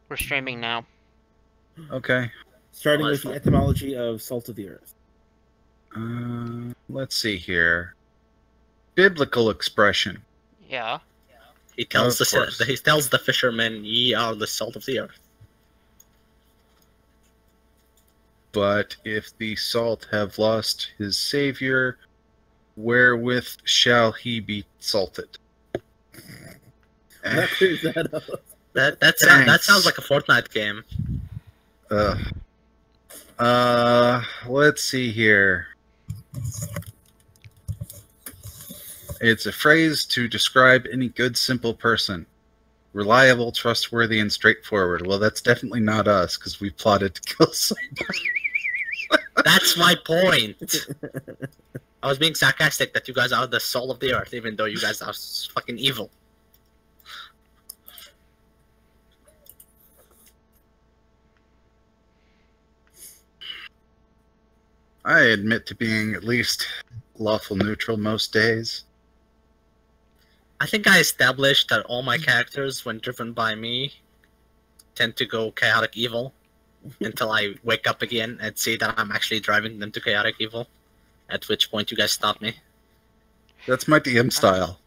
We're streaming now. Okay. Starting with the etymology of salt of the earth. Let's see here. Biblical expression. Yeah. He tells Of course. he tells the fishermen, "Ye are the salt of the earth." But if the salt have lost his savior, wherewith shall he be salted? That clears that up. That sounds like a Fortnite game. Let's see here. It's a phrase to describe any good, simple person. Reliable, trustworthy, and straightforward. Well, that's definitely not us, because we plotted to kill somebody. That's my point. I was being sarcastic that you guys are the soul of the earth, even though you guys are fucking evil. I admit to being at least lawful neutral most days. I think I established that all my characters, when driven by me, tend to go chaotic evil until I wake up again and see that I'm actually driving them to chaotic evil, at which point you guys stop me. That's my DM style.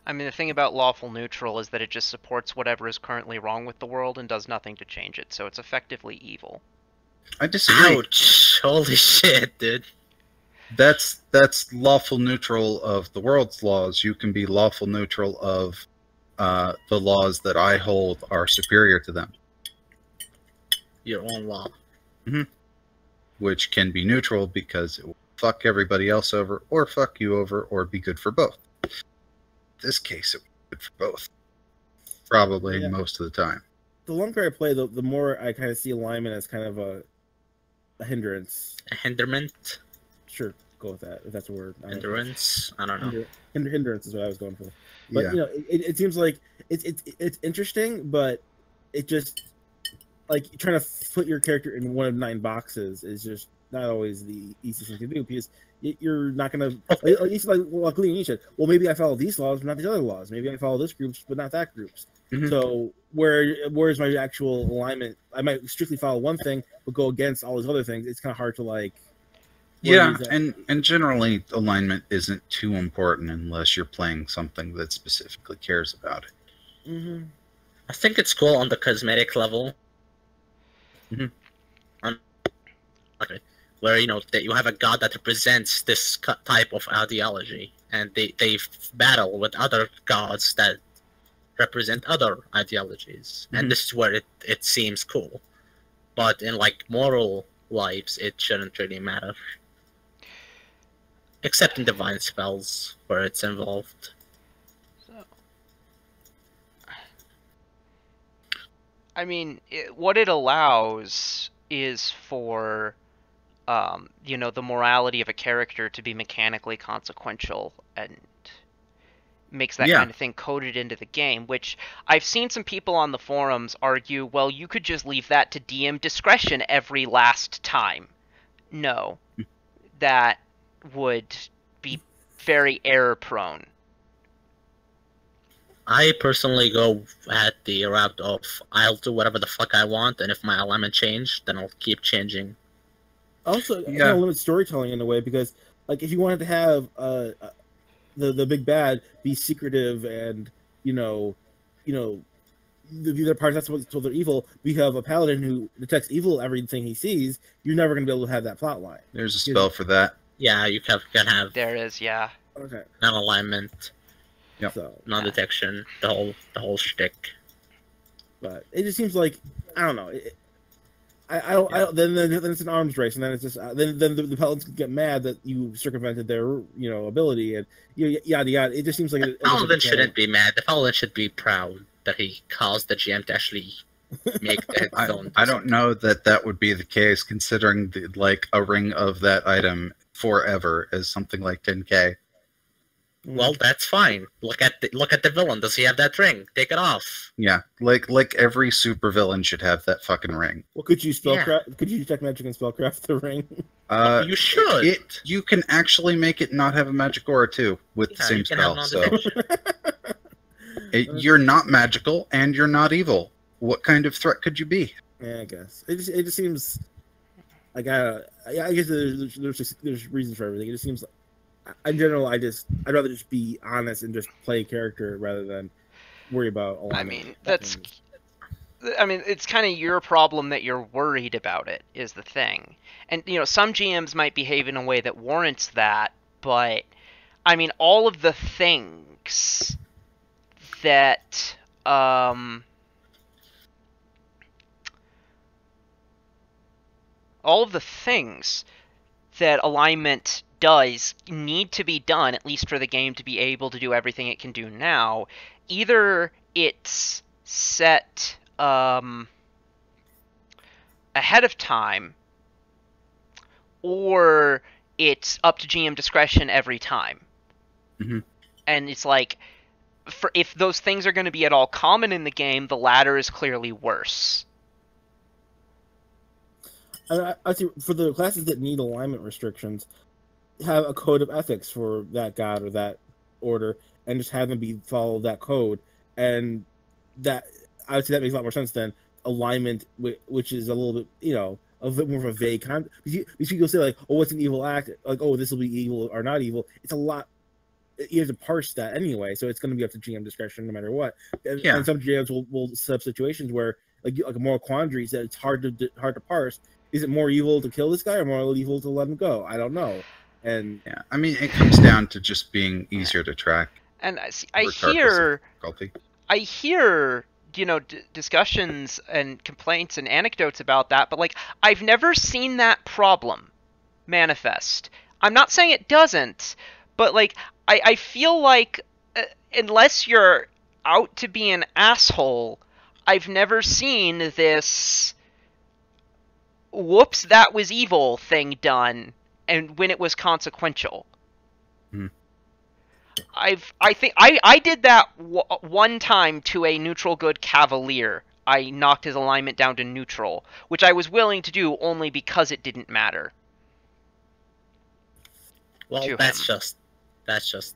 I mean, the thing about lawful neutral is that it just supports whatever is currently wrong with the world and does nothing to change it, so it's effectively evil. I disagree. Ouch! Holy shit, dude. That's lawful neutral of the world's laws. You can be lawful neutral of the laws that I hold are superior to them. Your own law. Mm-hmm. Which can be neutral because it will fuck everybody else over, or fuck you over, or be good for both. In this case, it would be good for both. Probably most of the time. The longer I play, the more I kind of see alignment as kind of a hindrance. A hinderment? Sure, go with that, if that's a word. Hindrance? I don't know. Hindrance is what I was going for. But, you know, it seems like it's interesting, but it just, like, trying to put your character in one of 9 boxes is just not always the easiest thing to do, because you're not going to, at least like Leon said, well, maybe I follow these laws, but not these other laws. Maybe I follow this group's, but not that group's. Mm-hmm. So where's my actual alignment? I might strictly follow one thing, but go against all these other things. It's kind of hard to, like... Yeah, and generally, alignment isn't too important unless you're playing something that specifically cares about it. Mm-hmm. I think it's cool on the cosmetic level. Mm-hmm. Okay. Where, you know, that you have a god that represents this type of ideology, and they battle with other gods that represent other ideologies, and this is where it seems cool. But in, like, moral lives, it shouldn't really matter. Except in divine spells, where it's involved. So, I mean, what it allows is for, you know, the morality of a character to be mechanically consequential, and makes that kind of thing coded into the game, which I've seen some people on the forums argue, well, you could just leave that to DM discretion every last time. No. That would be very error-prone. I personally go at the route of, I'll do whatever the fuck I want, and if my alignment changed, then I'll keep changing. Also, kind of limit storytelling in a way, because, like, if you wanted to have the big bad be secretive and, the other parts that's what's told they're evil, we have a paladin who detects evil everything he sees, you're never going to be able to have that plot line. There's a spell for that. Yeah, you can have... There is, yeah. Okay. Non-alignment. Yep. So, non-detection, the whole shtick. But it just seems like, I don't know, I don't. Then it's an arms race, and then it's just then the paladins get mad that you circumvented their ability, and yada yada. It just seems like the paladin shouldn't be mad. The paladin should be proud that he caused the GM to actually make the headstone. I don't know that would be the case, considering a ring of that item forever is something like 10K. Well, that's fine. Look at the villain. Does he have that ring? Take it off. Yeah, like every supervillain should have that fucking ring. Well, could you spellcraft? Could you detect magic and spellcraft the ring? You should. You can actually make it not have a magic aura too with the same spell. So you're not magical and you're not evil. What kind of threat could you be? Yeah, I guess it just seems like I guess there's reasons for everything. It just seems like, in general, I'd rather just be honest and just play a character rather than worry about all. I mean, it's kind of your problem that you're worried about it is the thing. And, some GMs might behave in a way that warrants that, but, I mean, all of the things that, alignment does need to be done, at least for the game to be able to do everything it can do now. Either it's set ahead of time, or it's up to GM discretion every time. Mm-hmm. And it's like, if those things are going to be at all common in the game, the latter is clearly worse. I see. For the classes that need alignment restrictions, have a code of ethics for that god or that order, and just have them follow that code. And that, I would say that makes a lot more sense than alignment, which is a little bit, a bit more of a vague concept. These people say like, "Oh, what's an evil act?" Like, "Oh, this will be evil or not evil." It's a lot. You have to parse that anyway, so it's going to be up to GM discretion no matter what. And some GMs will set up situations where, like a moral quandary, that it's hard to parse. Is it more evil to kill this guy or more evil to let him go? I don't know. And yeah, I mean, it comes down to just being easier to track. And I hear, discussions and complaints and anecdotes about that, but like, I've never seen that problem manifest. I'm not saying it doesn't, but like, I feel like unless you're out to be an asshole, I've never seen this whoops, that was evil thing done, and when it was consequential. I think I did that one time to a neutral good cavalier. I knocked his alignment down to neutral, which I was willing to do only because it didn't matter. Well, that's just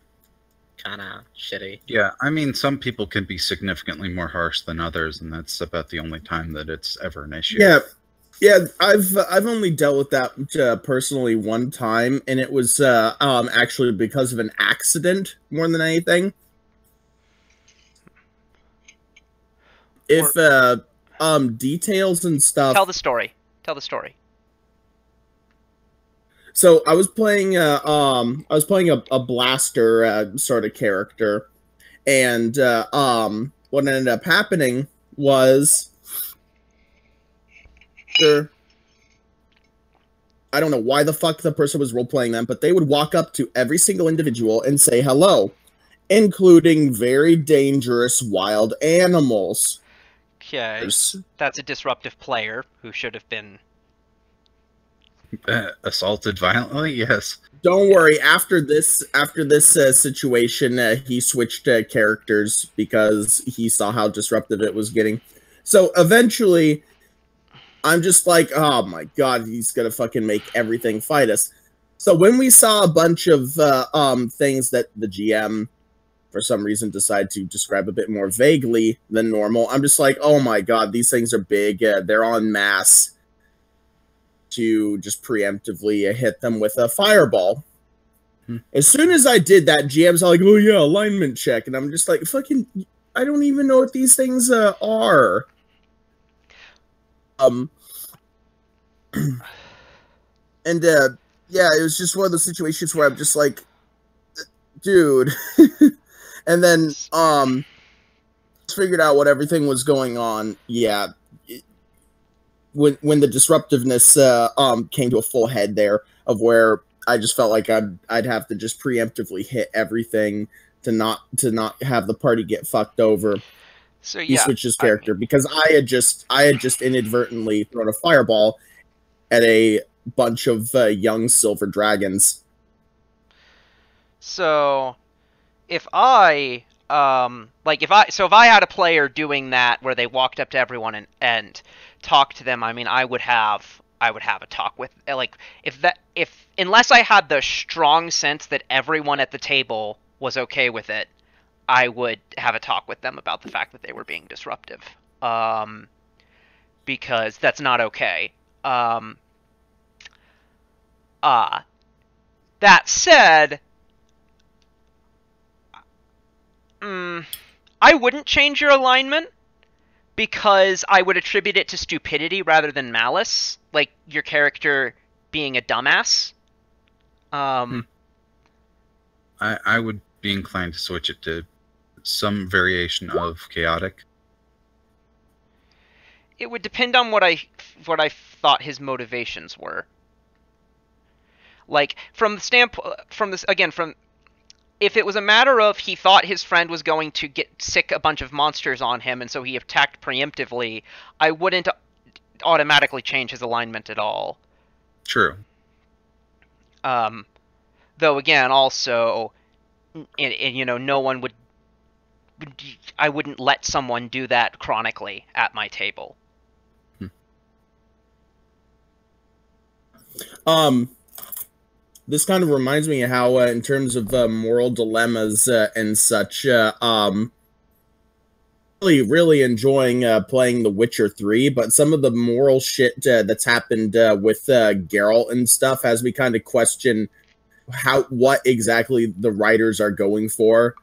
kind of shitty. Yeah, I mean, some people can be significantly more harsh than others, and that's about the only time that it's ever an issue. Yeah, I've only dealt with that personally one time, and it was actually because of an accident more than anything. If details and stuff. Tell the story. So I was playing a blaster sort of character, and what ended up happening was. I don't know why the fuck the person was role-playing them, but they would walk up to every single individual and say hello, including very dangerous wild animals. Okay, that's a disruptive player who should have been... assaulted violently, yes. Don't worry, after this situation, he switched characters because he saw how disruptive it was getting. So eventually... I'm just like, oh my god, he's gonna fucking make everything fight us. So when we saw a bunch of things that the GM, for some reason, decided to describe a bit more vaguely than normal, I'm just like, oh my god, these things are big. They're en masse. To just preemptively hit them with a fireball. As soon as I did that, GM's all like, oh yeah, alignment check. And I'm just like, fucking, I don't even know what these things are. And yeah, it was just one of those situations where I'm just like, dude. And then figured out what everything was going on. Yeah, when the disruptiveness came to a full head there, of where I just felt like I'd have to just preemptively hit everything to not have the party get fucked over. So yeah, he switches character because I had just inadvertently thrown a fireball at a bunch of young silver dragons. So if I if I had a player doing that where they walked up to everyone and talked to them, I mean, I would have a talk with, like, if unless I had the strong sense that everyone at the table was okay with it, I would have a talk with them about the fact that they were being disruptive, because that's not okay. That said, I wouldn't change your alignment because I would attribute it to stupidity rather than malice, like your character being a dumbass. I would be inclined to switch it to some variation of chaotic. It would depend on what I thought his motivations were. Like, from the standpoint, if it was a matter of he thought his friend was going to get sick a bunch of monsters on him, and so he attacked preemptively, I wouldn't automatically change his alignment at all. True. Though again, also, no one would. I wouldn't let someone do that chronically at my table. This kind of reminds me of how, in terms of moral dilemmas and such, really enjoying playing The Witcher 3, but some of the moral shit that's happened with Geralt and stuff has me kind of question what exactly the writers are going for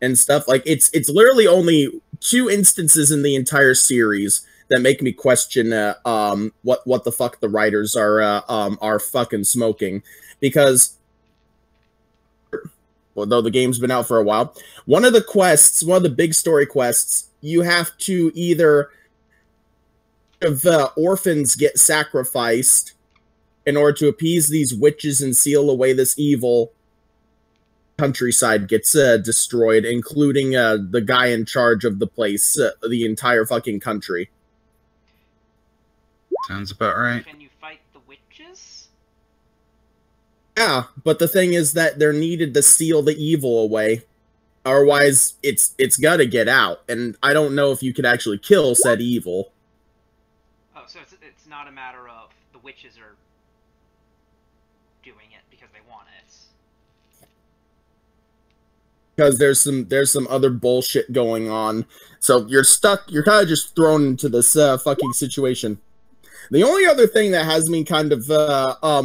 and stuff. Like, it's literally only 2 instances in the entire series that make me question what the fuck the writers are fucking smoking. Because, although the game's been out for a while, one of the big story quests, you have to either have orphans get sacrificed in order to appease these witches and seal away this evil. Countryside gets destroyed, including the guy in charge of the place, the entire fucking country. Sounds about right. Can you fight the witches? Yeah, but the thing is that they're needed to seal the evil away. Otherwise, it's gotta get out, and I don't know if you could actually kill said evil. Oh, so it's not a matter of the witches are doing it because they want it. Because there's some other bullshit going on, so you're stuck. You're kind of just thrown into this fucking situation. The only other thing that has me kind of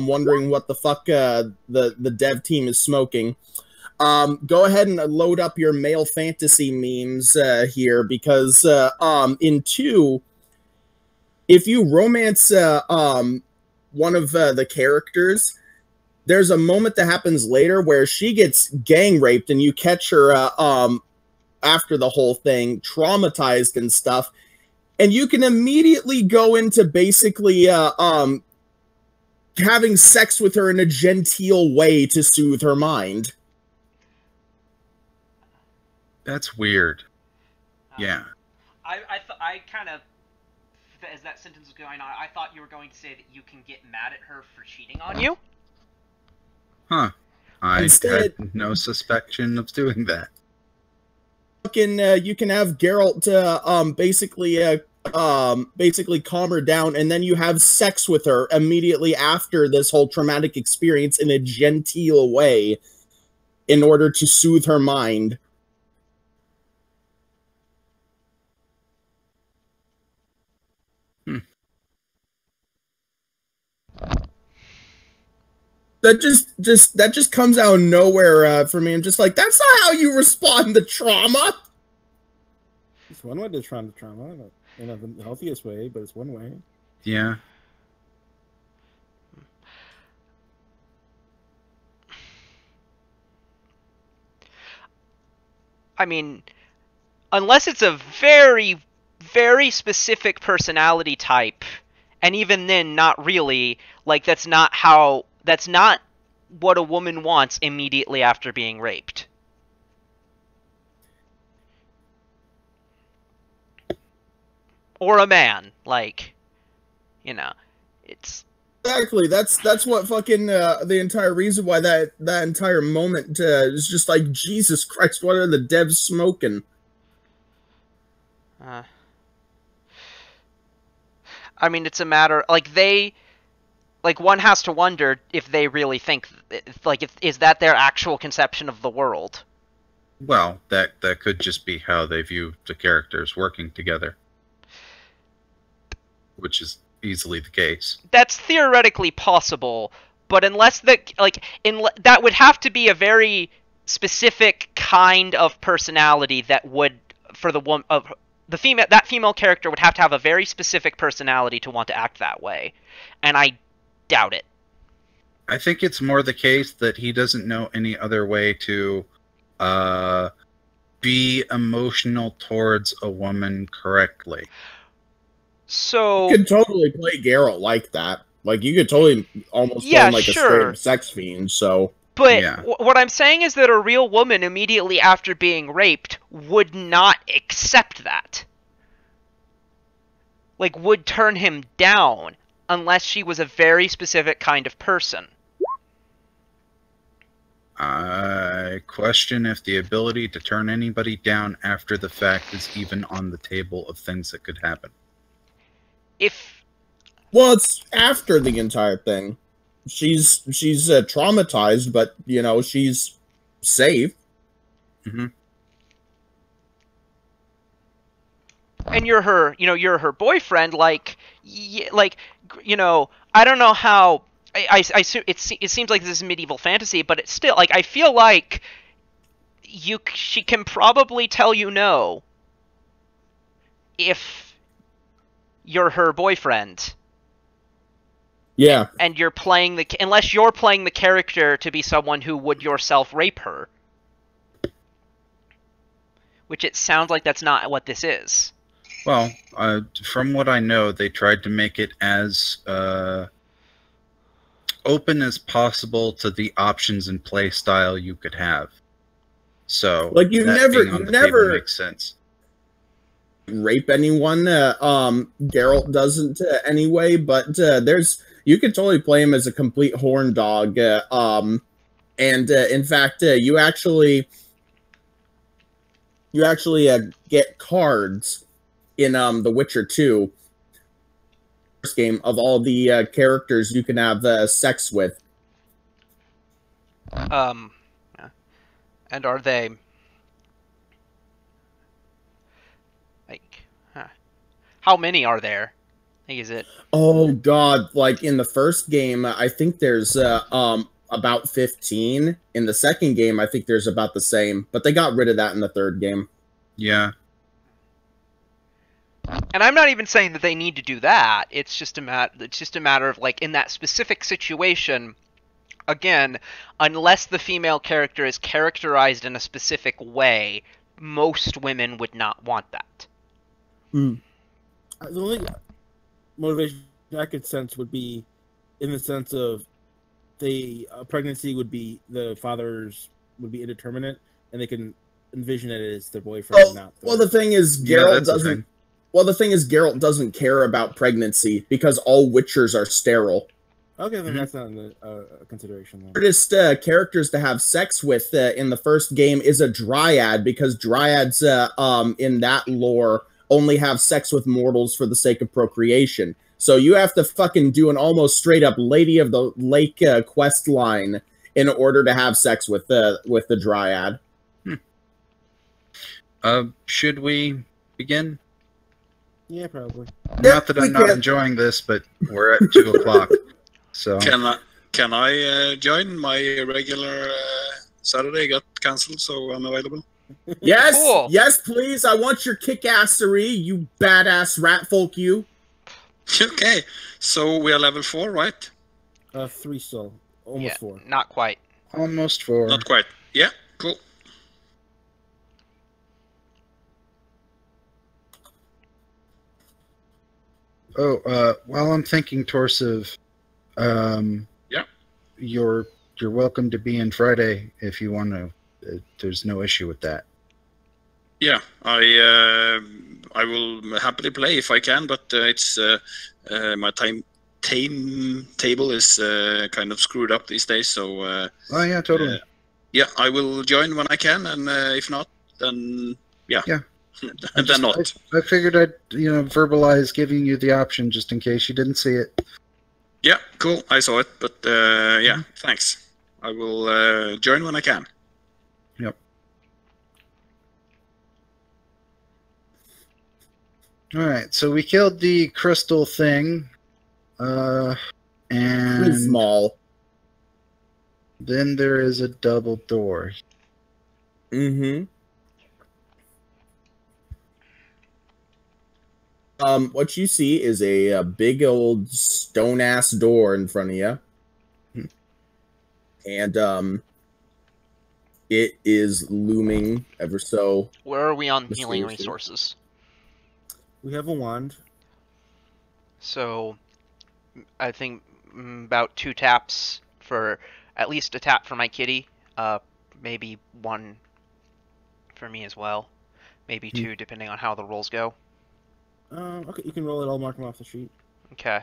wondering what the fuck the dev team is smoking. Go ahead and load up your male fantasy memes here, because in 2, if you romance one of the characters, there's a moment that happens later where she gets gang raped, and you catch her after the whole thing, traumatized and stuff. And you can immediately go into basically having sex with her in a genteel way to soothe her mind. That's weird. Yeah. I kind of, as that sentence was going on, I thought you were going to say that you can get mad at her for cheating on you. Huh. I had no suspicion of doing that. You can have Geralt basically calm her down, and then you have sex with her immediately after this whole traumatic experience in a genteel way in order to soothe her mind. That just comes out of nowhere for me. I'm just like, that's not how you respond to trauma. It's one way to respond to trauma, in the healthiest way, but it's one way. Yeah. I mean, unless it's a very, very specific personality type, and even then, not really. Like, that's not what a woman wants immediately after being raped. Or a man, like, it's... Exactly. That's what fucking the entire reason why that entire moment is just like, Jesus Christ, what are the devs smoking? I mean, it's a matter like one has to wonder if they really think is that their actual conception of the world. Well, that could just be how they view the characters working together, which is easily the case. That's theoretically possible, but unless that would have to be a very specific kind of personality that would, for the woman of the female, that female character would have to have a very specific personality to want to act that way, and I doubt it. I think it's more the case that he doesn't know any other way to be emotional towards a woman correctly. So you could totally play Geralt like that. Like, you could totally almost play him like a straight sex fiend, so... But what I'm saying is that a real woman immediately after being raped would not accept that. Like, would turn him down, unless she was a very specific kind of person. I question if the ability to turn anybody down after the fact is even on the table of things that could happen. Well, it's after the entire thing. She's traumatized, but, you know, she's safe. Mm-hmm. And you're her boyfriend, like, you know, I don't know how, I it seems like this is medieval fantasy, but it's still, like, I feel like she can probably tell you no if you're her boyfriend. Yeah. And you're playing unless you're playing the character to be someone who would yourself rape her. Which it sounds like that's not what this is. Well, from what I know, they tried to make it as open as possible to the options and play style you could have. So, like, you never makes sense. Rape anyone. Geralt doesn't anyway, but you could totally play him as a complete horn dog. And in fact, you actually get cards in The Witcher 2 first game of all the characters you can have sex with. And are they how many are there? Is it? Oh God! Like, in the first game, I think there's about 15. In the second game, I think there's about the same. But they got rid of that in the third game. Yeah. And I'm not even saying that they need to do that. It's just a matter of, like, in that specific situation, again, unless the female character is characterized in a specific way, most women would not want that. The only motivation I could sense would be in the sense of the pregnancy would be the father's would be indeterminate, and they can envision it as their boyfriend. Well, the thing is, Geralt doesn't. Well, the thing is, Geralt doesn't care about pregnancy because all Witchers are sterile. Okay, then that's not a consideration. The hardest characters to have sex with in the first game is a Dryad, because Dryads in that lore only have sex with mortals for the sake of procreation. So you have to fucking do an almost straight up Lady of the Lake quest line in order to have sex with the Dryad. Should we begin? Yeah, probably. Not that I'm not enjoying this, but we're at 2 o'clock. So can I join? My regular Saturday got cancelled, so I'm available. Yes, cool. Yes, please. I want your kick-assery, you badass rat folk, you. Okay, so we are level 4, right? 3 still, almost 4. Not quite. Almost 4. Not quite. Yeah, cool. Oh, while I'm thinking, Torsiv, yeah, you're welcome to be in Friday if you want to. There's no issue with that. Yeah, I will happily play if I can, but it's my table is kind of screwed up these days. So oh yeah, totally. Yeah, I will join when I can, and if not, then yeah. Then not. I figured I'd verbalize giving you the option just in case you didn't see it. Yeah, cool. I saw it, but yeah, thanks. I will join when I can. Yep. All right, so we killed the crystal thing, and Pretty small. Then there is a double door. Mm-hmm. What you see is a big old stone ass door in front of you, and it is looming ever so. Where are we on healing mysteriously. resources? We have a wand. So, I think about 2 taps for at least a tap for my kitty. Maybe 1 for me as well. Maybe 2, depending on how the rolls go. Okay, you can roll it. I'll mark them off the sheet. Okay.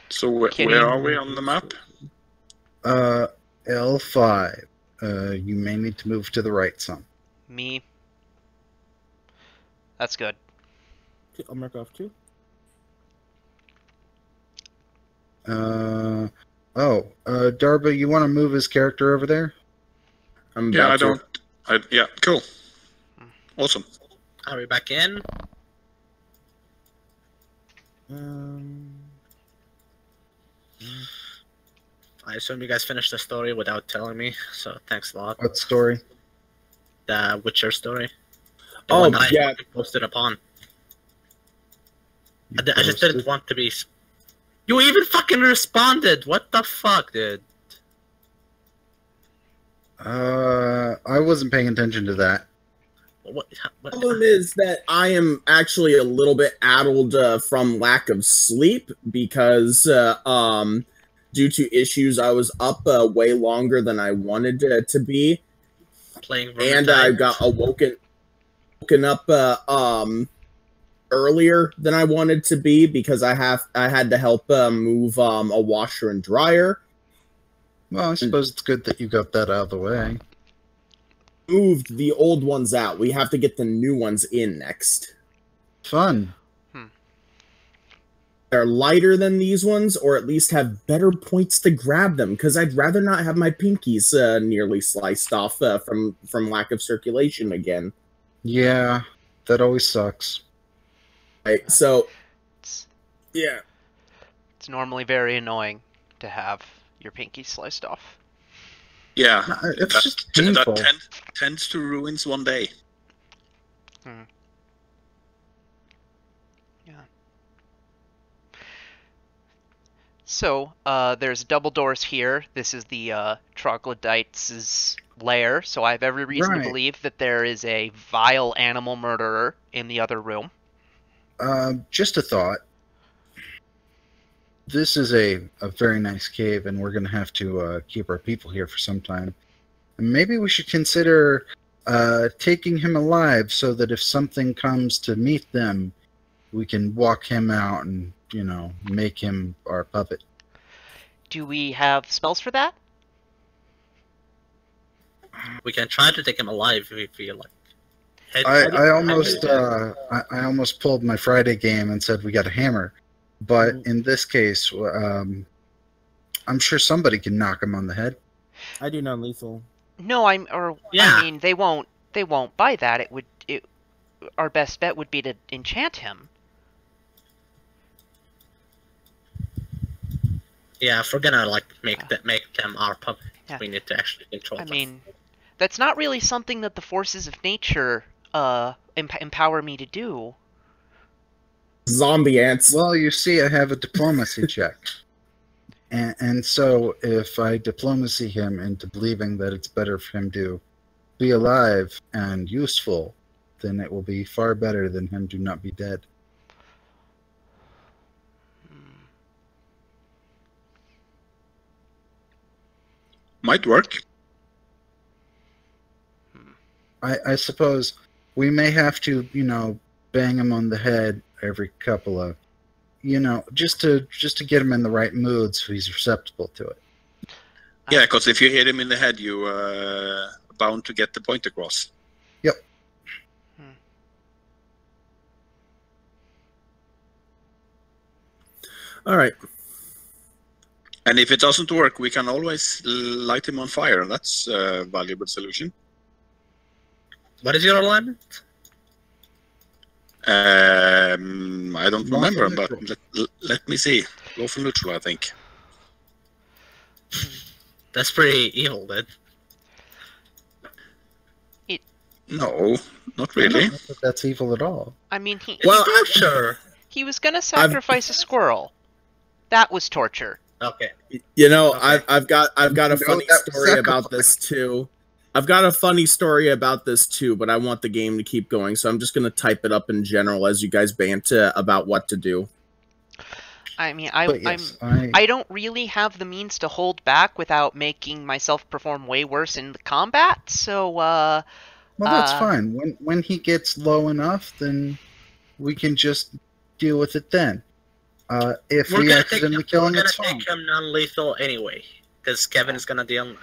So where are we on the map? L5. You may need to move to the right some. Me. That's good. Okay, I'll mark off 2. Darba, you want to move his character over there? Yeah, I don't. Yeah, cool. Awesome. Are we back in? I assume you guys finished the story without telling me, so thanks a lot. What story? The Witcher story. The Oh, one that yeah. I posted upon. You I just didn't posted? want to be... You even fucking responded! What the fuck, dude? I wasn't paying attention to that. What? The problem is that I am actually a little bit addled from lack of sleep because due to issues I was up way longer than I wanted to be, Playing and I got woken up earlier than I wanted to be because I had to help move a washer and dryer. Well, I suppose it's good that you got that out of the way. Moved the old ones out. We have to get the new ones in next. Fun. They're lighter than these ones, or at least have better points to grab them, because I'd rather not have my pinkies nearly sliced off from lack of circulation again. Yeah, that always sucks. Right, so, It's, yeah. it's normally very annoying to have your pinky sliced off. Yeah, It's just painful. that tends to ruin one day. Yeah. So, there's double doors here. This is the troglodytes' lair, so I have every reason to Right. believe that there is a vile animal murderer in the other room. Just a thought. This is a very nice cave, and we're going to have to keep our people here for some time. And maybe we should consider taking him alive so that if something comes to meet them, we can walk him out and, make him our puppet. Do we have spells for that? We can try to take him alive if we feel like. I almost pulled my Friday game and said we got a hammer. But in this case, I'm sure somebody can knock him on the head. I do non-lethal. No, I mean they won't buy that. Our best bet would be to enchant him. Yeah, if we're gonna make them our puppet, Yeah. we need to actually control I them. mean, that's not really something that the forces of nature empower me to do. Zombie ants. Well, you see, I have a diplomacy check. And so if I diplomacy him into believing that it's better for him to be alive and useful, then it will be far better than him to not be dead. Might work. I suppose we may have to, bang him on the head every couple of, just to get him in the right mood so he's receptible to it. Yeah, because if you hit him in the head, you are bound to get the point across. Yep. All right. And if it doesn't work, we can always light him on fire. That's a valuable solution. What is your alignment? I don't remember, but let me see. Lawful neutral, I think. That's pretty evil, then. No, not really. I don't think that's evil at all. I mean, Sure. he was gonna sacrifice a squirrel. That was torture. Okay. I've got a funny story sacrifice. about this too. I've got a funny story about this too, but I want the game to keep going, so I'm just gonna type it up in general as you guys banter about what to do. I mean, Yes, I don't really have the means to hold back without making myself perform way worse in the combat. So, well, that's fine. When he gets low enough, then we can just deal with it then. If we accidentally kill him, that's fine. We're gonna take him non-lethal anyway, because Kevin is gonna deal.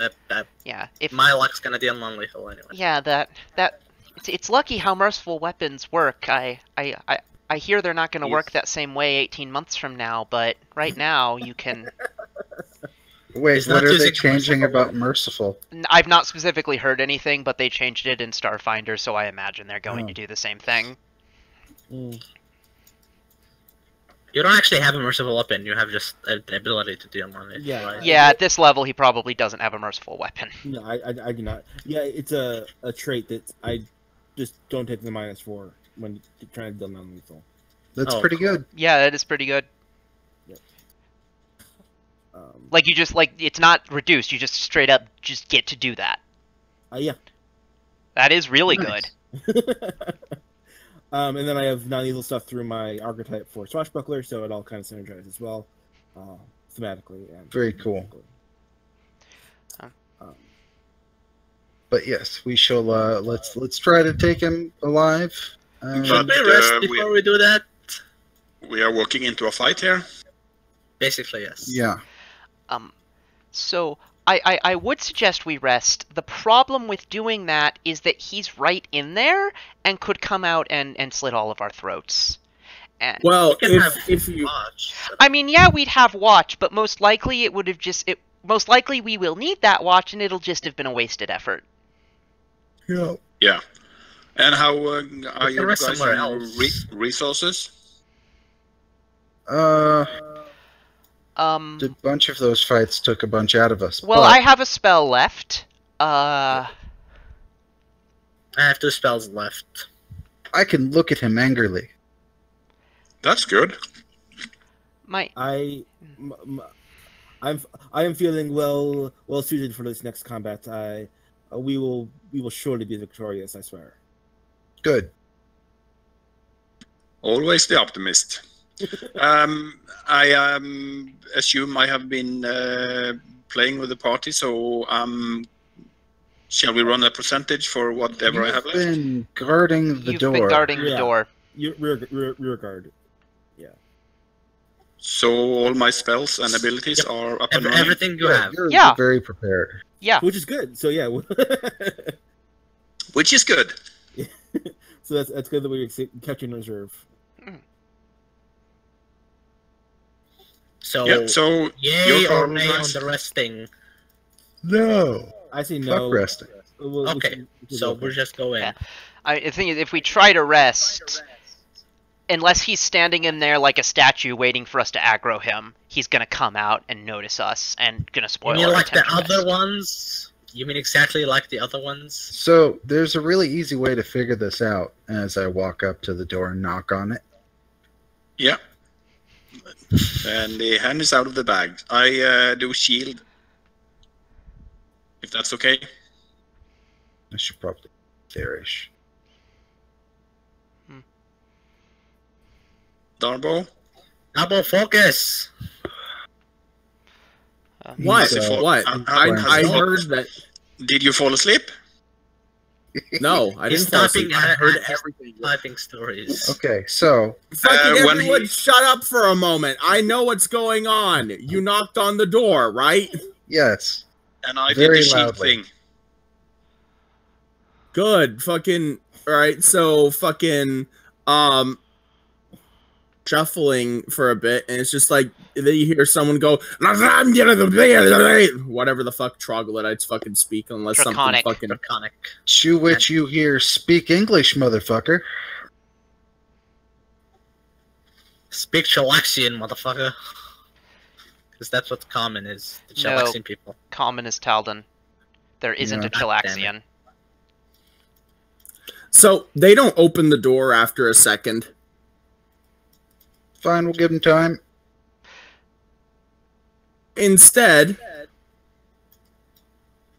yeah, if my luck's gonna deal non-lethal anyway. yeah, it's lucky how merciful weapons work. I hear they're not going to work that same way 18 months from now, but right now you can. Wait, what are they changing about merciful? I've not specifically heard anything, but they changed it in Starfinder, so I imagine they're going to do the same thing. Mm. You don't actually have a merciful weapon. You have just the ability to deal on it. Yeah. Right? Yeah, at this level, he probably doesn't have a merciful weapon. No, I do not. Yeah, it's a trait that I just don't take the -4 when trying to deal non-lethal. That's pretty good. Yeah, that is pretty good. Yep. Like, you just, it's not reduced, you just straight up just get to do that. Yeah. That is really Nice. good. And then I have non-lethal stuff through my archetype for Swashbuckler, so it all kind of synergizes as well, thematically. And Very cool. Huh. But yes, we shall. Let's try to take him alive. Should we rest before we do that? We are walking into a fight here. Basically, yes. Yeah. So I would suggest we rest. The problem with doing that is that he's right in there and could come out and slit all of our throats. And, Well, You can have if you watch. I mean, yeah, we'd have watch, but most likely it would have most likely we will need that watch, and it'll just have been a wasted effort. Yeah. Yeah. And how are can you rest guys somewhere on else. resources? A bunch of those fights took a bunch out of us. Well, but I have a spell left. I have 2 spells left. I can look at him angrily. That's good. I am feeling well suited for this next combat. We will surely be victorious, I swear. Good. Always the optimist. I assume I have been playing with the party, so shall we run a percentage for whatever I have You've left? been guarding the You've door. been guarding the Yeah. door. Rear guard. So all my spells and abilities are up and running? Everything you have. Yeah. You're very prepared. Yeah. Which is good. So yeah. Which is good. So that's good that we kept you in reserve. So, Yeah, so yay your or call, nay on guys. the resting? No. I say no. Fuck resting. Okay, so we're just going. Yeah. The thing is, if we try to rest, unless he's standing in there like a statue waiting for us to aggro him, he's gonna come out and notice us and gonna spoil You mean our like the attempt to other rest. ones? You mean exactly like the other ones? So there's a really easy way to figure this out as I walk up to the door and knock on it. Yeah. And the hand is out of the bag. I do shield. If that's okay. I should probably there-ish. Darbo? Double focus! what? So- What? I I heard that. Did you fall asleep? No, I didn't fall asleep. I heard everything. Typing stories. Okay, so Fucking everyone, shut up for a moment. I know what's going on. You knocked on the door, right? yes, And I very did the shield loudly. thing. Good. Fucking. All right. So fucking. Shuffling for a bit, and it's just like then you hear someone go, whatever the fuck troglodytes fucking speak, unless Draconic. something fucking Draconic. To which you hear, "Speak English, motherfucker." Speak Chalaxian, motherfucker. Because that's what common is. The No. Chalaxian people. Common is Taldan. There isn't Yeah. a Chilaxian. So they don't open the door after a second. Fine, we'll give him time. Instead,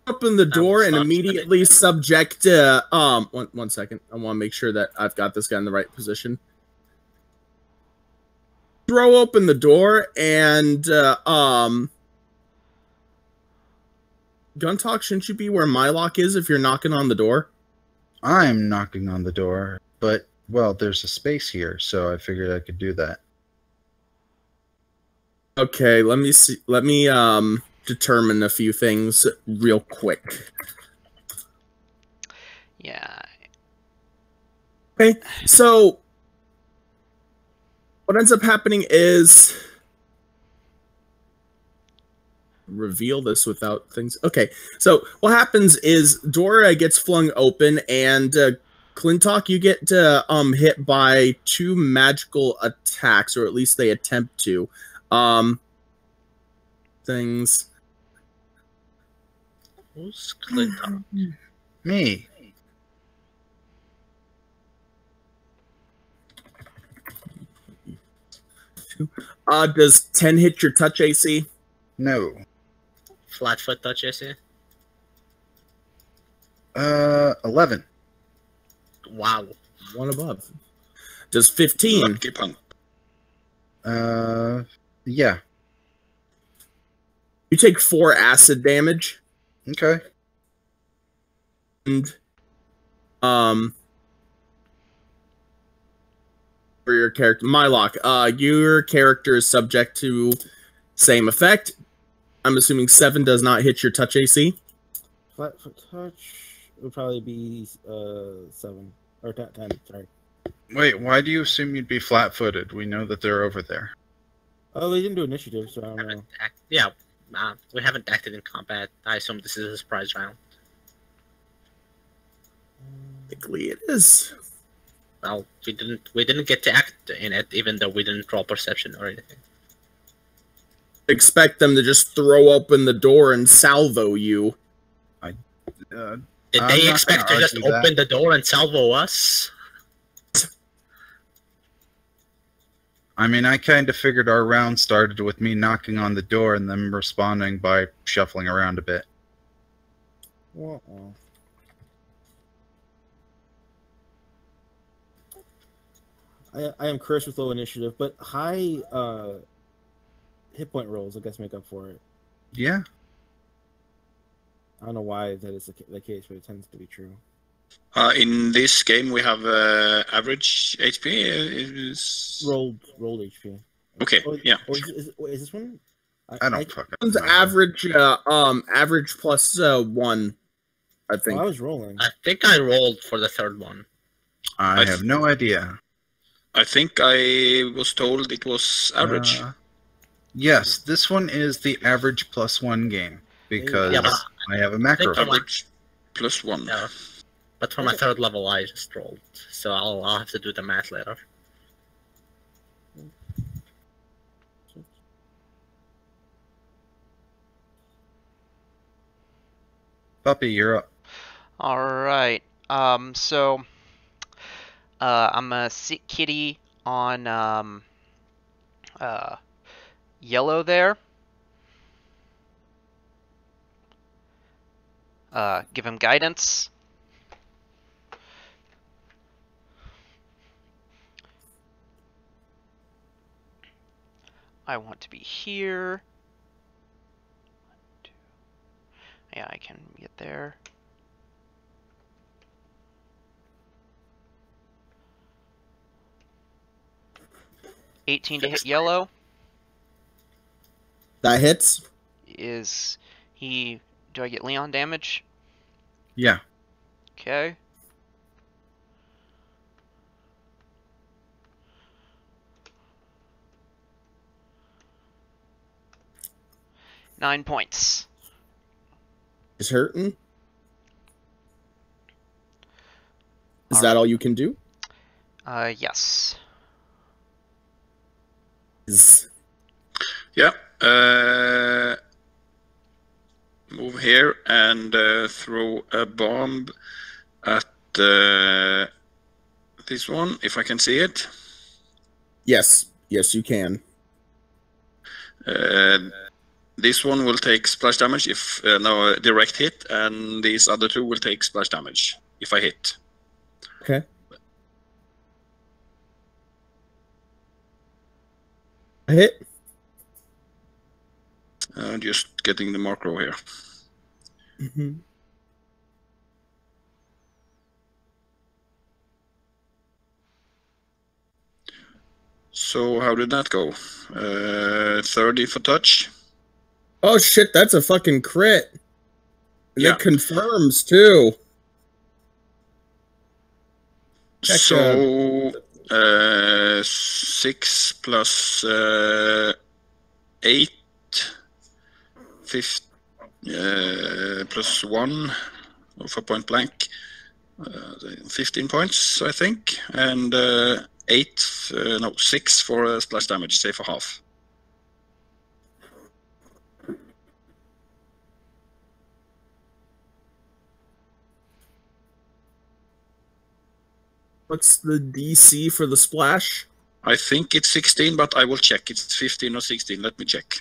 open the door and immediately subject one second. I want to make sure that I've got this guy in the right position. Throw open the door and Guntalk, shouldn't you be where Mylock is if you're knocking on the door? I'm knocking on the door, but well, there's a space here, so I figured I could do that. Okay, let me see. Let me determine a few things real quick. Yeah. Okay, so what ends up happening is reveal this without things. Okay, so what happens is door gets flung open, and Clintock, you get hit by 2 magical attacks, or at least they attempt to. Things. Who's Clintock? Me. Does 10 hit your touch AC? No. Flatfoot touch, I see. 11. Wow. One above. Does 15? Lucky punk. Yeah. You take 4 acid damage. Okay. And for your character, Mylock, your character is subject to same effect. I'm assuming 7 does not hit your touch AC. Flat foot touch would probably be 7 or 10. Sorry. Wait, why do you assume you'd be flat-footed? We know that they're over there. Oh, they didn't do initiative, so I don't know. Yeah, we haven't acted in combat. I assume this is a surprise round. Technically, it is. Well, we didn't get to act in it, even though we didn't roll perception or anything. Expect them to just throw open the door and salvo you. Did they expect to just open the door and salvo us? I mean, I kind of figured our round started with me knocking on the door and them responding by shuffling around a bit. I am cursed with low initiative, but high hit point rolls, I guess, make up for it. Yeah. I don't know why that is the case, but it tends to be true. In this game, we have average HP. Is Rolled HP. Okay, yeah. Or is this one? I don't fucking One's know. average plus 1, I think. Oh, I was rolling. I think I rolled for the third one. I have no idea. I think I was told it was average. Yes, this one is the average +1 game because Yeah, but I have a macro. I think Average +1. No. But for my third level, I just rolled. So I'll have to do the math later. Puppy, you're up. All right. So I'm gonna sit Kitty on yellow there. Give him guidance. I want to be here. 1, 2. Yeah, I can get there. 18 to hit yellow. That hits. Is he... Do I get Leon damage? Yeah. Okay. Nine points. Is hurting. Is that all you can do? Yes. Yeah. Move here and throw a bomb at this one, if I can see it. Yes. Yes, you can. This one will take splash damage if no direct hit, and these other two will take splash damage if I hit. Okay. A hit. Just getting the macro here. Mm-hmm. So how did that go? 30 for touch. Oh shit, that's a fucking crit. And Yeah. it confirms too. Check, So 6 plus 8, plus 1 for point blank, 15 points, I think, and 6 for splash damage, say for half. What's the DC for the splash? I think it's 16, but I will check. It's 15 or 16. Let me check.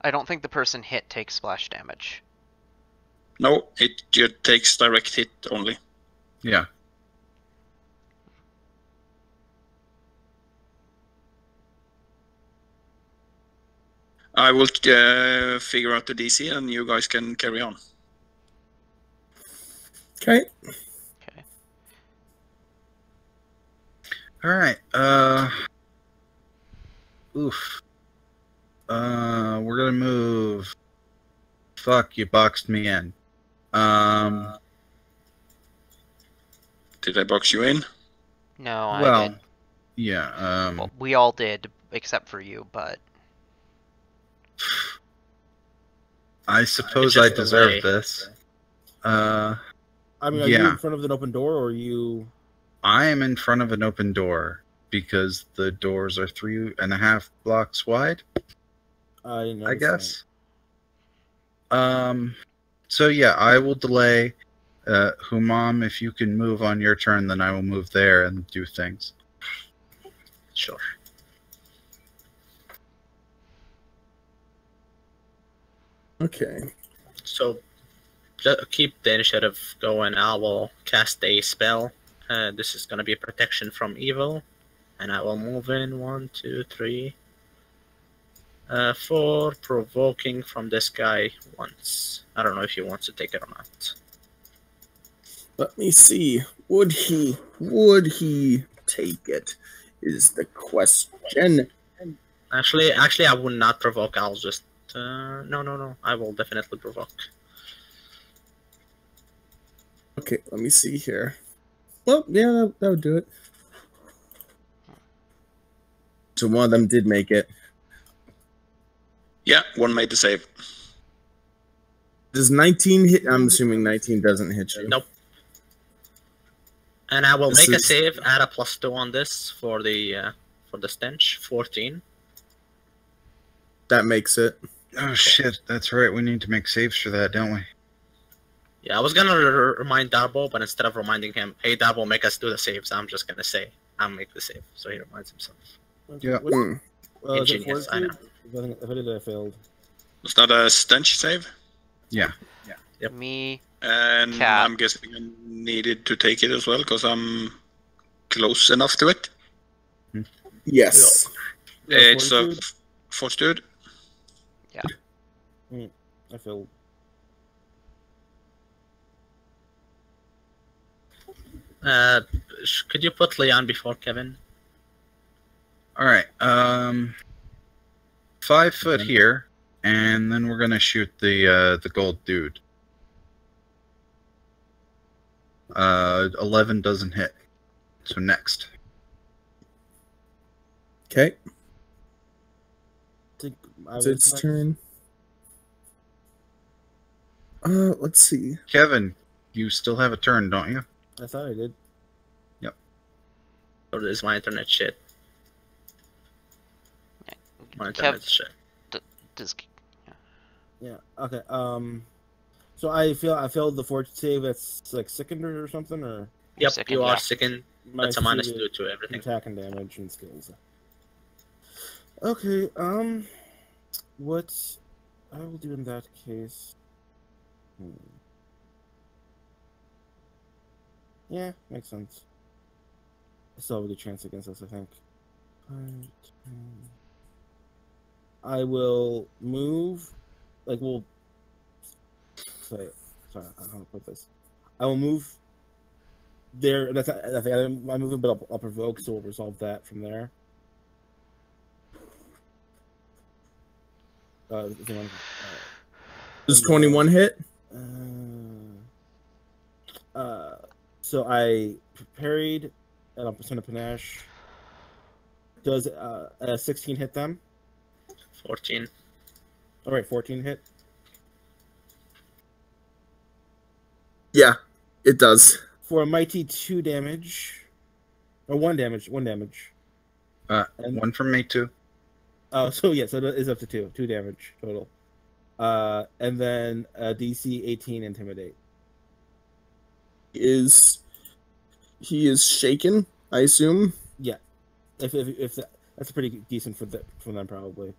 I don't think the person hit takes splash damage. No, it just takes direct hit only. Yeah. I will figure out the DC, and you guys can carry on. Okay. Okay. All right. Oof. We're gonna move. Fuck, you boxed me in. Did I box you in? No, I Well, did. yeah. Well, we all did, except for you, but... I suppose just I the deserve way. this. I mean, are you Yeah. in front of an open door, or are you? I am in front of an open door because the doors are 3.5 blocks wide, I didn't I notice guess. So yeah, I will delay. Humam, if you can move on your turn, then I will move there and do things. Sure. Okay. So, just keep the initiative going. I will cast a spell. This is going to be protection from evil. And I will move in 1, 2, 3, 4, provoking from this guy once. I don't know if he wants to take it or not. Let me see. Would he take it? Is the question. Actually, I will not provoke. I'll just no. I will definitely provoke. Okay, let me see here. Well, yeah, that would do it. So one of them did make it. Yeah, one made the save. Does 19 hit? I'm assuming 19 doesn't hit you. Nope. And I will This make a is- save. Add a +2 on this for the stench. 14. That makes it. Oh shit, that's right. We need to make saves for that, don't we? Yeah, I was gonna remind Darbo, but instead of reminding him, "Hey Darbo, make us do the saves," I'm just gonna say, "I'll make the save," so he reminds himself. Yeah. What, Mm. is it Ingenious, I know. fortitude? If I did, I failed. Was that a stench save? Yeah. Yep. Me... And Cat. I'm guessing I needed to take it as well because I'm close enough to it. Yes. Yeah, It's a fortitude? fortitude. I failed. Could you put Leon before Kevin? All right. 5 foot here, and then we're gonna shoot the gold dude. 11 doesn't hit. So next. Okay. It's Its turn. Let's see. Kevin, you still have a turn, don't you? I thought I did. Yep. Or is my internet shit? My internet's shit. Yeah. Okay. So I failed the fortune save. That's like sickened or something, or Yep, Second, you are yeah. second. minus That's a minus 2 2 to everything. attack and damage and skills. Okay. What I will do in that case? Yeah, makes sense. I still have a good chance against us, I think. I will move. Like, we'll. Sorry, I don't know how to put this. I will move there. That's my movement, but I'll provoke, so we'll resolve that from there. Does 21 hit? So I parried, and I'll percent of panache. Does a 16 hit them? 14. All right, 14 hit. Yeah, it does. For a mighty 2 damage, or 1 damage. 1 damage. And- 1 from me too. Oh, so yeah, so it is up to 2 damage total. And then DC 18 intimidate. He is shaken, I assume. Yeah, if that's pretty decent for them probably.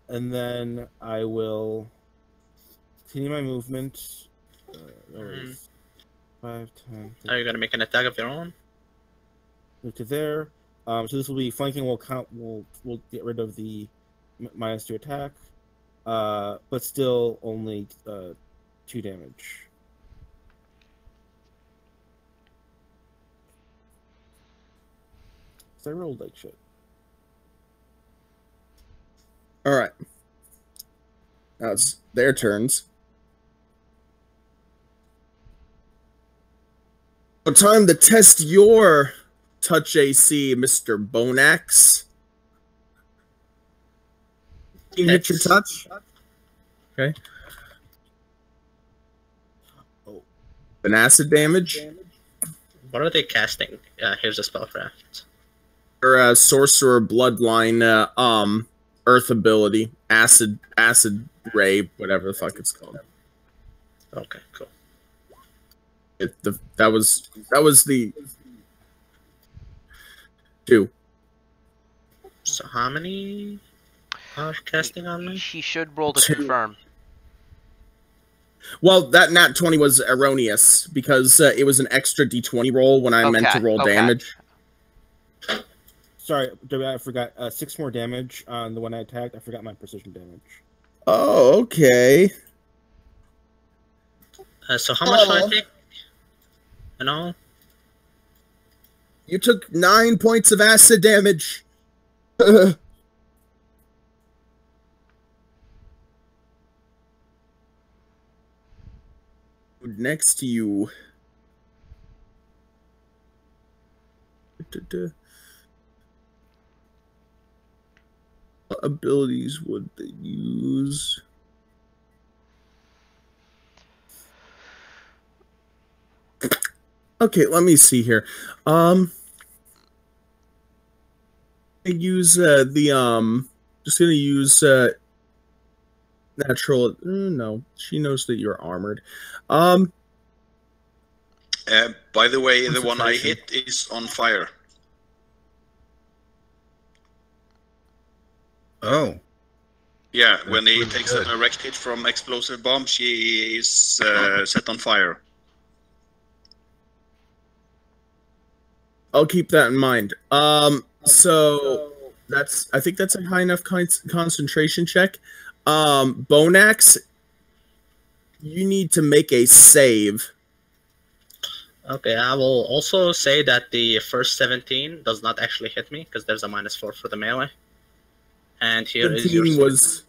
And then I will continue my movement. Where is 5, 10. Are you gonna make an attack of your own? Move to there. So this will be flanking. We'll get rid of the minus 2 attack, but still only 2 damage. So I rolled like shit. All right. Now it's their turns. So time to test your touch AC, Mr. Bonax. You hit your touch. Okay. Oh. An acid damage. What are they casting? Here's a spellcraft. Or a sorcerer bloodline earth ability. Acid ray, whatever the fuck it's called. Okay, cool. That was the 2. So how many are casting on me? He should roll to 2. confirm. Well, that nat 20 was erroneous because it was an extra d20 roll when I meant to roll damage. Sorry, I forgot. 6 more damage on the one I attacked. I forgot my precision damage. Oh, okay. So how much do I take? You know? You took 9 points of acid damage. Next to you. What abilities would they use? Okay, let me see here. I use just gonna use natural. No, she knows that you're armored. By the way, the one I hit is on fire. Oh. Yeah, when he takes a direct hit from explosive bomb, she is set on fire. I'll keep that in mind. So I think that's a high enough concentration check. Bonax, you need to make a save. Okay, I will also say that the first 17 does not actually hit me because there's a -4 for the melee. And here is your 17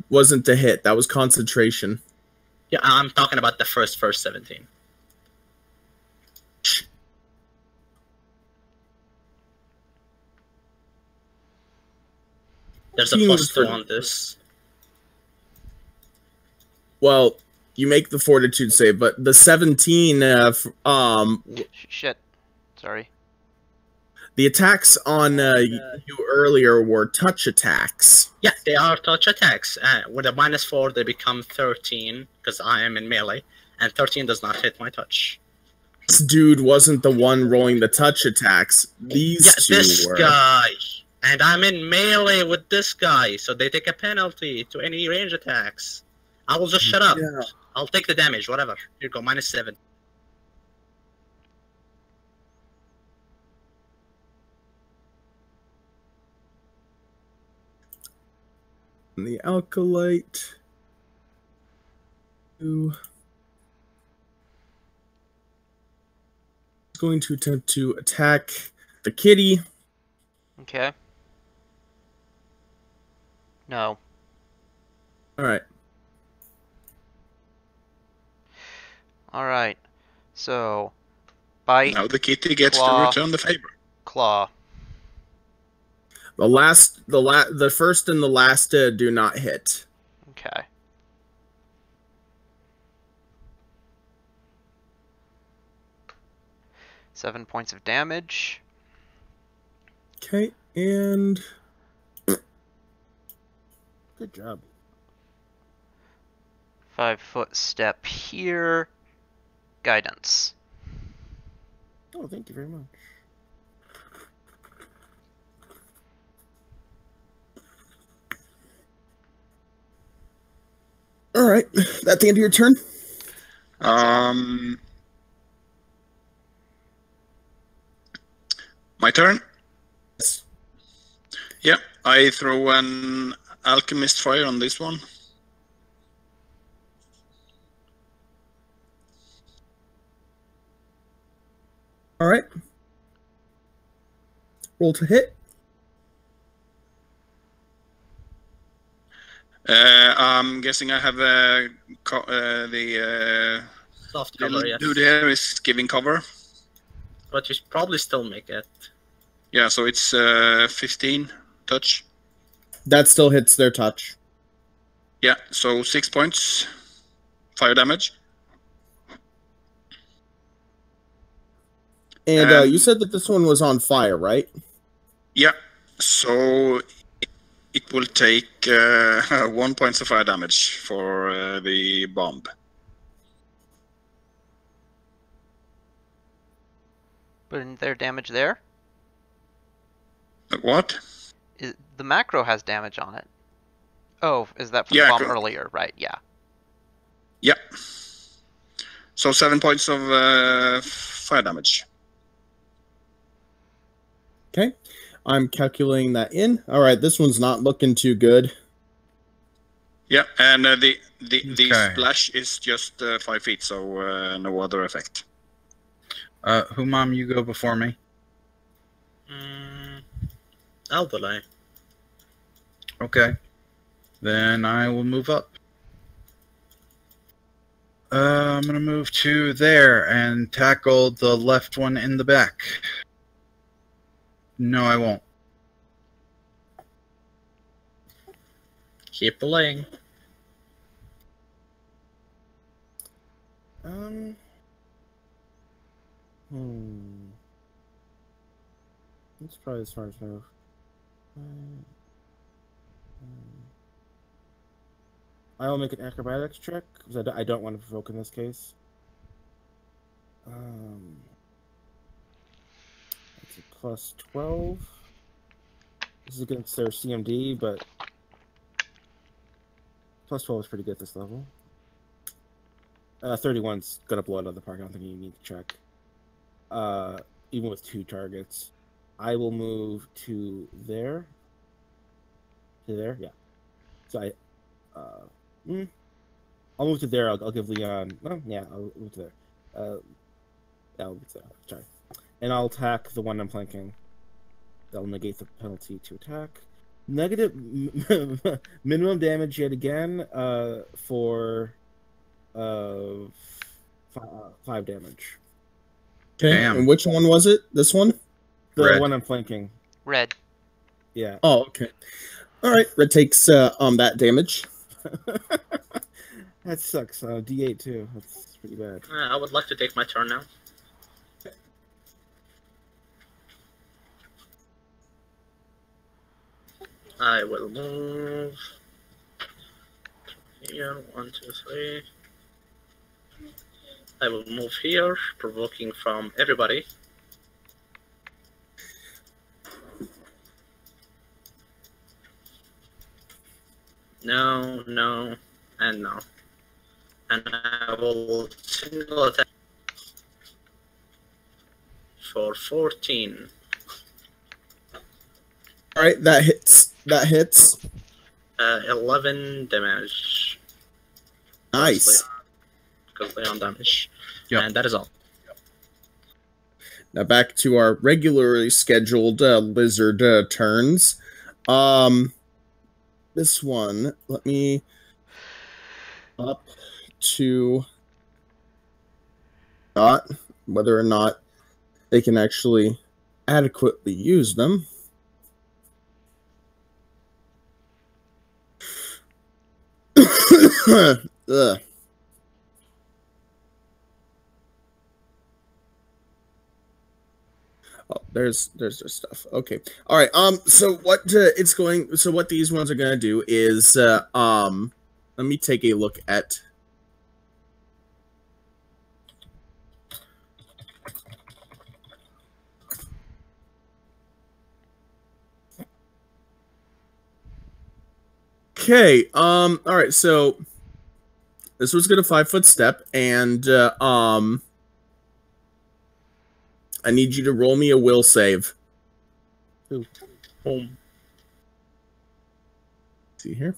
wasn't a hit. That was concentration. Yeah, I'm talking about the first 17. There's a +2 on this. Well, you make the fortitude save, but the 17, Shit. Sorry. the attacks on you earlier were touch attacks. Yeah, they are touch attacks. With a -4, they become 13 because I am in melee, and 13 does not hit my touch. This dude wasn't the one rolling the touch attacks. These two this were. guy. And I'm in melee with this guy, so they take a penalty to any range attacks. I will just shut up. Yeah. I'll take the damage, whatever. Here you go, -7. And the Alkalite. Who is going to attempt to attack the kitty. Okay. No. Alright. Alright. So, bite. Now the kitty gets claw, to return the favor. Claw. The first and the last do not hit. Okay. Seven points of damage. Okay, and... Good job. 5-foot step here. Guidance. Oh, thank you very much. All right, that's the end of your turn. My turn. Yes. Yeah, I throw an alchemist fire on this one. All right. Roll to hit. I'm guessing I have the Soft cover, yes. dude here is giving cover. But you probably still make it. Yeah, so it's 15 touch. That still hits their touch. Yeah, so 6 points fire damage. And you said that this one was on fire, right? Yeah, so it will take 1 point of fire damage for the bomb. But isn't there damage there? What? The macro has damage on it. Oh, is that from the bomb earlier? Right, yeah. Yeah. So 7 points of fire damage. Okay. I'm calculating that in. All right, this one's not looking too good. Yeah, and the splash is just 5 feet, so no other effect. Humam, you go before me. I'll delay. Okay. Then I will move up. I'm going to move to there and tackle the left one in the back. No, I won't. Keep delaying. That's probably the smartest move. I will make an acrobatics check because I don't want to provoke in this case. That's a +12. This is against their CMD, but +12 is pretty good at this level. 31's gonna blow it out of the park. I don't think you need to check. Even with 2 targets. I will move to there. To there, yeah. So I'll move to there. I'll give Leon. Oh, yeah, I'll move to there. Sorry. And I'll attack the one I'm flanking. That'll negate the penalty to attack. Negative minimum damage yet again for 5 damage. Okay. Damn. And which one was it? This one? The Red. one I'm flanking. Red. Yeah. Oh, okay. All right. Red takes that damage. That sucks. D8 too. That's pretty bad. I would like to take my turn now. I will move here. 1, 2, 3. I will move here, provoking from everybody. No, no, and no. And I will single attack for 14. All right, that hits. That hits. 11 damage. Nice. Because Leon damage. Yep. And that is all. Now back to our regularly scheduled lizard turns. This one, let me up to not whether or not they can actually adequately use them. Ugh. Oh, there's their stuff. Okay. All right. So what it's going? So what these ones are gonna do is let me take a look at. Okay. All right. So this was gonna 5-foot step, and I need you to roll me a will save. Boom. See here.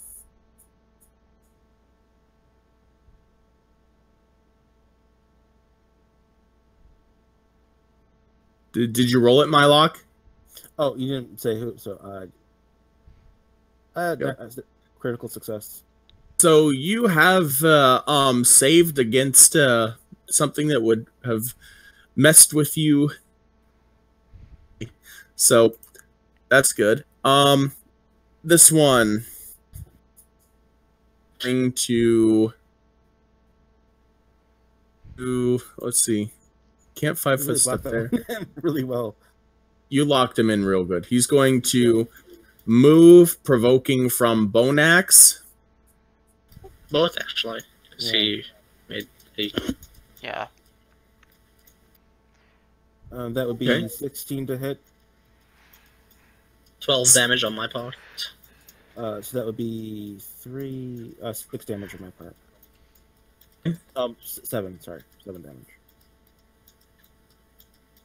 Did you roll it, Mylock? Oh, you didn't say who. So critical success. So you have saved against something that would have messed with you. So that's good. This one going to let's see. Can't 5-foot step there. Really well. You locked him in real good. He's going to move, provoking from Bone Axe. Both, actually. Because he made a... Yeah. That would be Okay. 16 to hit. 12 damage on my part. So that would be 6 damage on my part. 7. Sorry, 7 damage.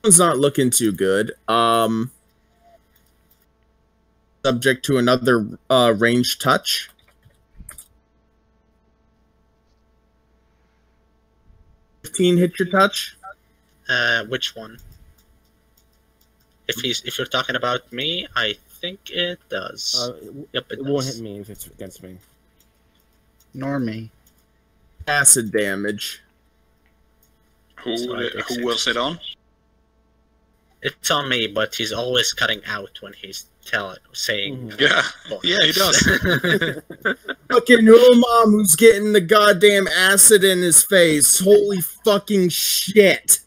One's not looking too good. Subject to another range touch. Hit your touch. Which one? If you're talking about me, I think it does. Yep, it won't hit me if it's against me. Nor me. Acid damage. Who was it on? It's on me, but he's always cutting out when he's saying. Yeah, yeah, he does. Fucking your mom who's getting the goddamn acid in his face. Holy fucking shit.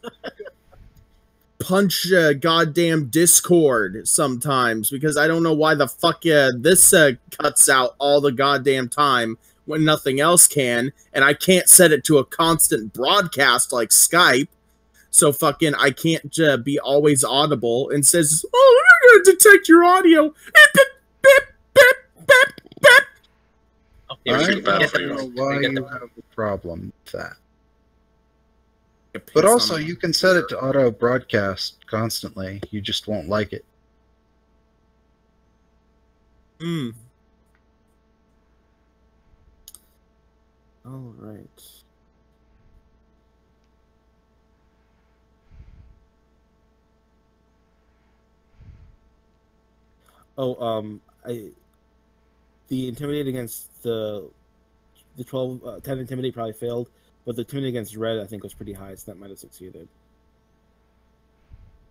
Punch goddamn Discord sometimes, because I don't know why the fuck this cuts out all the goddamn time when nothing else can, and I can't set it to a constant broadcast like Skype. So fucking I can't be always audible, and says, "Oh, we're gonna detect your audio." You're I really bad don't for you. know why you have a problem with that. But also, you can set it to auto broadcast constantly. You just won't like it. Hmm. All right. The intimidate against the 12, 10 intimidate probably failed, but the intimidate against red I think was pretty high, so that might have succeeded.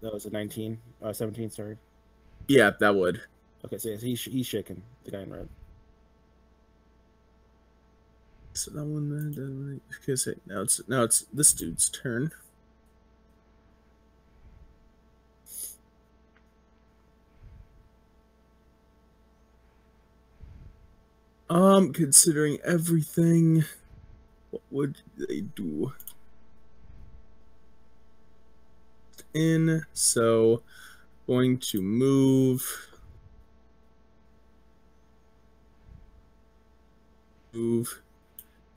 That was a 19, 17, sorry. Yeah, that would. Okay, so he's shaking, the guy in red. So that one. Okay, now it's this dude's turn. Considering everything, what would they do? So going to move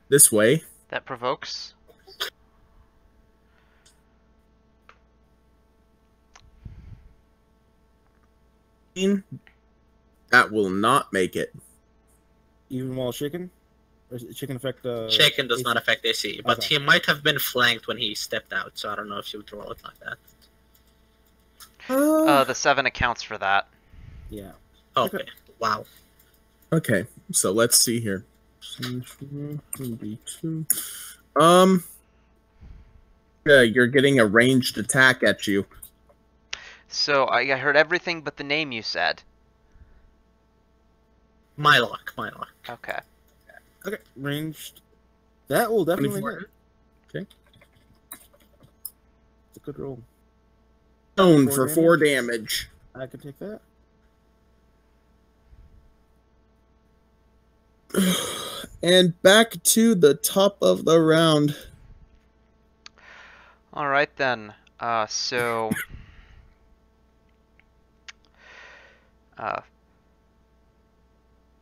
this way. That provokes. That will not make it. Even while shaken? Or does chicken affect Shaken does AC? not affect AC, but Okay. he might have been flanked when he stepped out, so I don't know if you would roll it like that. The 7 accounts for that. Yeah. Okay, wow. Okay, so let's see here. Yeah, you're getting a ranged attack at you. So I heard everything but the name you said. Mylock. Okay. Okay, ranged. That will definitely 24. hit. Okay. It's a good roll. Stone 4 for 4 damage. I can take that. And back to the top of the round. All right then. So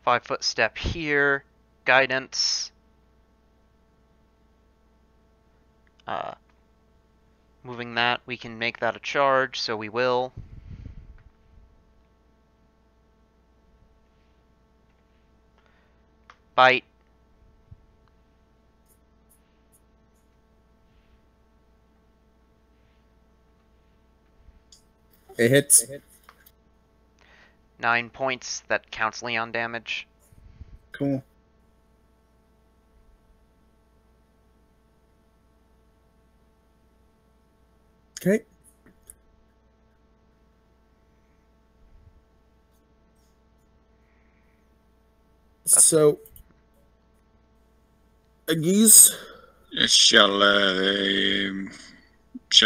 5-foot step here. Guidance. Moving that, we can make that a charge, so we will. Bite. It hits. 9 points. That counts Leon damage. Cool. Okay. So, Agis, Shall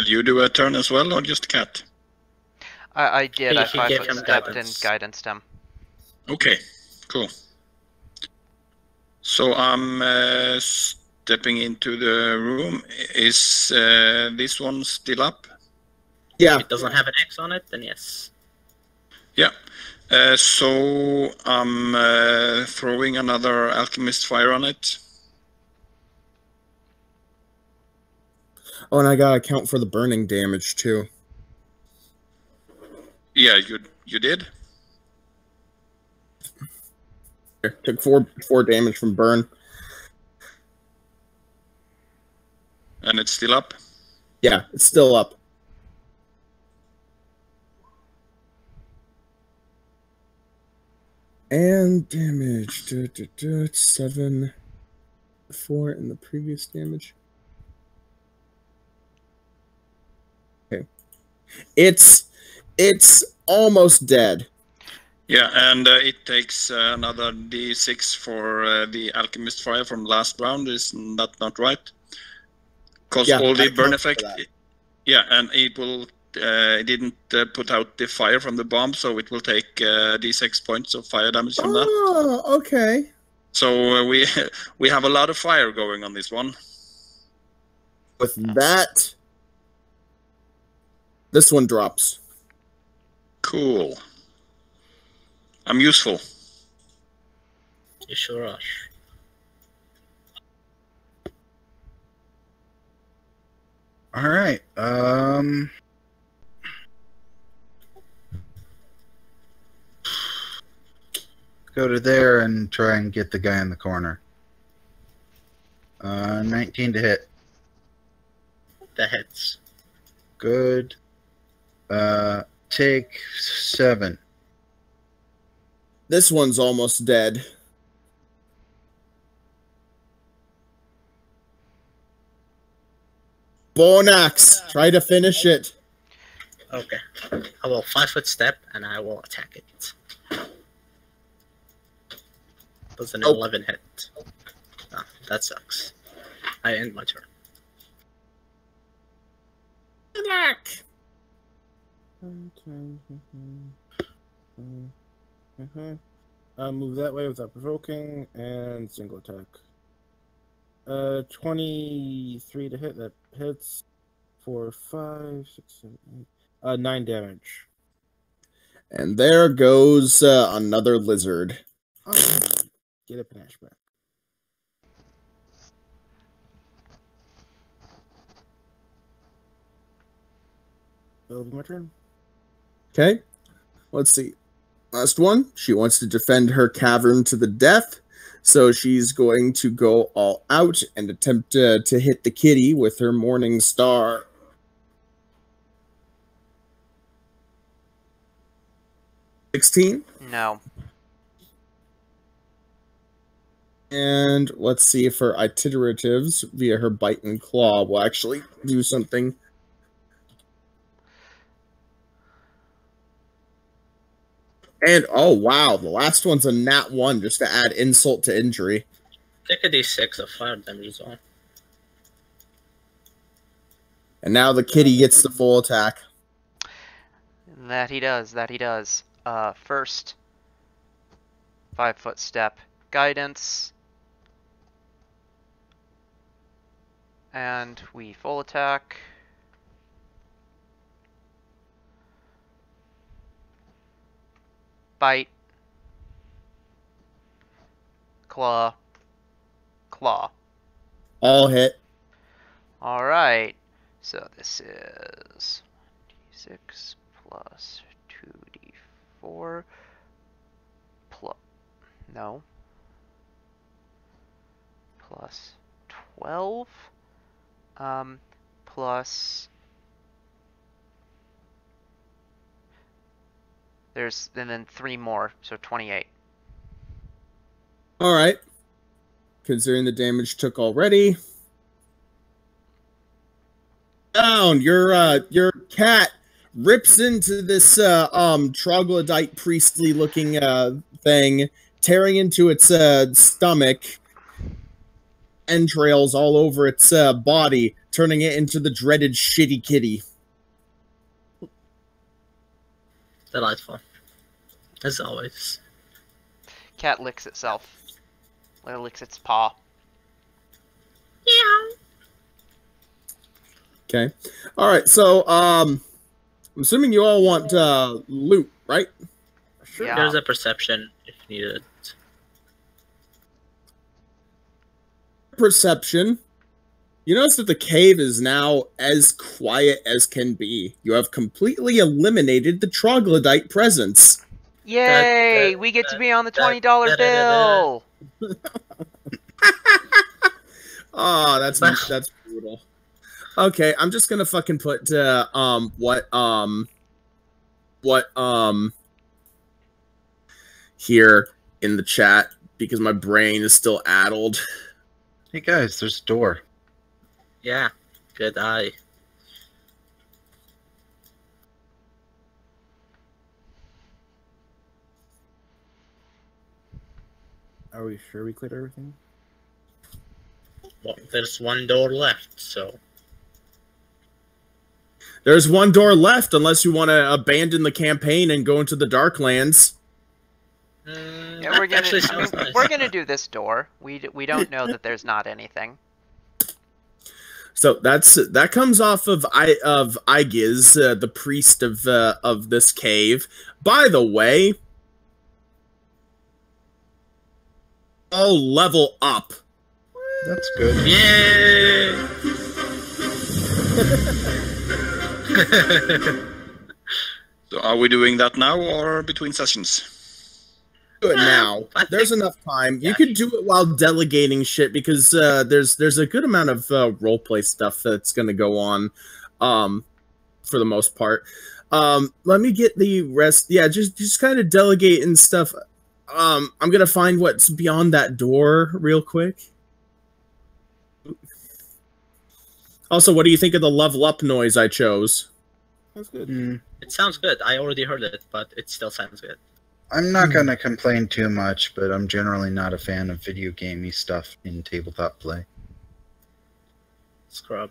you do a turn as well, or just Cat? I did. I He gave 5-foot him stepped guidance. and guidance him. Okay, cool. So I'm stepping into the room. Is this one still up? yeah, If it doesn't have an X on it, then yes. Yeah. So I'm throwing another alchemist fire on it. oh, and I gotta account for the burning damage too. Yeah, you did. Took four damage from burn. And it's still up. Yeah, it's still up. And damage. 7, 4 in the previous damage. Okay. It's almost dead. Yeah, and it takes another d6 for the alchemist fire from last round. Is that not right? Because Yeah, all I the burn account for effect. that. Yeah, and it will. It didn't put out the fire from the bomb, so it will take d6 points of fire damage from that. Oh, okay. So we have a lot of fire going on this one. With that, this one drops. Cool. I'm useful. You sure are. All right. Go to there and try and get the guy in the corner. 19 to hit. That hits. Good. Take 7. This one's almost dead. Bonax, try to finish it. Okay. I will 5-foot step and I will attack it. Does an 11 hit? Oh, that sucks. I end my turn. Bonax! Move that way without provoking, and single attack. 23 to hit, that hits. 4, 5, 6, 7, 8. 9 damage. And there goes another lizard. Get a panache back. That'll be my turn. Okay, let's see. Last one. She wants to defend her cavern to the death, so she's going to go all out and attempt to hit the kitty with her Morning Star. $16? No. And let's see if her iteratives via her Bite and Claw will actually do something. And, oh wow, the last one's a nat 1, just to add insult to injury. Take a d6 of fire damage as well. And now the kitty gets the full attack. That he does, that he does. First, 5-foot step, guidance. And we full attack. Bite. Claw. Claw. All hit. Alright. So this is 1d6 plus 2d4 plus... No. Plus 12. Plus... And then 3 more, so 28. Alright. Considering the damage took already. Down, your cat rips into this troglodyte priestly looking thing, tearing into its stomach, entrails all over its body, turning it into the dreaded shitty kitty. Delightful. As always. Cat licks itself. It licks its paw. Yeah. Okay. Alright, so, I'm assuming you all want, loot, right? Sure. Yeah. There's a perception if needed. Perception. You notice that the cave is now as quiet as can be. You have completely eliminated the troglodyte presence. Yay! We get to be on the $20 bill! Oh, that's brutal. Okay, I'm just gonna fucking put here in the chat because my brain is still addled. Hey guys, there's a door. Yeah, good eye. Are we sure we cleared everything? Well, there's one door left, so... There's one door left, unless you want to abandon the campaign and go into the Darklands. Yeah, we're gonna do this door. We don't know that there's not anything. So that comes off of Igiz, the priest of this cave. By the way, all level up. That's good. Yay! So are we doing that now or between sessions? Do it now. There's enough time. You could do it while delegating shit because there's a good amount of roleplay stuff that's gonna go on, for the most part. Let me get the rest. Yeah, just kind of delegate and stuff. I'm gonna find what's beyond that door real quick. Also, what do you think of the level up noise I chose? That's good. It sounds good. I already heard it, but it still sounds good. I'm not going to complain too much, but I'm generally not a fan of video gamey stuff in tabletop play. Scrub.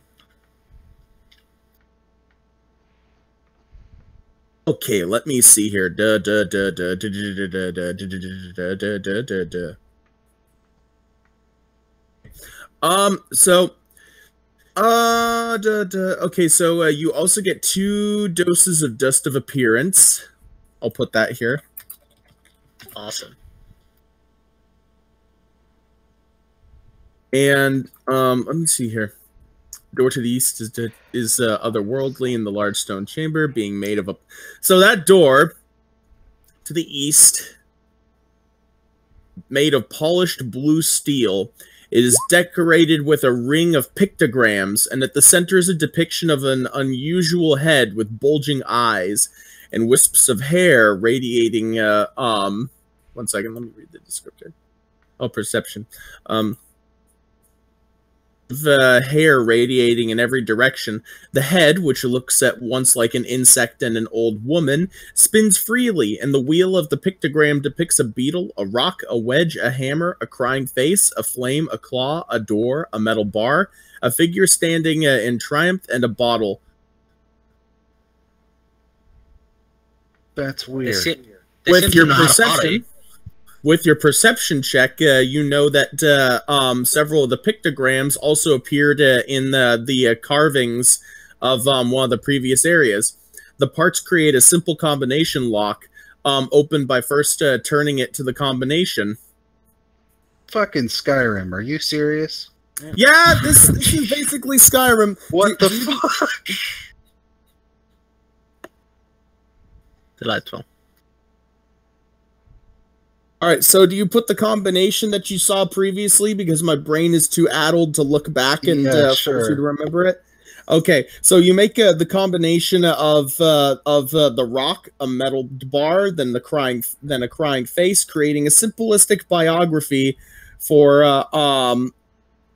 Okay, let me see here. Okay, so you also get 2 doses of Dust of Appearance. I'll put that here. Awesome. And let me see here. Door to the east is otherworldly in the large stone chamber, being made of a. So that door to the east, made of polished blue steel, it is decorated with a ring of pictograms, and at the center is a depiction of an unusual head with bulging eyes and wisps of hair radiating. 1 second, let me read the descriptor. Oh, perception. The hair radiating in every direction. The head, which looks at once like an insect and an old woman, spins freely, and the wheel of the pictogram depicts a beetle, a rock, a wedge, a hammer, a crying face, a flame, a claw, a door, a metal bar, a figure standing in triumph, and a bottle. That's weird. With your perception, with your perception check, you know that several of the pictograms also appeared in the carvings of one of the previous areas. The parts create a simple combination lock, opened by first turning it to the combination. Fucking Skyrim, are you serious? Yeah, this is basically Skyrim. What the fuck? Delightful. Alright, so do you put the combination that you saw previously because my brain is too addled to look back and force you to remember it? Okay, so you make the combination of the rock, a metal bar, then a crying face, creating a simplistic biography for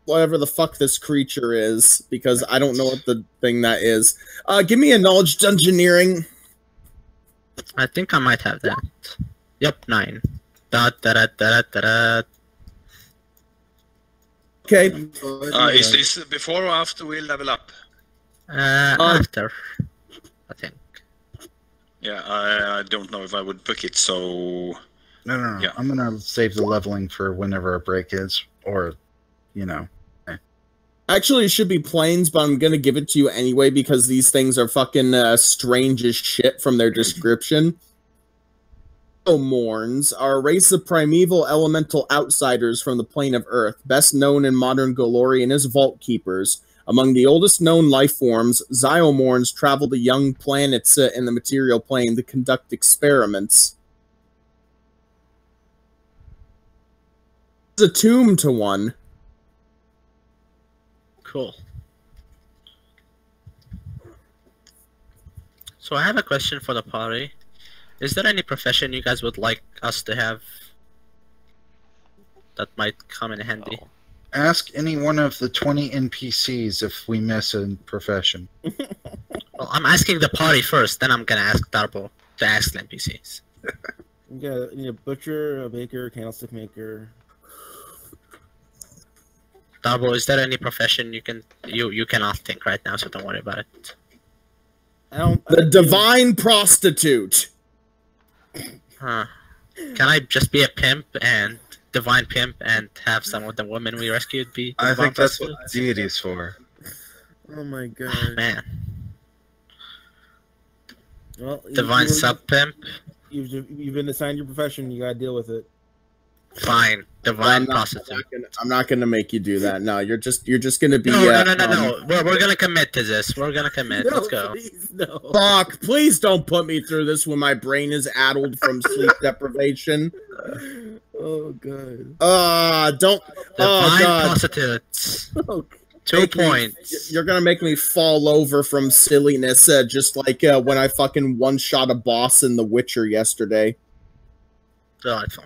whatever the fuck this creature is, because I don't know what the thing that is. Give me a knowledge dungeoneering. I think I might have that. Yep, 9. Da, da, da, da, da, da. Okay. Is this before or after we level up? After, I think. Yeah, I don't know if I would book it, so... No. Yeah. I'm gonna save the leveling for whenever a break is, or, you know. Actually, it should be planes, but I'm gonna give it to you anyway because these things are fucking strange as shit from their description. Morns are a race of primeval elemental outsiders from the plane of Earth, best known in modern Golarion as Vault Keepers. Among the oldest known life forms, Zyomorns travel to young planets in the material plane to conduct experiments. There's a tomb to one. Cool. So I have a question for the party. Is there any profession you guys would like us to have that might come in handy? Ask any one of the 20 NPCs if we miss a profession. Well, I'm asking the party first, then I'm gonna ask Darbo to ask the NPCs. You need a butcher, a baker, candlestick maker. Darbo, is there any profession you cannot think right now, so don't worry about it. The divine prostitute. Huh. Can I just be a pimp and divine pimp and have some of the women we rescued be? I think that's what deity's for. Oh my god. Man. Well, Divine sub pimp. You've been assigned your profession. You gotta deal with it. Fine, divine prostitute. I'm not gonna make you do that. No, you're just gonna be. No. We're gonna commit to this. We're gonna commit. No, Let's go. please, no. Fuck! Please don't put me through this when my brain is addled from sleep deprivation. Oh god. Don't. Oh Divine god. prostitutes. Oh, 2 points. You're gonna make me fall over from silliness, just like when I fucking one-shot a boss in The Witcher yesterday. Delightful.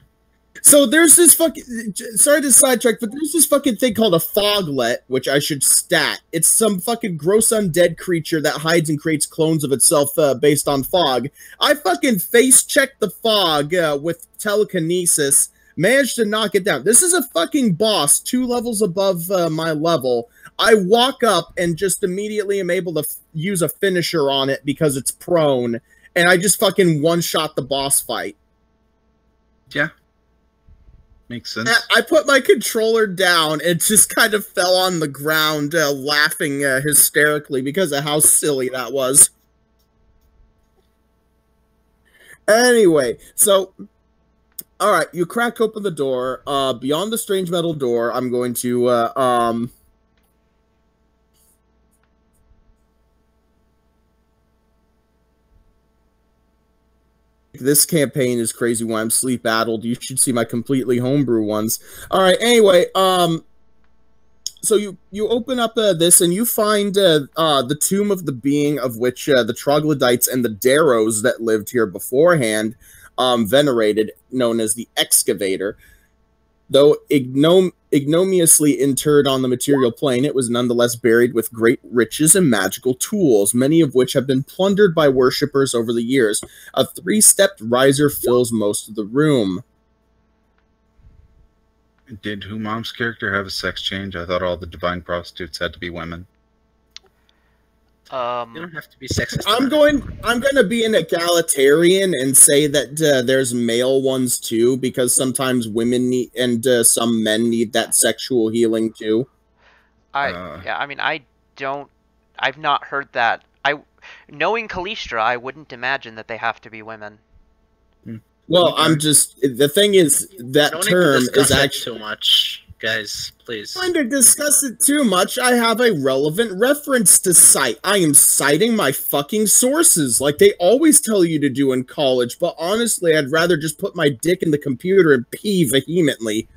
So there's this fucking, sorry to sidetrack, but there's this fucking thing called a foglet, which I should stat. It's some fucking gross undead creature that hides and creates clones of itself based on fog. I fucking face checked the fog with telekinesis, managed to knock it down. This is a fucking boss 2 levels above my level. I walk up and just immediately am able to use a finisher on it because it's prone, and I just fucking one-shot the boss fight. Yeah. Makes sense. I put my controller down and just kind of fell on the ground, laughing hysterically because of how silly that was. Anyway, so, alright, you crack open the door. Beyond the strange metal door, I'm going to, this campaign is crazy when I'm sleep addled. You should see my completely homebrew ones. All right. Anyway, so you open up this and you find the tomb of the being of which the troglodytes and the Darrows that lived here beforehand venerated, known as the Excavator. Though ignominiously interred on the material plane, it was nonetheless buried with great riches and magical tools, many of which have been plundered by worshippers over the years. A 3-stepped riser fills most of the room. Did Humam's character have a sex change? I thought all the divine prostitutes had to be women. You don't have to be sexist. I'm going to be an egalitarian and say that there's male ones too, because sometimes women need and some men need that sexual healing too. Yeah, I mean, I've not heard that. Knowing Kallistra, I wouldn't imagine that they have to be women. Well, the thing is that term is actually too much. Guys, please. I'm trying to discuss it too much. I have a relevant reference to cite. I am citing my fucking sources, like they always tell you to do in college, but honestly, I'd rather just put my dick in the computer and pee vehemently.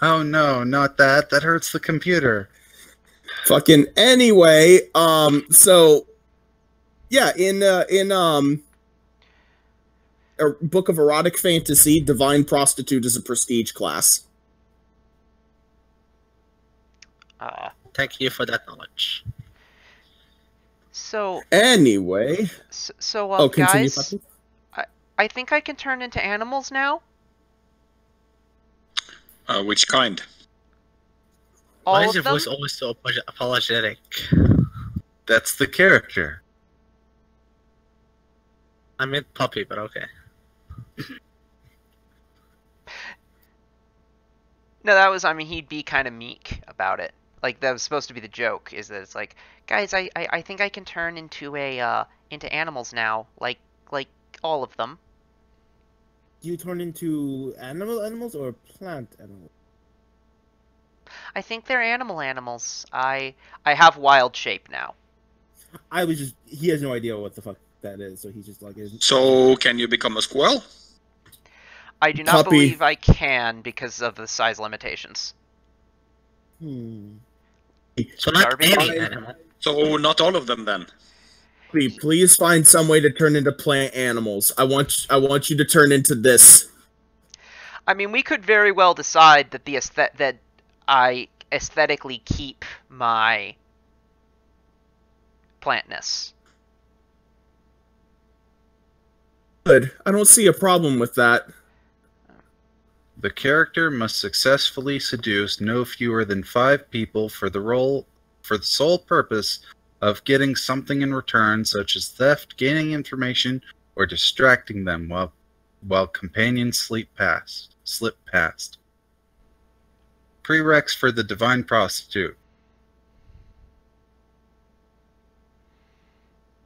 Oh no, not that. That hurts the computer. Fucking anyway, so yeah, in a book of erotic fantasy, divine prostitute is a prestige class. Thank you for that knowledge. So anyway, guys, I think I can turn into animals now. Which kind? Why is your voice always so apologetic? That's the character. I meant puppy, but okay. No, that was, I mean, he'd be kind of meek about it. Like, that was supposed to be the joke, is that it's like, guys, I think I can turn into into animals now, like all of them. Do you turn into animals or plant animals? I think they're animals. I have wild shape now. He has no idea what the fuck that is, so he's just like... So, can you become a squirrel? I do not believe I can because of the size limitations. So not any animal. So not all of them then. Please find some way to turn into plant animals. I want you to turn into this. I mean, we could very well decide that that I aesthetically keep my plantness. Good. I don't see a problem with that. The character must successfully seduce no fewer than 5 people for the sole purpose of getting something in return, such as theft, gaining information, or distracting them while companions slip past. Prereqs for the divine prostitute.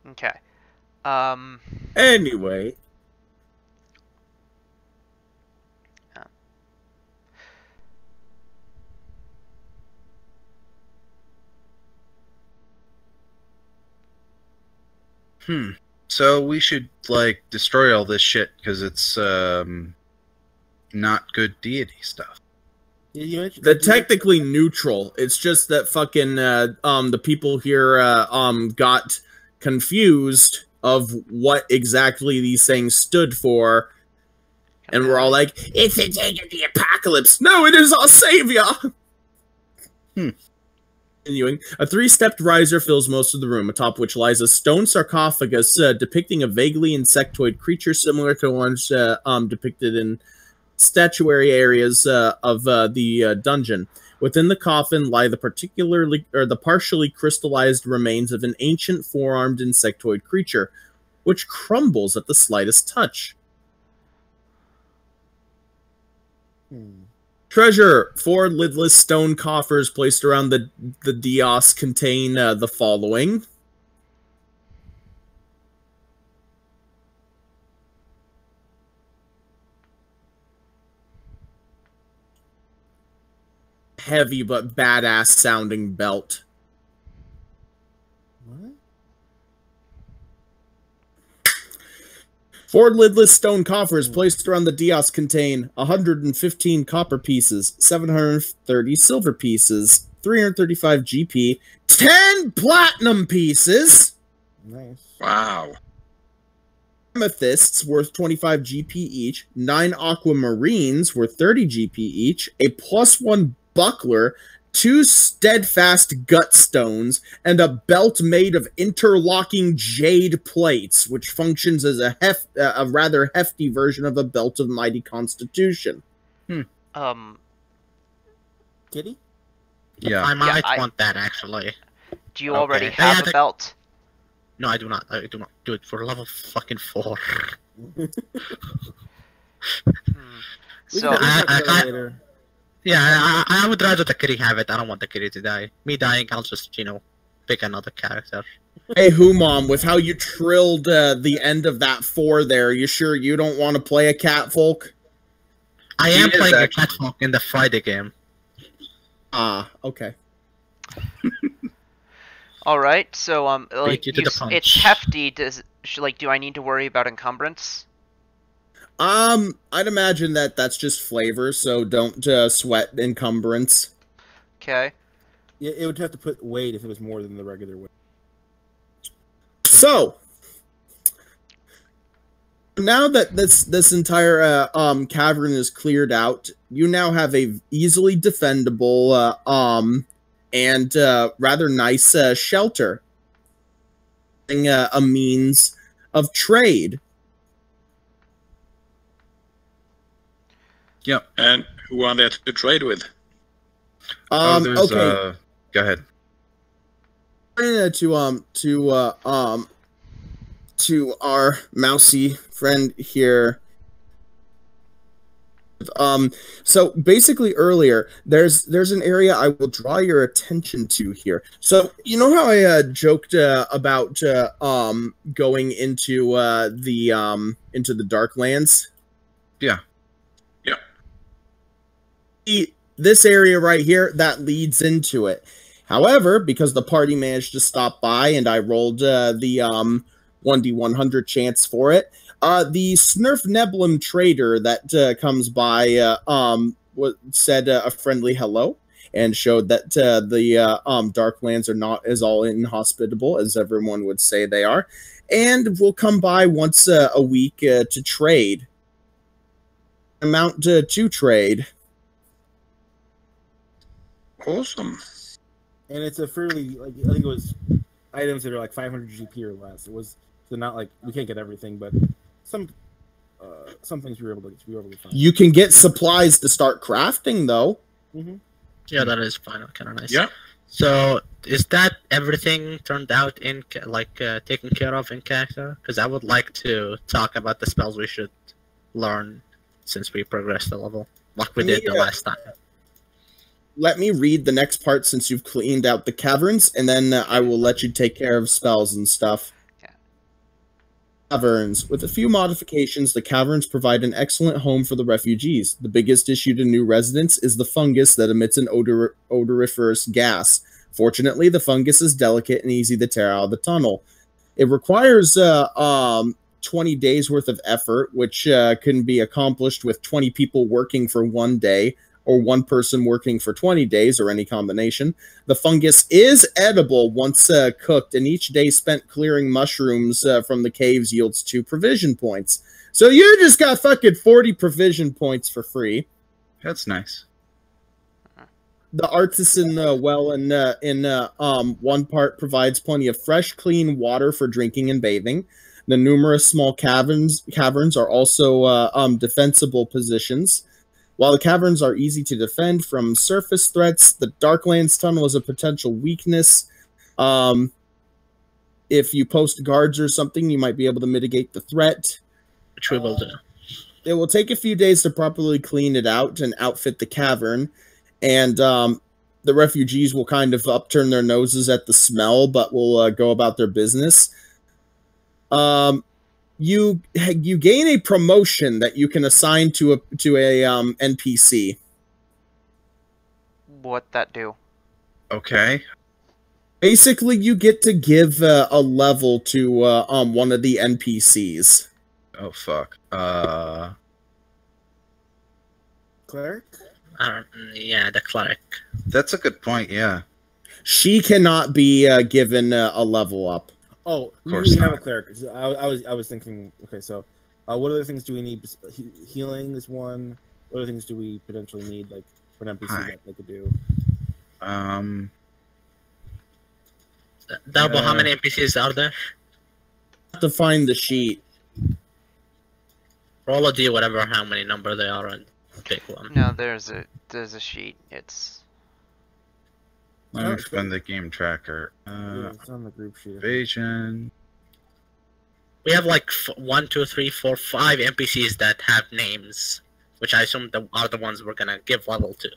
Okay. Anyway. So we should, like, destroy all this shit, because it's, not good deity stuff. They're technically neutral. It's just that fucking, the people here, got confused of what exactly these things stood for, And we're all like, it's the day of the apocalypse. No, it is our savior. Continuing, a three-stepped riser fills most of the room, atop which lies a stone sarcophagus depicting a vaguely insectoid creature similar to ones depicted in statuary areas of the dungeon. Within the coffin lie the partially crystallized remains of an ancient four-armed insectoid creature, which crumbles at the slightest touch. Treasure. 4 lidless stone coffers placed around the dais contain the following. Heavy but badass sounding belt. What? 4 lidless stone coffers placed around the dais contain 115 copper pieces, 730 silver pieces, 335 GP, 10 platinum pieces. Nice. Wow. Amethysts worth 25 GP each, 9 aquamarines worth 30 GP each, a +1 buckler, 2 steadfast gut stones, and a belt made of interlocking jade plates, which functions as a rather hefty version of a belt of mighty constitution. Kitty? Yeah. I might want that, actually. Do you already have a belt? No, I do not. I do not. Do it for level fucking 4. So I would rather the kitty have it. I don't want the kitty to die. Me dying, I'll just, pick another character. Hey, Humam, with how you trilled the end of that 4 there, you sure you don't want to play a catfolk? I am playing a catfolk in the Friday game. Ah, okay. All right, so it's hefty. Do I need to worry about encumbrance? I'd imagine that's just flavor, so don't sweat encumbrance. Okay. Yeah, it would have to put weight if it was more than the regular weight. So now that this entire cavern is cleared out, you now have a easily defendable and rather nice shelter, a means of trade. Yep. And who are there to trade with? Okay. Go ahead. To our mousy friend here. So basically earlier, there's an area I will draw your attention to here. So you know how I joked about going into the Darklands? Yeah. This area right here, that leads into it. However, because the party managed to stop by and I rolled the 1d100 chance for it, the Snurf Neblum trader that comes by said a friendly hello and showed that the Darklands are not as all inhospitable as everyone would say they are, and will come by once a week to trade. Amount to trade. Awesome. And it's a fairly, I think it was items that are like 500 GP or less. It was so not like we can't get everything, but some things we were able to find. You can get supplies to start crafting, though. Mm-hmm. Yeah, that is fine. Kind of nice. Yeah. So is that everything turned out in taken care of in character? Because I would like to talk about the spells we should learn since we progressed the level, like we did the last time. Let me read the next part since you've cleaned out the caverns, and then I will let you take care of spells and stuff. Yeah. Caverns. With a few modifications, the caverns provide an excellent home for the refugees. The biggest issue to new residents is the fungus that emits an odoriferous gas. Fortunately, the fungus is delicate and easy to tear out of the tunnel. It requires 20 days worth of effort, which can be accomplished with 20 people working for 1 day, or 1 person working for 20 days, or any combination. The fungus is edible once cooked, and each day spent clearing mushrooms from the caves yields 2 provision points. So you just got fucking 40 provision points for free. That's nice. The artisan well in one part provides plenty of fresh, clean water for drinking and bathing. The numerous small caverns are also defensible positions. While the caverns are easy to defend from surface threats, the Darklands Tunnel is a potential weakness. If you post guards or something, you might be able to mitigate the threat. Which we will do. It will take a few days to properly clean it out and outfit the cavern. And the refugees will kind of upturn their noses at the smell, but will go about their business. You gain a promotion that you can assign to a NPC. What that do? Okay. Basically, you get to give a level to one of the NPCs. Oh fuck. Cleric? Yeah, the cleric. That's a good point. Yeah. She cannot be given a level up. Oh, course we have a not. cleric. I was thinking. Okay, so what other things do we need? Healing is one. What other things do we potentially need, like for an NPC that they could do? Double, how many NPCs are there? To find the sheet. Roll a D, whatever, how many number they are, and pick one. No, there's a sheet. It's Let me find the game tracker. Yeah, it's on the group sheet. Evasion. We have like 1, 2, 3, 4, 5 NPCs that have names, which I assume are the ones we're gonna give level to.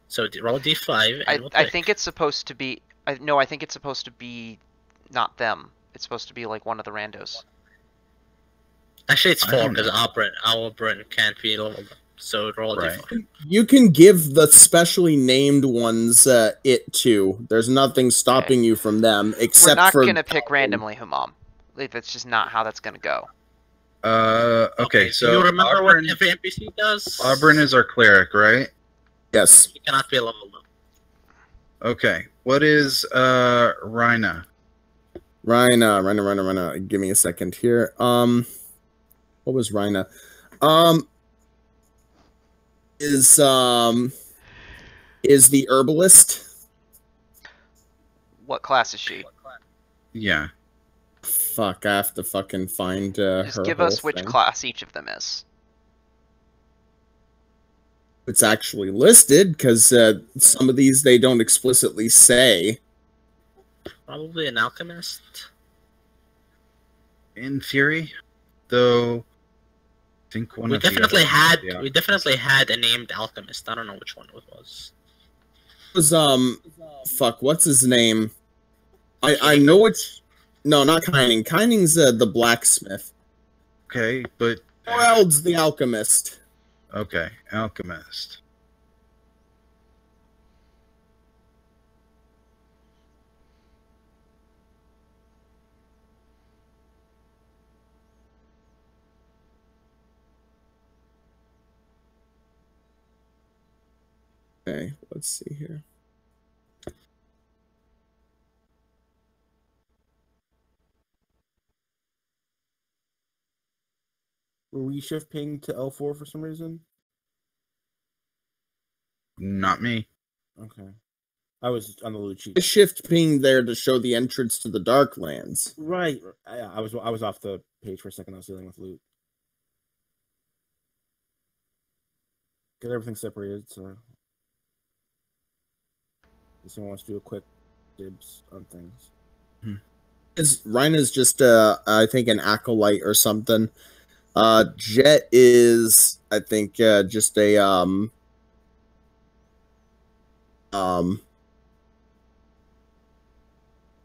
So roll D5. And I think it's supposed to be. No, I think it's supposed to be not them. It's supposed to be like one of the randos. Actually, it's I 4 don't because know. Albrin can't be leveled up. So roll a Right. D4. You can give the specially named ones it too. There's nothing stopping you from them We're except not for gonna pick randomly, Humam. Like, that's just not how that's gonna go. Okay, Do so you remember Auburn, what every NPC does? Auburn is our cleric, right? Yes. He cannot be leveled up. Okay. What is Rhina? Rhina. Give me a second here. What was Rhina? Is the herbalist? What class is she? Yeah. Fuck, I have to fucking find Just her give whole us which thing. class each of them is. It's actually listed because some of these they don't explicitly say. Probably an alchemist. In theory, though, I think one We of the definitely other- had we definitely had a named alchemist. I don't know which one it was. It was fuck, what's his name? I know it's no, not Kining. Kining's the blacksmith. Okay, but Weld's the alchemist. okay, alchemist. Okay, let's see here. Were we shift ping to L4 for some reason? Not me. Okay. I was on the loot sheet. The shift ping there to show the entrance to the Darklands. Right. I was off the page for a second. I was dealing with loot. Get everything separated. So, if someone wants to do a quick dibs on things. Rhina's just I think an acolyte or something. Jet is I think just a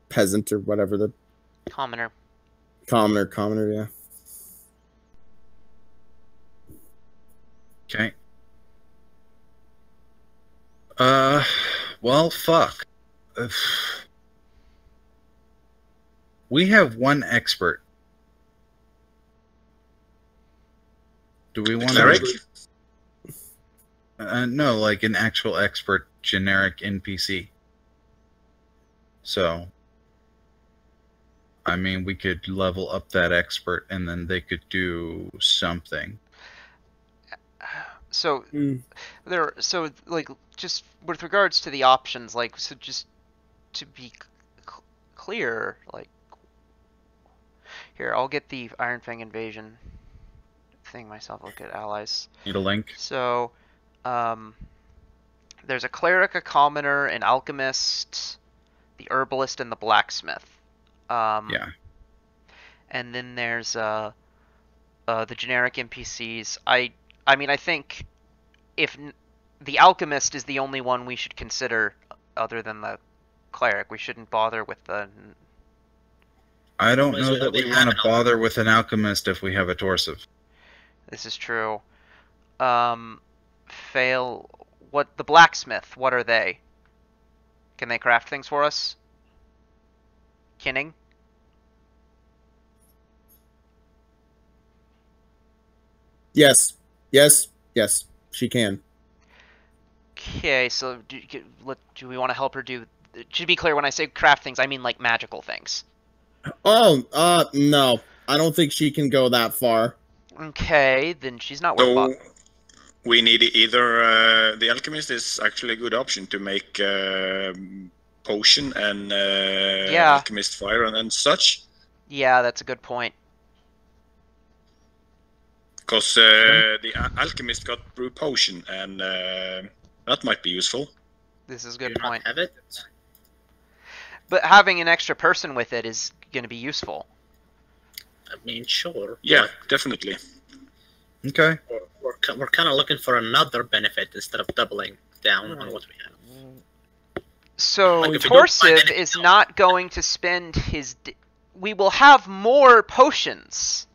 peasant or whatever, the Commoner. commoner, yeah. Okay. Well, fuck. We have one expert. Do we want Cleric? No, like an actual expert, generic NPC. So, I mean, we could level up that expert, and then they could do something. So so like just with regards to the options, like so just to be clear, like here I'll get the Iron Fang invasion thing myself. Look at allies. Need a link? So, there's a cleric, a commoner, an alchemist, the herbalist, and the blacksmith. Yeah. And then there's the generic NPCs. I mean, I think if the alchemist is the only one we should consider other than the cleric, we shouldn't bother with the. I don't know that we want to bother with an alchemist if we have a Torsive. This is true. Fail. What the blacksmith? What are they? Can they craft things for us? Kinning? Yes. She can. Okay, so do we want to help her do? To be clear, when I say craft things, I mean like magical things. Oh, no. I don't think she can go that far. Okay, then she's not worth So we need either the alchemist is actually a good option to make potion and alchemist fire and such. Yeah, that's a good point. Because the alchemist got brew potion, and that might be useful. This is a good point. Have it? But having an extra person with it is going to be useful. I mean, sure. Yeah, definitely. Okay. We're kind of looking for another benefit instead of doubling down on what we have. So Like Torsiv is not going to spend his. We will have more potions.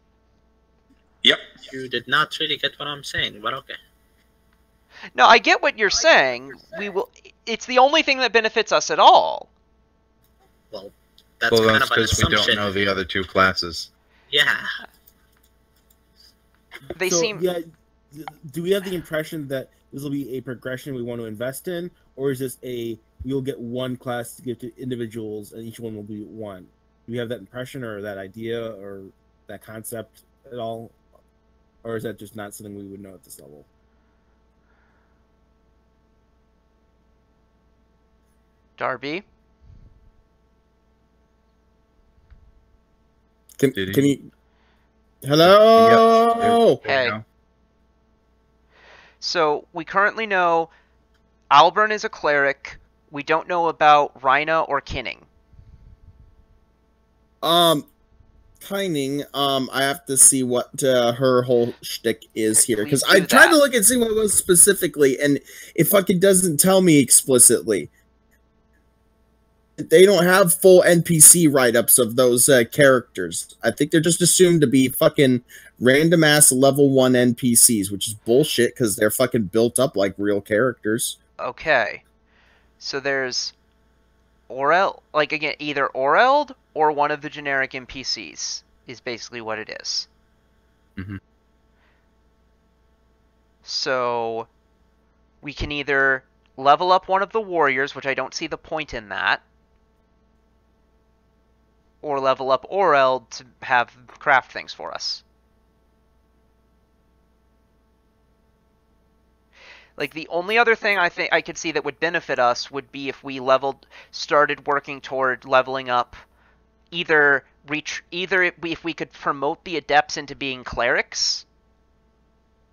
Yep. You did not really get what I'm saying, but okay. No, I get what you're saying. We will. It's the only thing that benefits us at all. Well, that's Well, kind that's of an because we don't assumption. know the other two classes. Yeah. They seem. Yeah. Do we have the impression that this will be a progression we want to invest in, or is this we'll get one class to give to individuals and each one will be one? Do we have that impression or that idea or that concept at all, or is that just not something we would know at this level? Darby? Can you... Hello? Yep. There Hey. So we currently know Alburn is a cleric. We don't know about Rhina or Kinning. Kining, I have to see what her whole shtick is here, because Please I do tried to that. look and see what it was specifically, and it fucking doesn't tell me explicitly. They don't have full NPC write-ups of those characters. I think they're just assumed to be fucking random-ass level 1 NPCs, which is bullshit, because they're fucking built up like real characters. Okay. So there's Orel, like again, either Oreld or one of the generic NPCs is basically what it is. Mhm. So we can either level up one of the warriors, which I don't see the point in that, or level up Oreld to have craft things for us. Like the only other thing I think I could see that would benefit us would be if we started working toward leveling up either if we could promote the adepts into being clerics.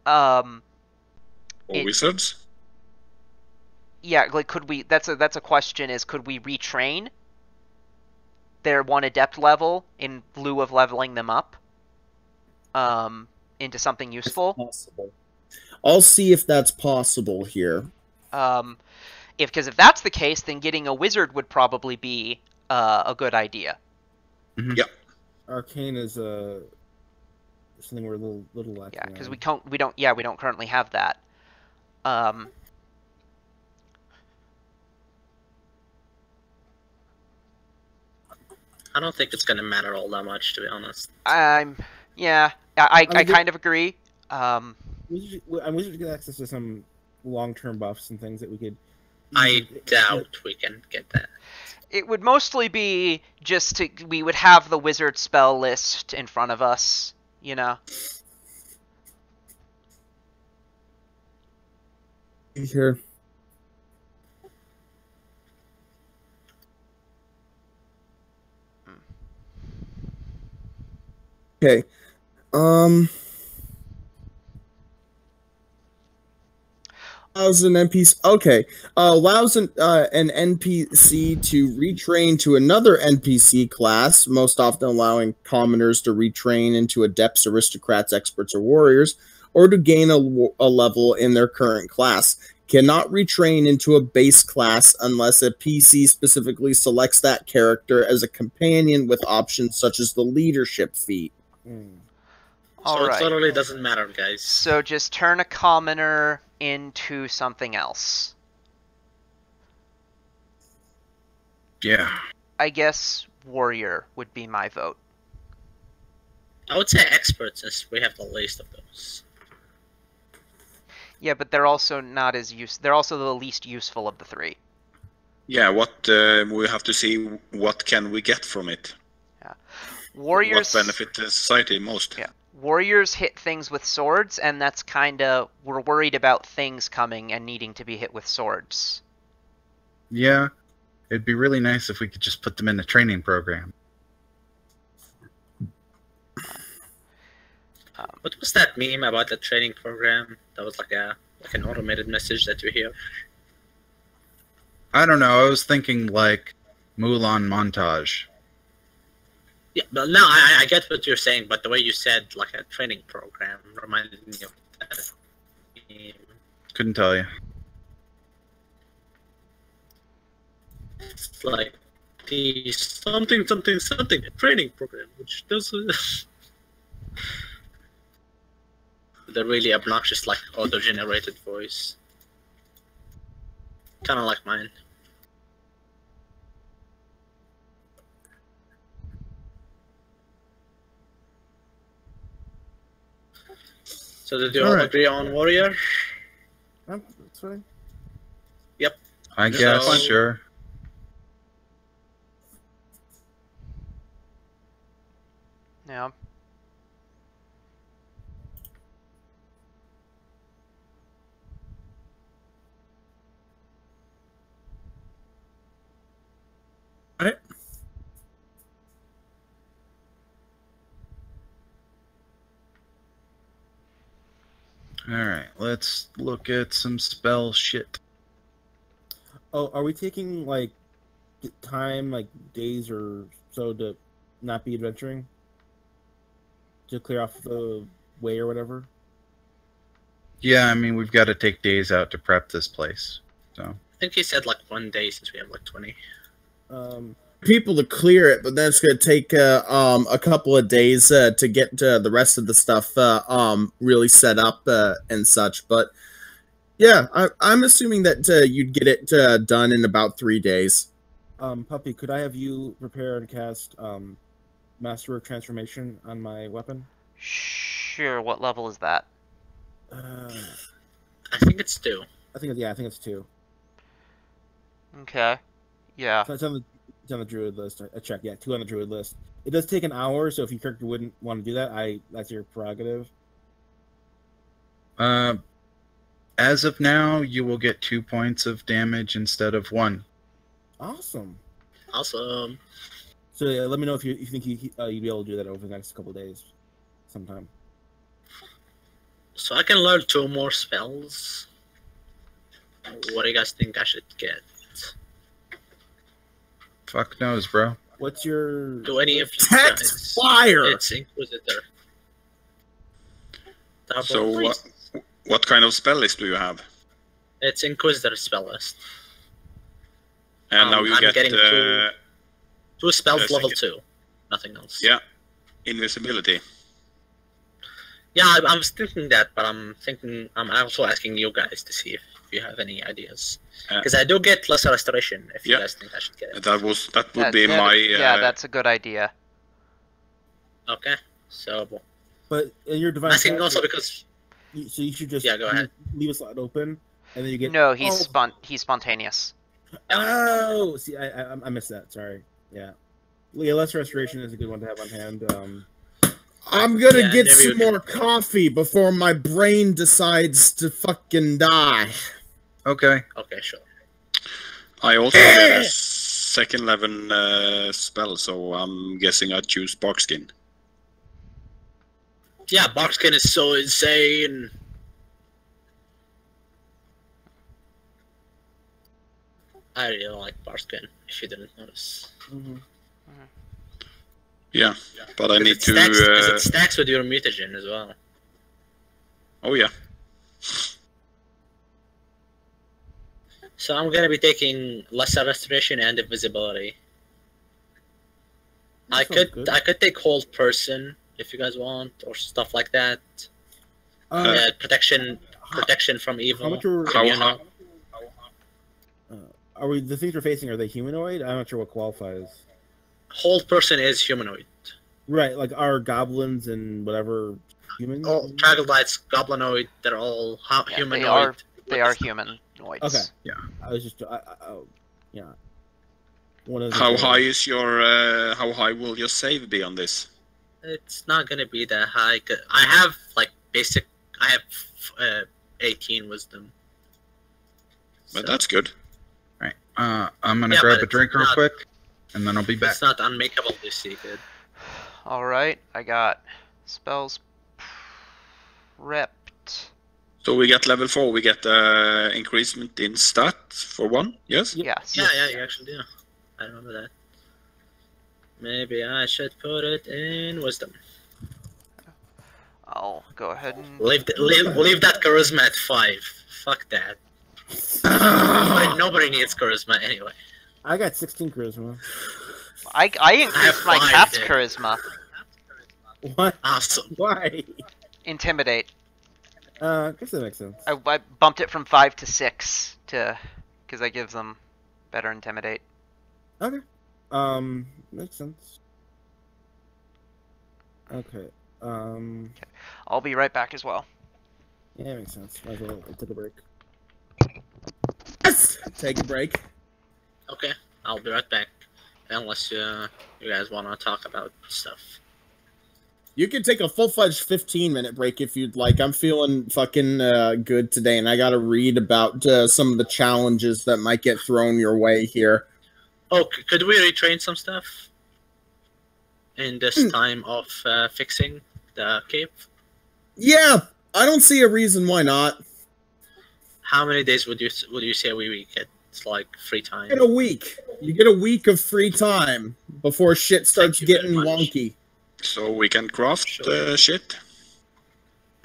Or wizards. Yeah, like could we? That's a question. Is could we retrain their one adept level in lieu of leveling them up into something useful? Possible. I'll see if that's possible here. Because if that's the case, then getting a wizard would probably be a good idea. Mhm. Yep. Arcane is something we're a little lacking. Yeah, because on. we don't currently have that. I don't think it's going to matter all that much, to be honest. I mean, kind of agree. We should get access to some long-term buffs and things that we could I doubt we can get that. It would mostly be just we would have the wizard spell list in front of us, you know? Here. Okay. Allows an NPC. Okay. Allows an NPC to retrain to another NPC class, most often allowing commoners to retrain into adepts, aristocrats, experts, or warriors, or to gain a level in their current class. Cannot retrain into a base class unless a PC specifically selects that character as a companion with options such as the leadership feat. So it totally doesn't matter, guys. So just turn a commoner into something else. Yeah. I guess warrior would be my vote. I would say experts, as we have the least of those. Yeah, but they're also not as they're also the least useful of the three. Yeah, we have to see what can we get from it. Yeah. Warriors. What benefit the society most? Yeah. Warriors hit things with swords, and that's kinda we're worried about things coming and needing to be hit with swords. Yeah. It'd be really nice if we could just put them in a training program. What was that meme about the training program? That was like an automated message that you hear. I don't know. I was thinking like Mulan montage. Yeah, but no, I get what you're saying, but the way you said like a training program reminded me of that meme. Couldn't tell you. It's like the something training program, which doesn't. The really obnoxious, like, auto-generated voice. Kind of like mine. So did you all agree on warrior? That's fine. Yep. I guess, sure. Yeah. Alright. Alright, let's look at some spell shit. Oh, are we taking, like, time, like, days or so to not be adventuring? To clear off the way or whatever? Yeah, I mean, we've got to take days out to prep this place, so. I think he said, like, 1 day since we have, like, 20. People to clear it, but then it's going to take a couple of days to get the rest of the stuff really set up and such. But yeah, I'm assuming that you'd get it done in about 3 days. Puppy, could I have you prepare and cast Master of Transformation on my weapon? Sure. What level is that? I think it's 2. I think it's 2. Okay. Yeah. So it's on the druid list. I checked. Yeah, 2 on the druid list. It does take an hour, so if your character wouldn't want to do that, that's your prerogative. As of now, you will get 2 points of damage instead of 1. Awesome. Awesome. So yeah, let me know if you think you'd be able to do that over the next couple of days, sometime. So I can learn 2 more spells. What do you guys think I should get? Fuck knows, bro. What's your... Do any of you Text fire! It's Inquisitor. So what kind of spell list do you have? It's Inquisitor spell list. And now you I'm get... getting 2 spells level 2. Nothing else. Yeah. Invisibility. Yeah, I was thinking that, but I'm also asking you guys to see if you have any ideas. Because I do get lesser restoration if you guys think I should get it. That would be my... Yeah, that's a good idea. Okay, so... But in your divine... Asking also because... So you should just... Yeah, go ahead. Leave a slot open, and then you get he's spontaneous. Oh, see, I missed that. Sorry. Yeah, Less Restoration is a good one to have on hand. I'm gonna get some more coffee before my brain decides to fucking die. Okay. Okay, sure. I also get a second level spell, so I'm guessing I choose Barkskin. Yeah, Barkskin is so insane. I really like Barkskin, if you didn't notice. Mm-hmm. Yeah, but I need to... Because it stacks with your mutagen as well. Oh, yeah. So I'm gonna be taking Lesser Restoration and Invisibility. I could take Hold Person if you guys want, or stuff like that. Protection from evil. How much are we? The things we're facing, are they humanoid? I'm not sure what qualifies. Hold Person is humanoid. Right, like our goblins and whatever human. All troglodytes, goblinoid, they're all humanoid. They are humanoids. Okay. Yeah. I was just, yeah. How high will your save be on this? It's not gonna be that high. I have I have 18 wisdom. But that's good. Right. I'm gonna grab a drink real quick, and then I'll be back. It's not unmakeable to see good. All right, I got spells prepped. So we get level 4. We get increasement in stat for 1. Yes. Yes. Yeah, you actually do. I remember that. Maybe I should put it in wisdom. I'll go ahead and leave that charisma at 5. Fuck that. Nobody needs charisma anyway. I got 16 charisma. I increased my cat's charisma. What? Awesome. Why? Intimidate. I guess that makes sense. I bumped it from 5 to 6 because that gives them better intimidate. Okay. Makes sense. Okay. I'll be right back as well. Yeah, makes sense. Might as well take a break. Yes! Take a break. Okay, I'll be right back. Unless you guys want to talk about stuff. You can take a full-fledged 15-minute break if you'd like. I'm feeling fucking good today, and I gotta read about some of the challenges that might get thrown your way here. Oh, could we retrain some stuff in this time of fixing the cave? Yeah, I don't see a reason why not. How many days would you say we get like free time? In a week. You get a week of free time before shit starts getting wonky. So we can craft shit?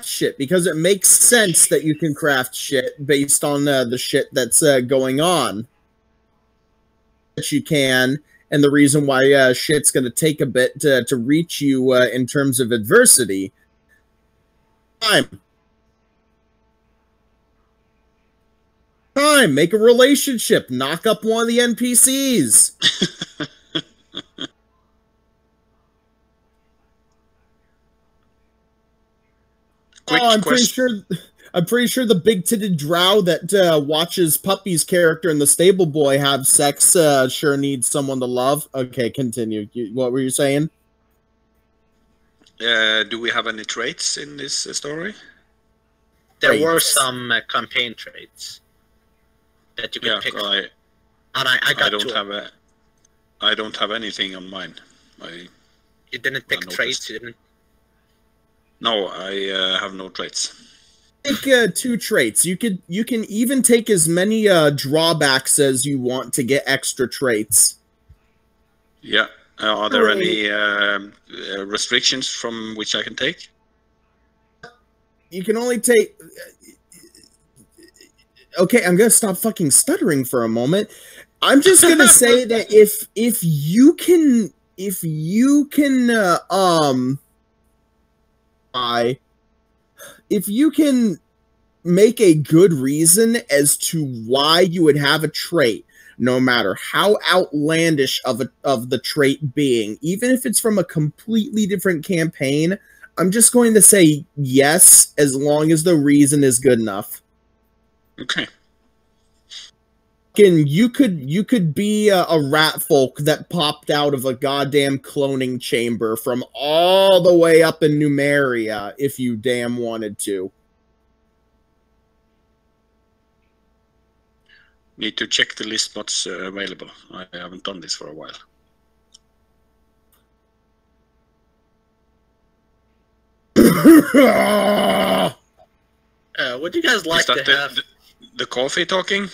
Shit, because it makes sense that you can craft shit based on the shit that's going on. That you can, and the reason why shit's going to take a bit to reach you in terms of adversity. Time. Make a relationship. Knock up one of the NPCs. I'm pretty sure the big-titted drow that watches Puppy's character and the stable boy have sex sure needs someone to love. Okay, continue. What were you saying? Do we have any traits in this story? There were some campaign traits that you can pick. I don't have anything on mine. You didn't pick traits, you didn't? No, I have no traits. Take 2 traits. You can even take as many drawbacks as you want to get extra traits. Yeah. Are there any restrictions from which I can take? You can only take... Okay, I'm gonna stop fucking stuttering for a moment. I'm just gonna say that if you can make a good reason as to why you would have a trait, no matter how outlandish of the trait being, even if it's from a completely different campaign, I'm just going to say yes, as long as the reason is good enough. Okay. You could be a rat folk that popped out of a goddamn cloning chamber from all the way up in Numeria if you damn wanted to. Need to check the list what's available. I haven't done this for a while. Would you guys like to have the coffee talking?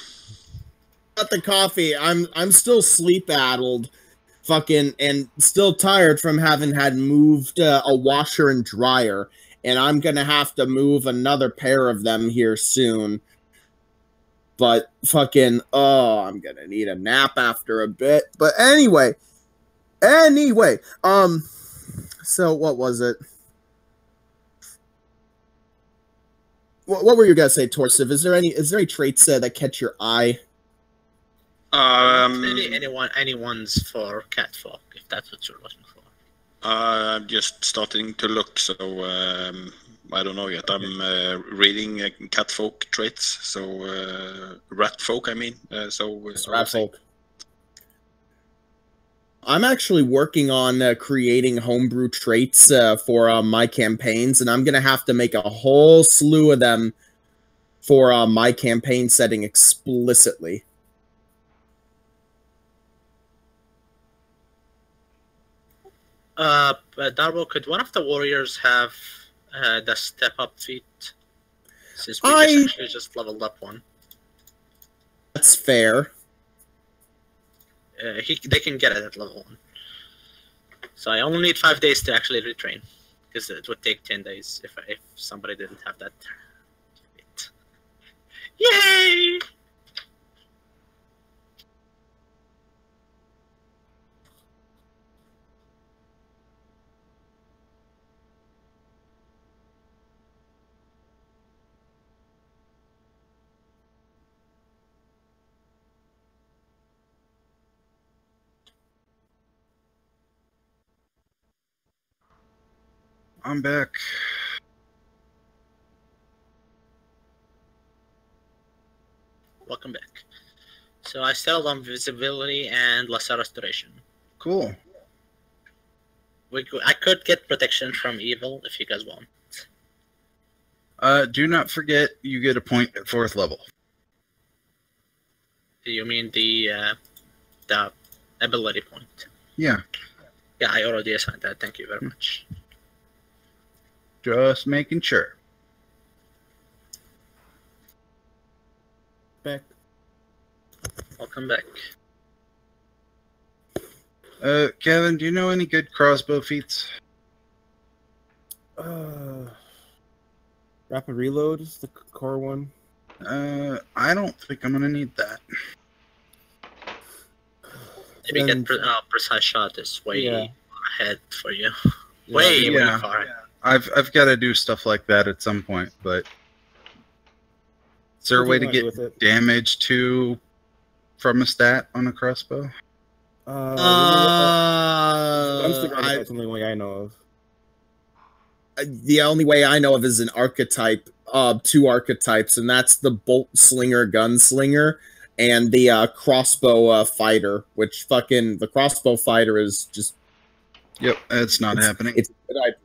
Not the coffee. I'm still sleep-addled, fucking, and still tired from having had moved a washer and dryer, and I'm gonna have to move another pair of them here soon. But fucking, I'm gonna need a nap after a bit. But anyway, so what was it? What were you gonna say, Torsiv? Is there any traits that catch your eye? Anyone's for catfolk, if that's what you're looking for. I'm just starting to look, so I don't know yet. I'm reading catfolk traits, so ratfolk. I mean, ratfolk. I'm actually working on creating homebrew traits for my campaigns, and I'm gonna have to make a whole slew of them for my campaign setting explicitly. Darbo, could one of the warriors have the step-up feat? Since we just leveled up one. That's fair. They can get it at level 1. So I only need 5 days to actually retrain, because it would take 10 days if somebody didn't have that feat. Yay! I'm back. Welcome back. So I settled on visibility and lesser restoration. Cool. I could get protection from evil if you guys want. Do not forget you get a point at 4th level. Do you mean the ability point? Yeah. Yeah, I already assigned that. Thank you very much. Just making sure. Back. Welcome back. Kevin, do you know any good crossbow feats? Rapid reload is the core one. I don't think I'm gonna need that. Maybe get precise shot is way ahead for you. Way far. I've got to do stuff like that at some point, but is there a way to get damage from a stat on a crossbow? That's the only way I know of. The only way I know of is an archetype, 2 archetypes, and that's the bolt slinger, gunslinger, and the crossbow fighter. Which the crossbow fighter is just. Yep, it's not happening. It's a good idea.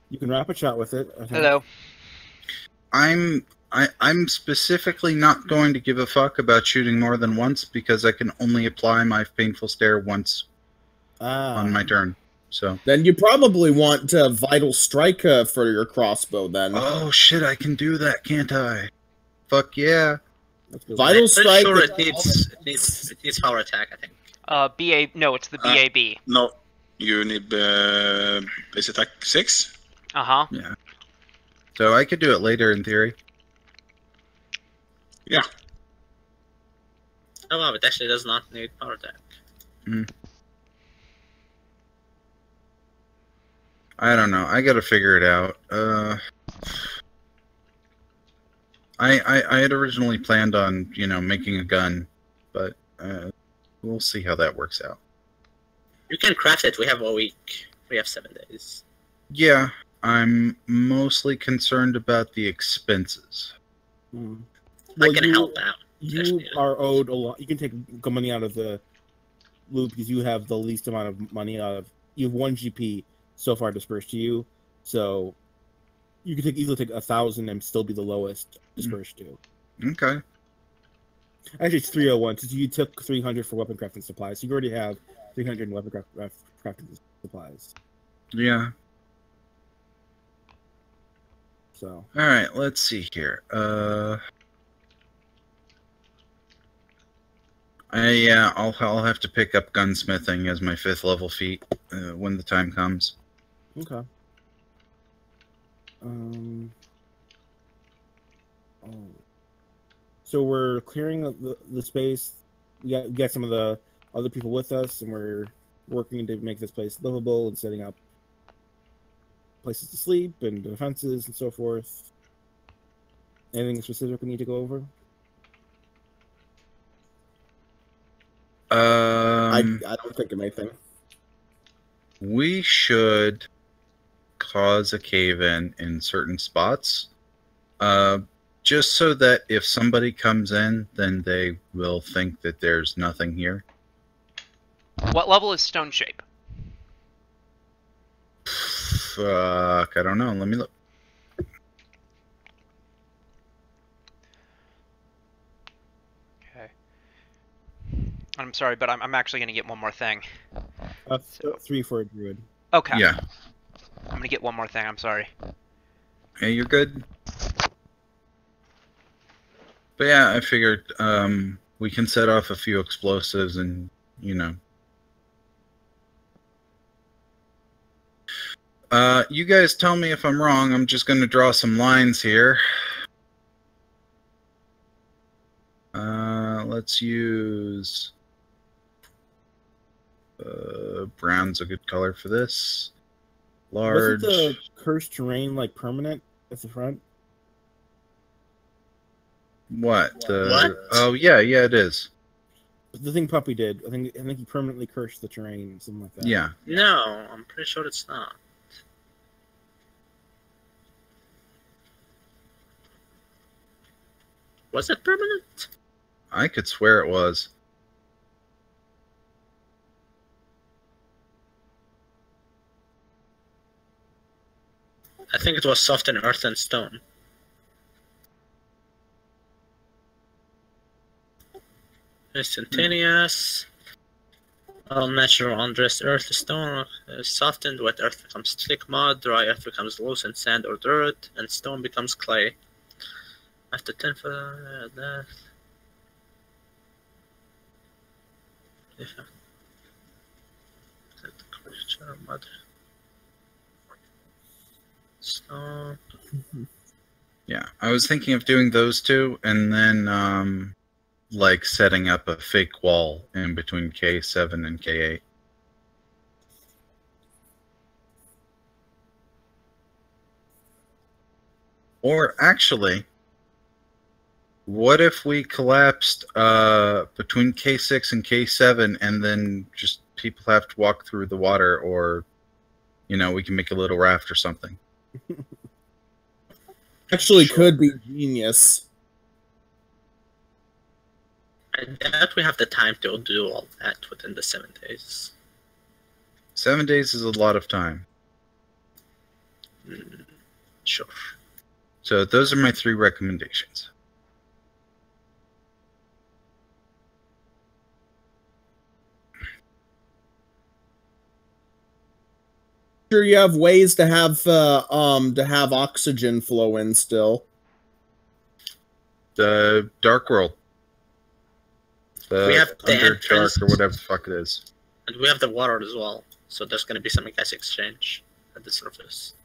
You can rapid shot with it. Hello. I'm specifically not going to give a fuck about shooting more than once because I can only apply my painful stare once on my turn. So then you probably want Vital Strike for your crossbow. Then oh shit, I can do that, can't I? Fuck yeah! Vital Strike. Sure, it needs power attack. I think. No, it's the BAB. No, you need base attack 6. Yeah. So I could do it later in theory. Yeah. Oh wow, it actually does not need power attack. I don't know. I gotta figure it out. I had originally planned on, making a gun, but we'll see how that works out. You can craft it. We have a week. We have 7 days. Yeah, I'm mostly concerned about the expenses. Well, I can help out. You are owed a lot. You can take money out of the loop because you have the least amount of money out of. You have 1 GP so far dispersed to you, so you can easily take 1,000 and still be the lowest dispersed to. Okay. Actually, it's 301 since you took 300 for weapon crafting supplies. So you already have 300 in weapon crafting supplies. Yeah. So. All right, let's see here. I'll have to pick up gunsmithing as my 5th level feat when the time comes. Okay. So we're clearing the space. We got some of the other people with us, and we're working to make this place livable and setting up places to sleep and defenses and so forth. Anything specific we need to go over? I don't think of anything. We should cause a cave-in certain spots, just so that if somebody comes in, then they will think that there's nothing here. What level is Stone Shape? Fuck, I don't know. Let me look. Okay. I'm sorry, but I'm actually going to get one more thing. 3 for a druid. Okay. Yeah. I'm going to get one more thing. I'm sorry. Hey, you're good. But yeah, I figured we can set off a few explosives and, you guys tell me if I'm wrong. I'm just going to draw some lines here. Let's use... brown's a good color for this. Large. Wasn't the cursed terrain permanent at the front? What? What? Oh yeah, it is. The thing Puppy did. I think he permanently cursed the terrain, something like that. Yeah. No, I'm pretty sure it's not. Was it permanent? I could swear it was. I think it was soft in earth and stone. Instantaneous. All natural undressed earth stone is softened. Wet earth becomes thick mud. Dry earth becomes loose and sand or dirt. And stone becomes clay. After 10 for that. Mud. Stone. Yeah, I was thinking of doing those two, and then setting up a fake wall in between K7 and K8. Or actually, what if we collapsed between K6 and K7, and then just people have to walk through the water, or we can make a little raft or something. Actually, could be genius. I doubt we have the time to do all that within the 7 days. 7 days is a lot of time. Sure. So those are my 3 recommendations. Sure, you have ways to have oxygen flow in still. The Dark World. We have the entrance, Dark or whatever the fuck it is. And we have the water as well. So there's going to be some gas exchange at the surface.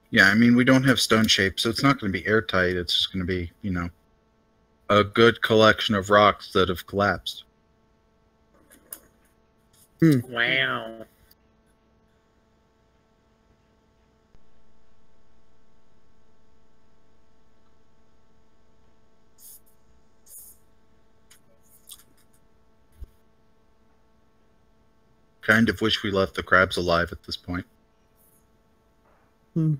Yeah, I mean, we don't have stone shape, so it's not going to be airtight. It's just going to be, a good collection of rocks that have collapsed. Wow. kind of wish we left the crabs alive at this point. We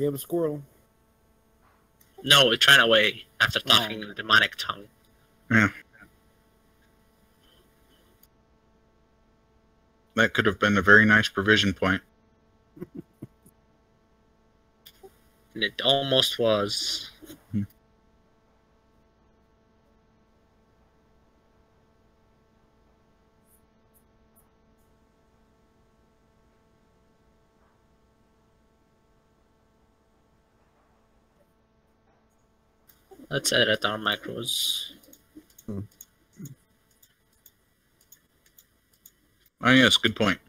have a squirrel. No, it ran away after talking in the demonic tongue. Yeah. That could have been a very nice provision point. And it almost was. Let's edit our macros. Oh, yes, good point.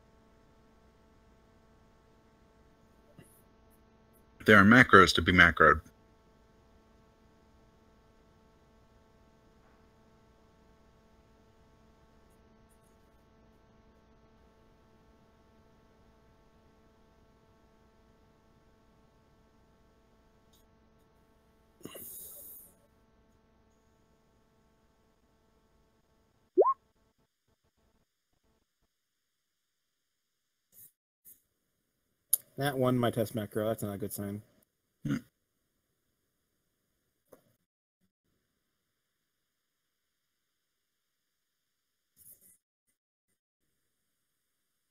There are macros to be macroed. That won my test macro. That's not a good sign.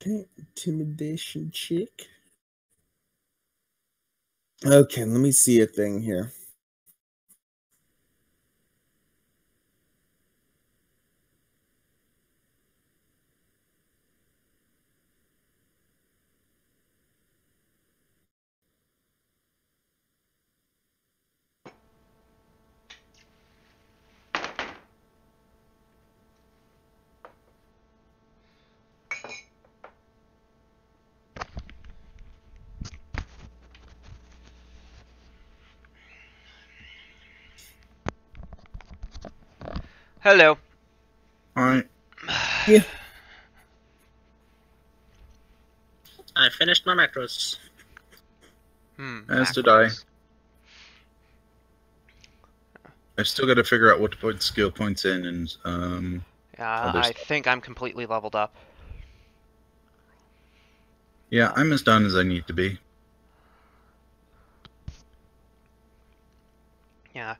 Intimidation check. Okay, let me see a thing here. Hello. Alright. Yeah. I finished my macros. As did I. I've still got to figure out what to put skill points in and Yeah, I think I'm completely leveled up. Yeah, I'm as done as I need to be. Yeah.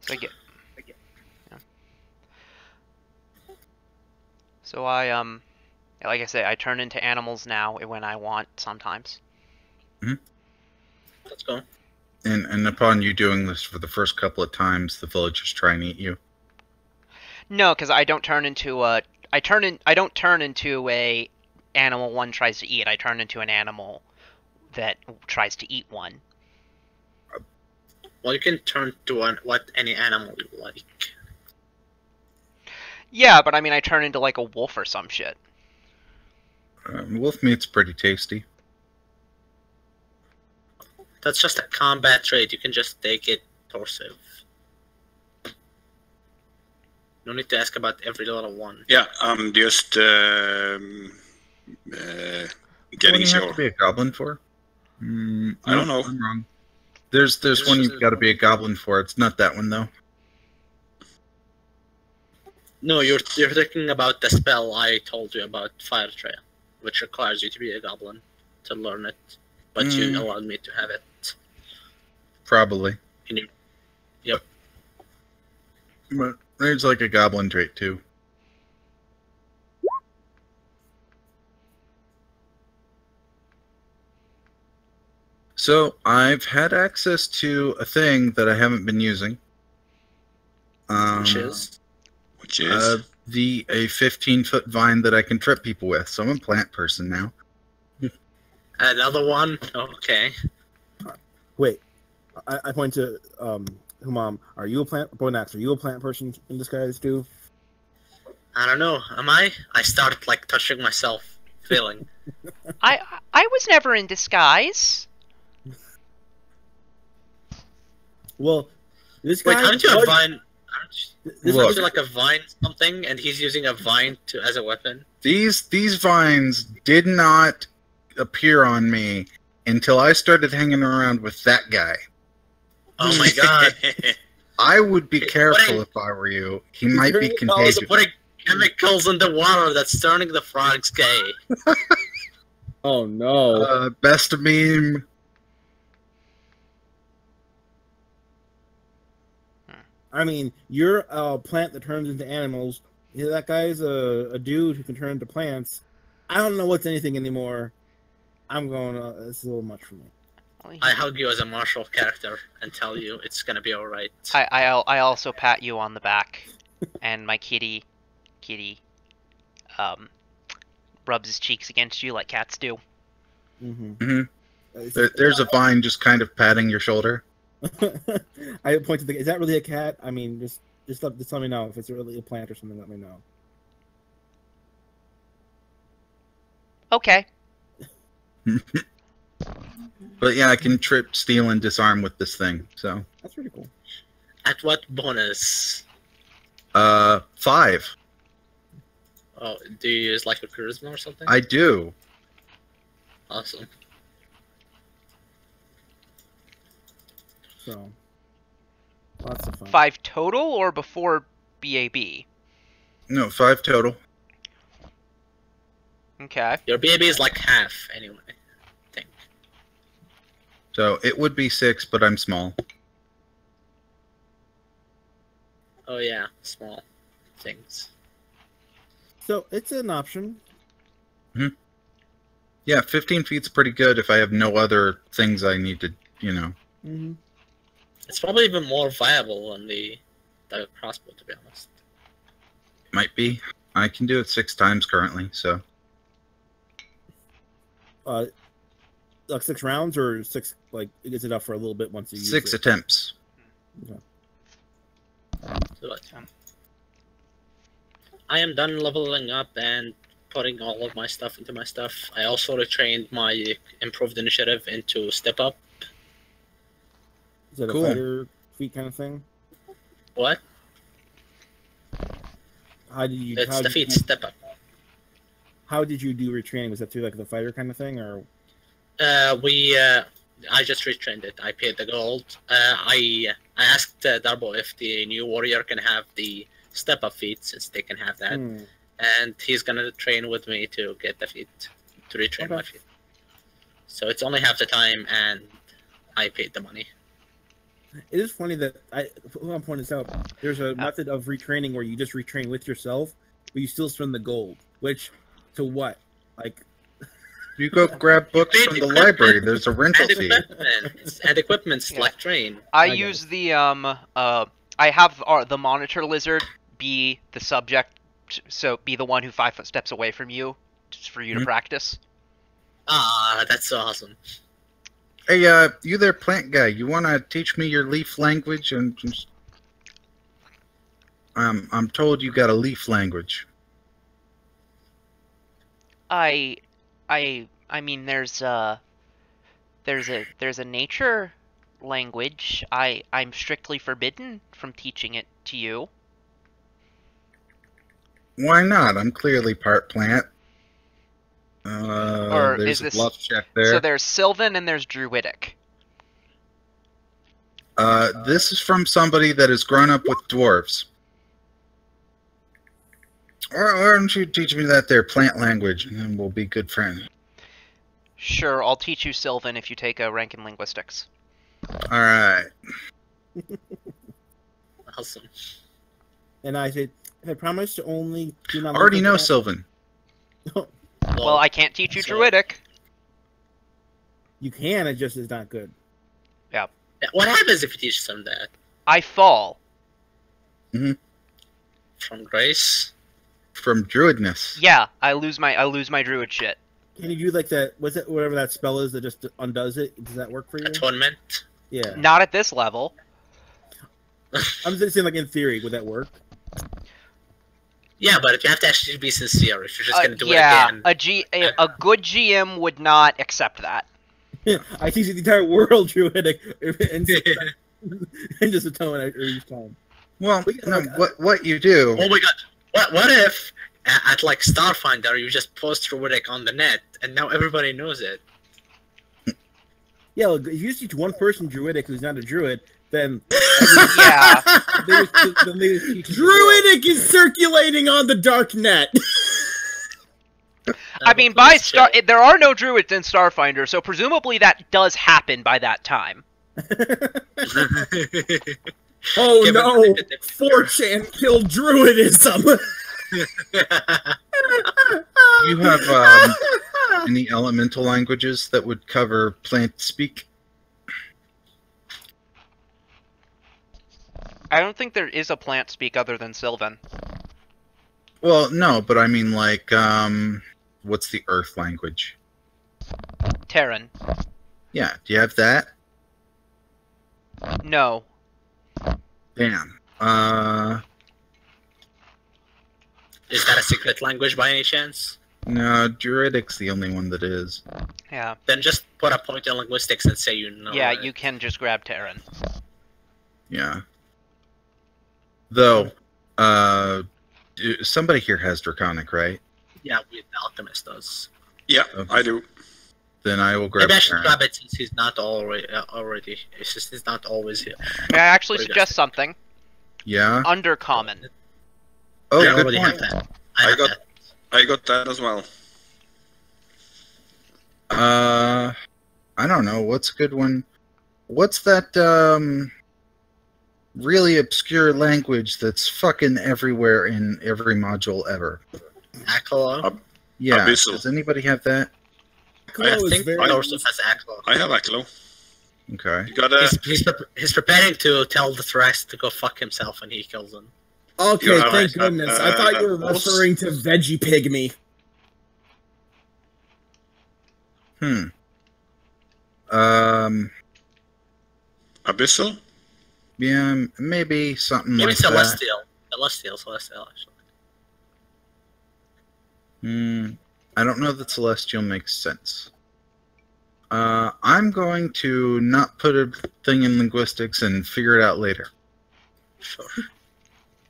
So yeah. So like I say, I turn into animals now when I want sometimes. Let's go. And upon you doing this for the first couple of times, the villagers try and eat you. No, because I don't turn into a. I don't turn into a animal one tries to eat. I turn into an animal that tries to eat one. Well, you can turn to what any animal you like. Yeah, but I mean, I turn into like a wolf or some shit. Wolf meat's pretty tasty. That's just a combat trait. You can just take it torsive. No need to ask about every little one. Yeah, I'm just getting What do you have to be a goblin for? I don't know. I'm wrong. There's one you've got to be a goblin for. It's not that one though. No, you're thinking about the spell I told you about, Fire Trail, which requires you to be a goblin to learn it, but you allowed me to have it. Probably. Yep. But there's like a goblin trait too. So I've had access to a thing that I haven't been using. Which is? A 15-foot vine that I can trip people with. So I'm a plant person now. Another one? Okay. Wait, I point to Humam. Are you a plant? Bonax, are you a plant person in disguise too? I don't know. Am I? I started like touching myself, feeling. I was never in disguise. Well, this guy. Wait, aren't you a vine? This Look. is like a vine something, and he's using a vine as a weapon. These vines did not appear on me until I started hanging around with that guy. Oh my god. I would be careful if I were you. He might be contagious. Putting chemicals in the water that's turning the frogs gay. Oh no. Best meme. I mean, you're a plant that turns into animals. That guy's a dude who can turn into plants. I don't know what's anything anymore. I'm going, it's a little much for me. I hug you as a Marshall character and tell you it's gonna be alright. I also pat you on the back, and my kitty, rubs his cheeks against you like cats do. There's a vine just kind of patting your shoulder. I point to the. Is that really a cat? I mean, just let me know if it's really a plant or something. Let me know. Okay. But yeah, I can trip, steal, and disarm with this thing. So that's pretty cool. At what bonus? 5. Oh, do you use like a charisma or something? I do. Awesome. So lots of fun. 5 total or before BAB? No, 5 total. Okay. Your BAB is like half anyway. I think. So it would be 6, but I'm small. Oh yeah, small things. So it's an option. Yeah, 15 feet's pretty good if I have no other things I need to, It's probably even more viable than the crossbow, to be honest. Might be. I can do it 6 times currently, so. Like 6 rounds or 6, like, it gets it up for a little bit once you use 6 it? attempts. Okay. So, I am done leveling up and putting all of my stuff into my stuff. I also retrained my improved initiative into step up. Is that Cool. a fighter feat kind of thing? What? How did you? It's the feat step up. How did you do retraining? Was that through like the fighter kind of thing, or? I just retrained it. I paid the gold. I asked Darbo if the new warrior can have the step up feat, since they can have that, and he's gonna train with me to get the feat, to retrain my feat. So it's only half the time, and I paid the money. It is funny that I want to point this out. There's a method of retraining where you just retrain with yourself, but you still spend the gold. Which, to what? Like, You go grab books from the library. There's a rental fee. And equipment's like train. I use the I have the monitor lizard be the subject, so be the one who 5 steps away from you, just for you to practice. Ah, that's so awesome. Hey, you there, plant guy? You want to teach me your leaf language? And just, I'm told you got a leaf language. I mean, there's a nature language. I'm strictly forbidden from teaching it to you. Why not? I'm clearly part plant. Or there's is this, a bluff check there. So there's Sylvan and there's Druidic. This is from somebody that has grown up with dwarves. Or why don't you teach me that there plant language, and then we'll be good friends. Sure, I'll teach you Sylvan if you take a rank in linguistics. Alright. Awesome. and I said, I promise to only do not. I already know Sylvan. Well, I can't teach you Druidic. You can, it just is not good. Yeah. What happens if you teach them that? I fall. From grace? From druidness. Yeah, I lose my druid shit. Can you do like that? What's it? Whatever that spell is that just undoes it. Does that work for you? Atonement? Yeah. Not at this level. I'm just saying, like in theory, would that work? Yeah, but if you have to actually be sincere, if you're just going to do it again... a good GM would not accept that. I teach the entire world Druidic and just atone each time. Well, no, what you do... Oh my god, what if at like Starfinder you just post Druidic on the net and now everybody knows it? Yeah, look, if you teach one person Druidic who's not a Druid, then yeah. Druidic is circulating on the dark net. I mean, there are no druids in Starfinder, so presumably that does happen by that time. Oh no! 4chan killed druidism! You have any elemental languages that would cover plant speak? I don't think there is a plant speak other than Sylvan. Well, no, but I mean, like, what's the earth language? Terran. Yeah, do you have that? No. Damn. Is that a secret language by any chance? No, Druidic's the only one that is. Yeah. Then just put a point in linguistics and say you know. Yeah, it. you can just grab Terran. Yeah. Though, somebody here has Draconic, right? Yeah, the Alchemist does. Yeah, Okay. I do. Then I will grab Maybe I should Terran. grab it since he's not already. It's just he's not always here. May I actually What do you suggest guys something? Yeah? Undercommon. Oh, I good already have point. that. I have got- that. I got that as well. I don't know. What's a good one? What's that, really obscure language that's fucking everywhere in every module ever? Aklo. Yeah. Abyssal. Does anybody have that? I Aklo is think very- Dorsus has Aklo. I have Aklo. Okay. You gotta. He's preparing to tell the Thrax to go fuck himself when he kills him. Okay, Yeah, thank goodness. I thought you were referring to Veggie Pygmy. Abyssal? Yeah, maybe something Maybe like that. Celestial. Celestial, actually. I don't know that Celestial makes sense. I'm going to not put a thing in linguistics and figure it out later. Sure.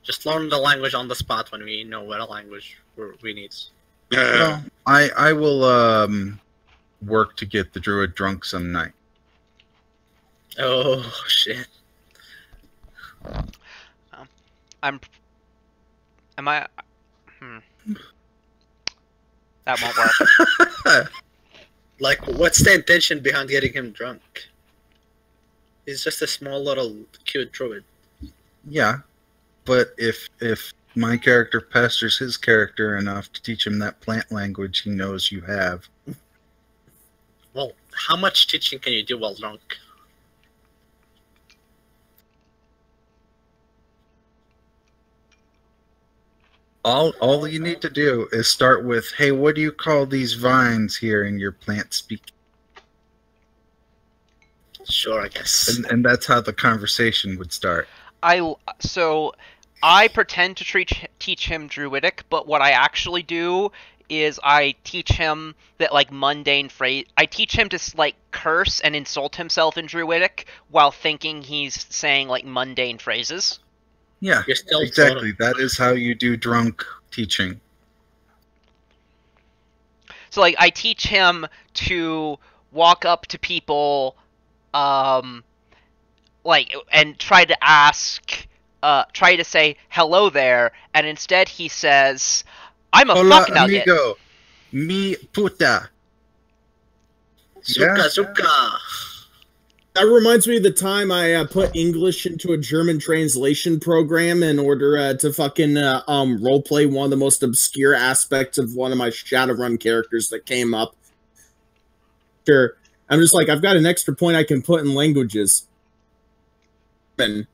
Just learn the language on the spot when we know what a language we need. Well, I will work to get the druid drunk some night. Oh shit! Am I? That won't work. Like, what's the intention behind getting him drunk? He's just a small little cute druid. Yeah, but if my character pesters his character enough to teach him that plant language he knows you have, Well, how much teaching can you do while drunk? all you need to do is start with, "Hey, what do you call these vines here in your plant speak?" Sure, I guess. And that's how the conversation would start. So I pretend to teach him Druidic, but what I actually do is I teach him that, like, mundane phrase. I teach him to, like, curse and insult himself in Druidic while thinking he's saying, like, mundane phrases. Yeah, You're still exactly. That is how you do drunk teaching. So, like, I teach him to walk up to people, like, and try to say hello there, and instead he says, "I'm a Hola, fuck nugget." amigo. Mi puta. Zuka, Yeah. Zuka. That reminds me of the time I put English into a German translation program in order to fucking roleplay one of the most obscure aspects of one of my Shadowrun characters that came up. Sure. I'm just like, I've got an extra point I can put in languages. And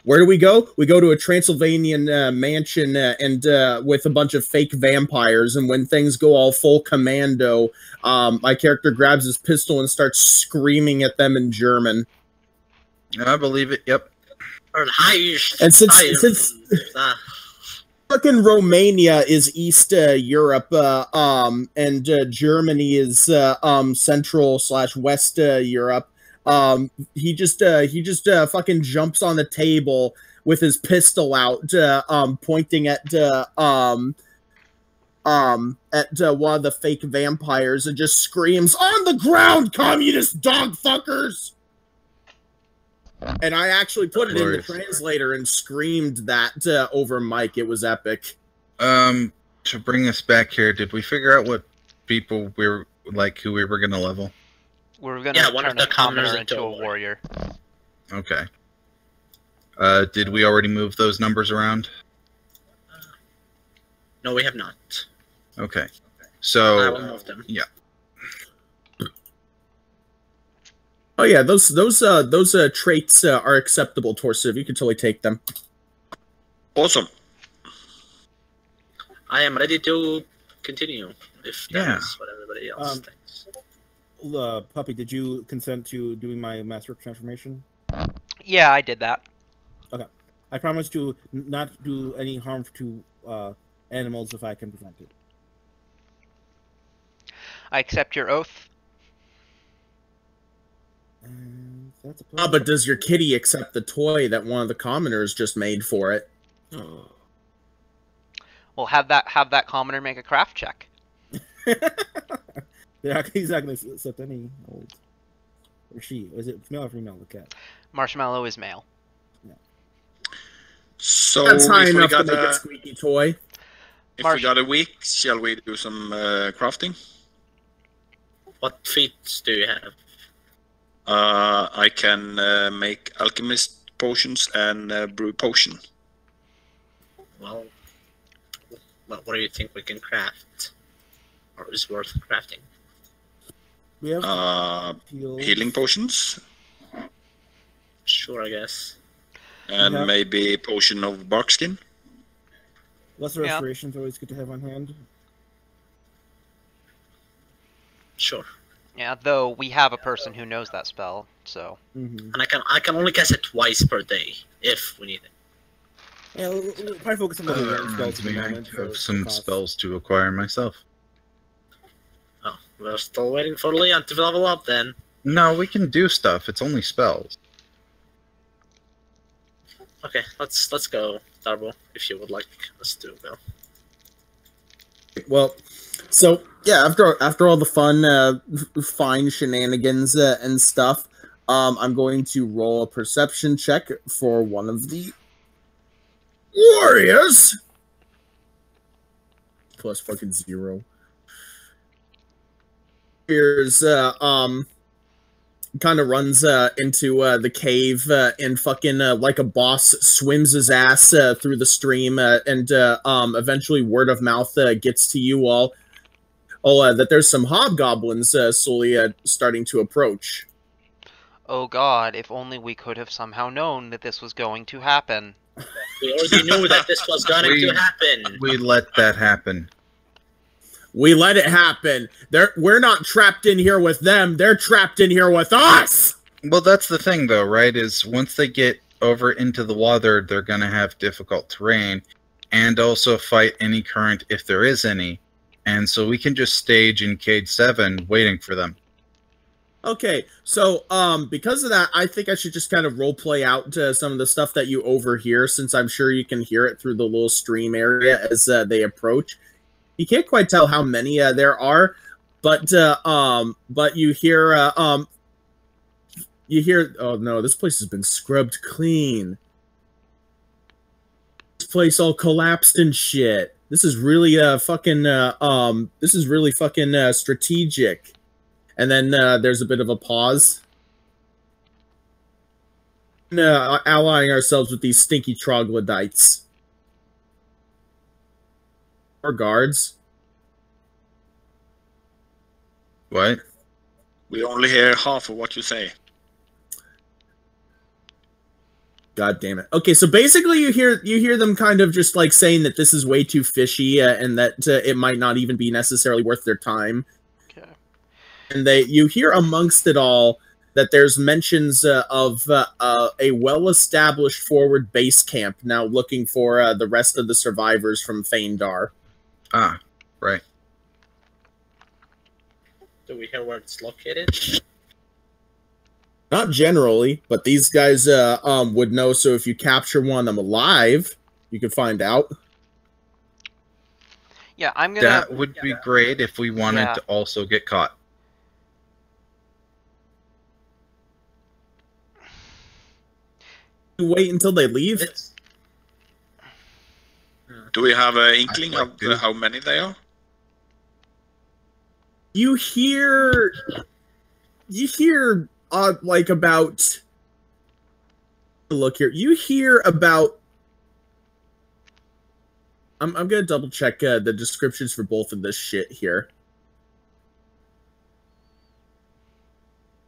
where do we go? We go to a Transylvanian mansion and with a bunch of fake vampires. And when things go all full commando, my character grabs his pistol and starts screaming at them in German. I believe it. Yep. And since fucking Romania is East Europe, and Germany is Central/West Europe. He just fucking jumps on the table with his pistol out, pointing at one of the fake vampires and just screams, "On the ground, communist dog fuckers!" And I actually put it in the translator and screamed that over mic. It was epic. To bring us back here, did we figure out what people we were like, who we were going to level? We were going to turn a commoner into a warrior. Okay. Did we already move those numbers around? No, we have not. Okay. So I will move them. Yeah. Oh yeah, those traits are acceptable, Torsiv. You can totally take them. Awesome. I am ready to continue, if that's what everybody else thinks. Puppy, did you consent to doing my master transformation? Yeah, I did that. Okay. I promise to not do any harm to animals if I can prevent it. I accept your oath. But does your kitty accept the toy that one of the commoners just made for it? Well, have that commoner make a craft check. He's not going to accept any old. Or she. Is it male or female, the cat? Marshmallow is male. Yeah. So that's high enough to make a squeaky toy. If we got a week, shall we do some crafting? What feats do you have? I can make alchemist potions and brew potion. Well, what do you think we can craft? Or is worth crafting? We have healing potions. Sure, I guess. And maybe potion of barkskin. Lesser restoration's always good to have on hand. Sure. Yeah, though we have a person who knows that spell, so. And I can only cast it twice per day if we need it. Yeah, we'll probably focus on the spells at the moment. I have some spells to acquire myself. Oh, we're still waiting for Leon to level up then. No, we can do stuff. It's only spells. Okay, let's go, Darbo, if you would like us to go. Well, so yeah, after all the fine shenanigans and stuff, I'm going to roll a perception check for one of the warriors. Plus fucking 0. Here's kind of runs into the cave and fucking like a boss swims his ass through the stream and eventually word of mouth gets to you all that there's some hobgoblins slowly starting to approach. Oh god, if only we could have somehow known that this was going to happen. We already knew that this was going to happen. We let that happen. We let it happen. We're not trapped in here with them. They're trapped in here with us! Well, that's the thing, though, right? Is once they get over into the water, they're going to have difficult terrain and also fight any current if there is any. And so we can just stage in Cage 7 waiting for them. Okay, so because of that, I think I should just kind of roleplay out some of the stuff that you overhear, since I'm sure you can hear it through the little stream area as they approach. You can't quite tell how many there are, but you hear oh no, this place has been scrubbed clean. This place all collapsed and shit. This is really fucking strategic. And then there's a bit of a pause. Allying ourselves with these stinky troglodytes. Or guards. What? We only hear half of what you say. God damn it. Okay, so basically you hear them kind of just like saying that this is way too fishy and that it might not even be necessarily worth their time. Okay. And you hear amongst it all that there's mentions of a well-established forward base camp now looking for the rest of the survivors from Feindar. Ah, right. Do we hear where it's located? Not generally, but these guys would know, so if you capture one of them alive, you can find out. Yeah, I'm gonna... That would be great if we wanted to also get caught. Wait until they leave. Do we have an inkling of how many they are? You hear like about. Look here. You hear about. I'm gonna double check the descriptions for both of this shit here.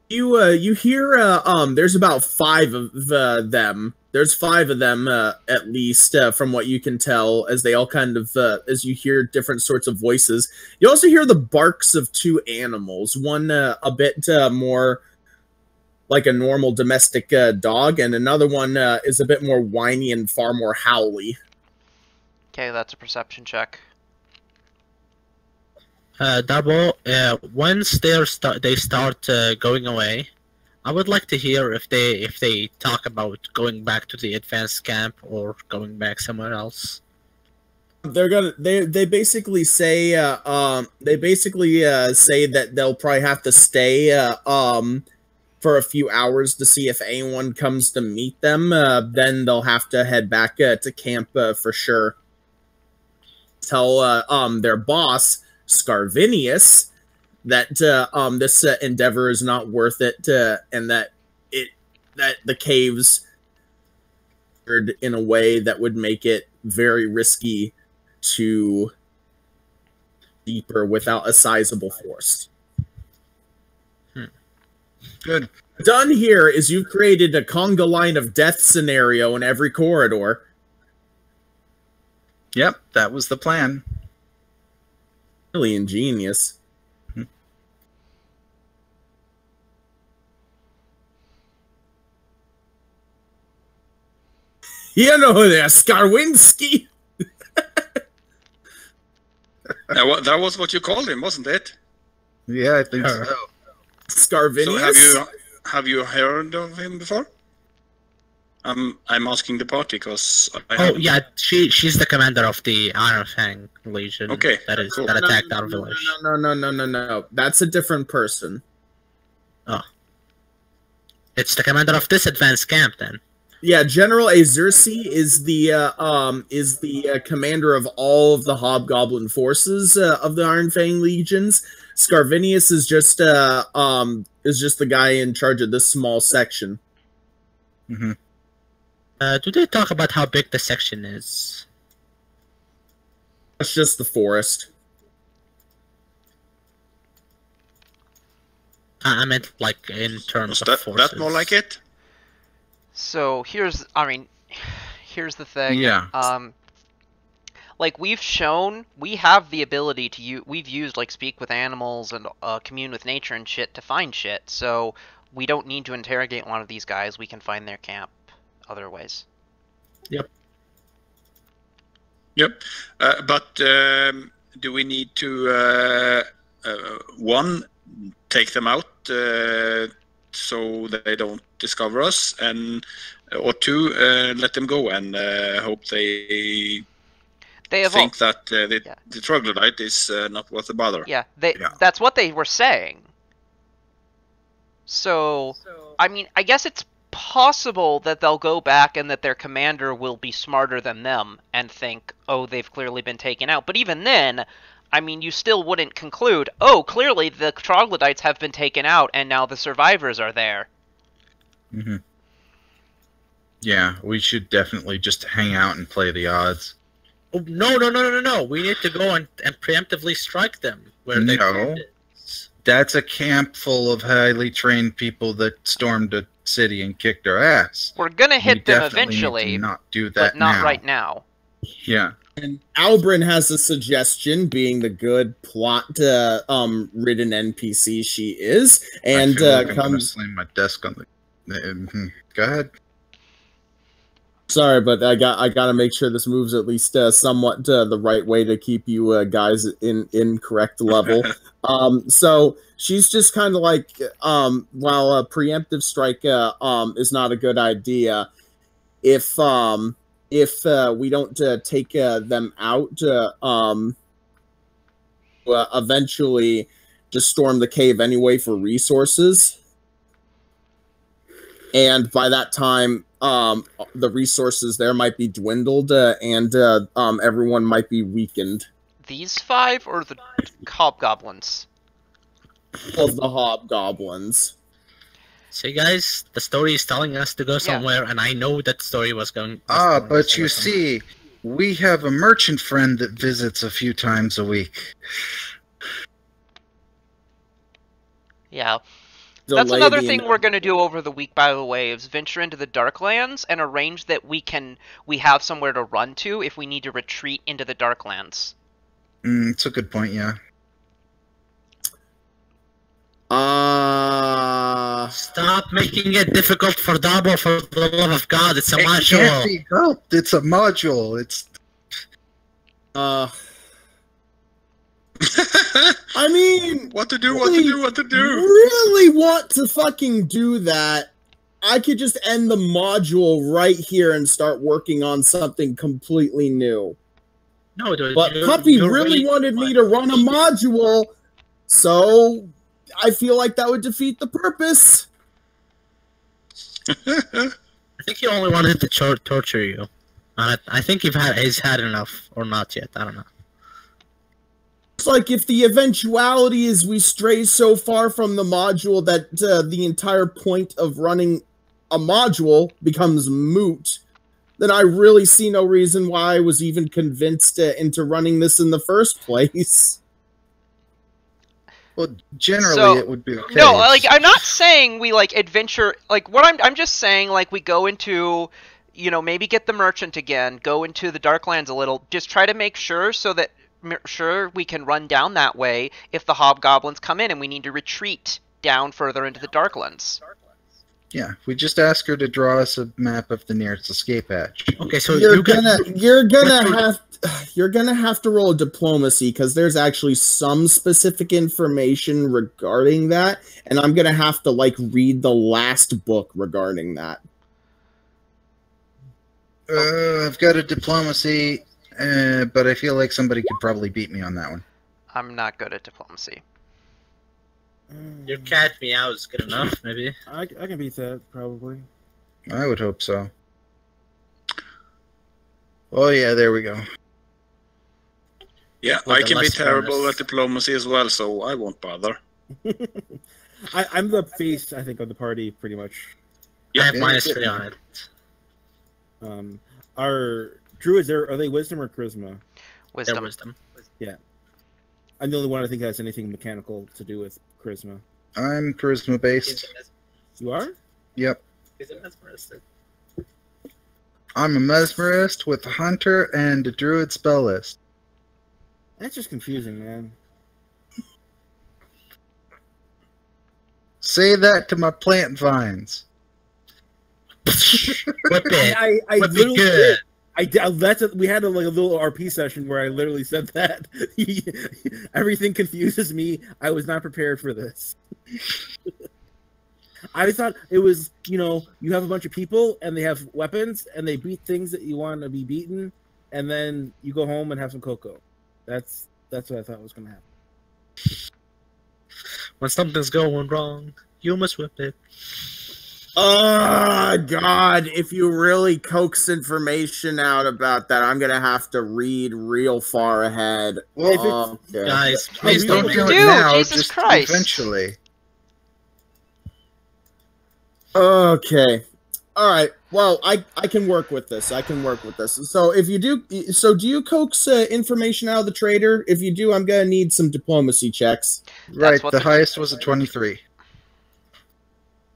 You hear there's about 5 of them. There's 5 of them at least from what you can tell, as they all kind of as you hear different sorts of voices. You also hear the barks of 2 animals. One a bit more like a normal domestic dog, and another one is a bit more whiny and far more howly. Okay, that's a perception check. Double. Once they start going away, I would like to hear if they talk about going back to the advanced camp or going back somewhere else. They basically say that they'll probably have to stay for a few hours to see if anyone comes to meet them. Then they'll have to head back to camp for sure. Tell their boss, Scarvinius, that this endeavor is not worth it, and that the caves are in a way that would make it very risky to deeper without a sizable force. Good. Done here is you've created a conga line of death scenario in every corridor. Yep, that was the plan. Really ingenious. You know who there, Skarwinski. That was what you called him, wasn't it? Yeah, I think so. Scarvinius. So have you heard of him before? I'm asking the party because. Yeah, she's the commander of the Iron Fang Legion. Okay, that attacked our village. No. That's a different person. Oh, it's the commander of this advanced camp then. Yeah, General Azursi is the commander of all of the Hobgoblin forces of the Iron Fang Legions. Scarvinius is just the guy in charge of this small section. Mm-hmm. Do they talk about how big the section is? It's just the forest. I meant like in terms of forces. That more like it? So here's the thing. Yeah. Like we have the ability to we've used like speak with animals and commune with nature and shit to find shit. So we don't need to interrogate one of these guys. We can find their camp other ways. Yep. But do we need to one, take them out so they don't discover us, or two, let them go and hope they think that the troglodyte is not worth the bother? Yeah, that's what they were saying. So, I mean, I guess it's possible that they'll go back and that their commander will be smarter than them and think, oh, they've clearly been taken out. But even then, I mean, you still wouldn't conclude, oh, clearly the troglodytes have been taken out and now the survivors are there. Mm-hmm. Yeah, we should definitely just hang out and play the odds. Oh, no. We need to go and preemptively strike them where they are. That's a camp full of highly trained people that stormed a city and kicked our ass. We're gonna hit them eventually, need to not do that but not now. right now. Yeah. And Albrin has a suggestion, being the good plot-ridden NPC she is, and I feel like I'm gonna slam my desk on the. Go ahead. Sorry, but I gotta make sure this moves at least somewhat the right way to keep you guys in correct level. So she's just kind of like, while a preemptive strike is not a good idea, if we don't take them out, eventually just storm the cave anyway for resources. And by that time, the resources there might be dwindled, and everyone might be weakened. These 5 or the hobgoblins? Of the hobgoblins. So, guys, the story is telling us to go somewhere, and I know that story was going. But you see, we have a merchant friend that visits a few times a week. Yeah. That's another thing we're going to do over the week, by the way, is venture into the Darklands and arrange that we have somewhere to run to if we need to retreat into the Darklands. It's a good point, yeah. Stop making it difficult for Dabo, for the love of God. It's a module. It can't be helped. It's a module. It's... I mean... What to do, Really want to fucking do that, I could just end the module right here and start working on something completely new. No, dude. But Puppy really wanted me to run a module, so... I feel like that would defeat the purpose. I think he only wanted to torture you. I think he's had enough, or not yet. I don't know. It's like if the eventuality is we stray so far from the module that the entire point of running a module becomes moot, then I really see no reason why I was even convinced into running this in the first place. Well, generally it would be okay. No, like, I'm not saying we, like, adventure... Like, what I'm just saying, like, we go into... You know, maybe get the merchant again, go into the Darklands a little, just try to make sure so that... Sure, we can run down that way if the hobgoblins come in and we need to retreat down further into the Darklands. Yeah, we just ask her to draw us a map of the nearest escape hatch. Okay, so you're gonna have to roll a diplomacy because there's actually some specific information regarding that, and I'm gonna have to like read the last book regarding that. I've got a diplomacy, but I feel like somebody could probably beat me on that one. I'm not good at diplomacy. Your cat meow is good enough, maybe. I can beat that, probably. I would hope so. Oh yeah, there we go. Yeah, I can be terrible at diplomacy as well, so I won't bother. I'm the face, I think, of the party, pretty much. Yeah, I have -3 on it. Our druids, are they wisdom or charisma? Wisdom. They're wisdom. Yeah. I'm the only one I think has anything mechanical to do with charisma. I'm charisma based. You are? Yep. He's a mesmerist. I'm a mesmerist with a hunter and a druid spell list. That's just confusing, man. Say that to my plant vines. Whip it. I literally did. We had a little RP session where I literally said that. Everything confuses me. I was not prepared for this. I thought it was, you have a bunch of people and they have weapons and they beat things that you want to be beaten, and then you go home and have some cocoa. That's what I thought was going to happen. When something's going wrong, you must whip it. Oh, God, if you really coax information out about that, I'm going to have to read real far ahead. Well, guys, please don't do it now, Jesus Christ. Eventually. Okay. All right. Well, I can work with this. So if you do, do you coax information out of the trader? If you do, I'm going to need some diplomacy checks. Right, the highest was a 23.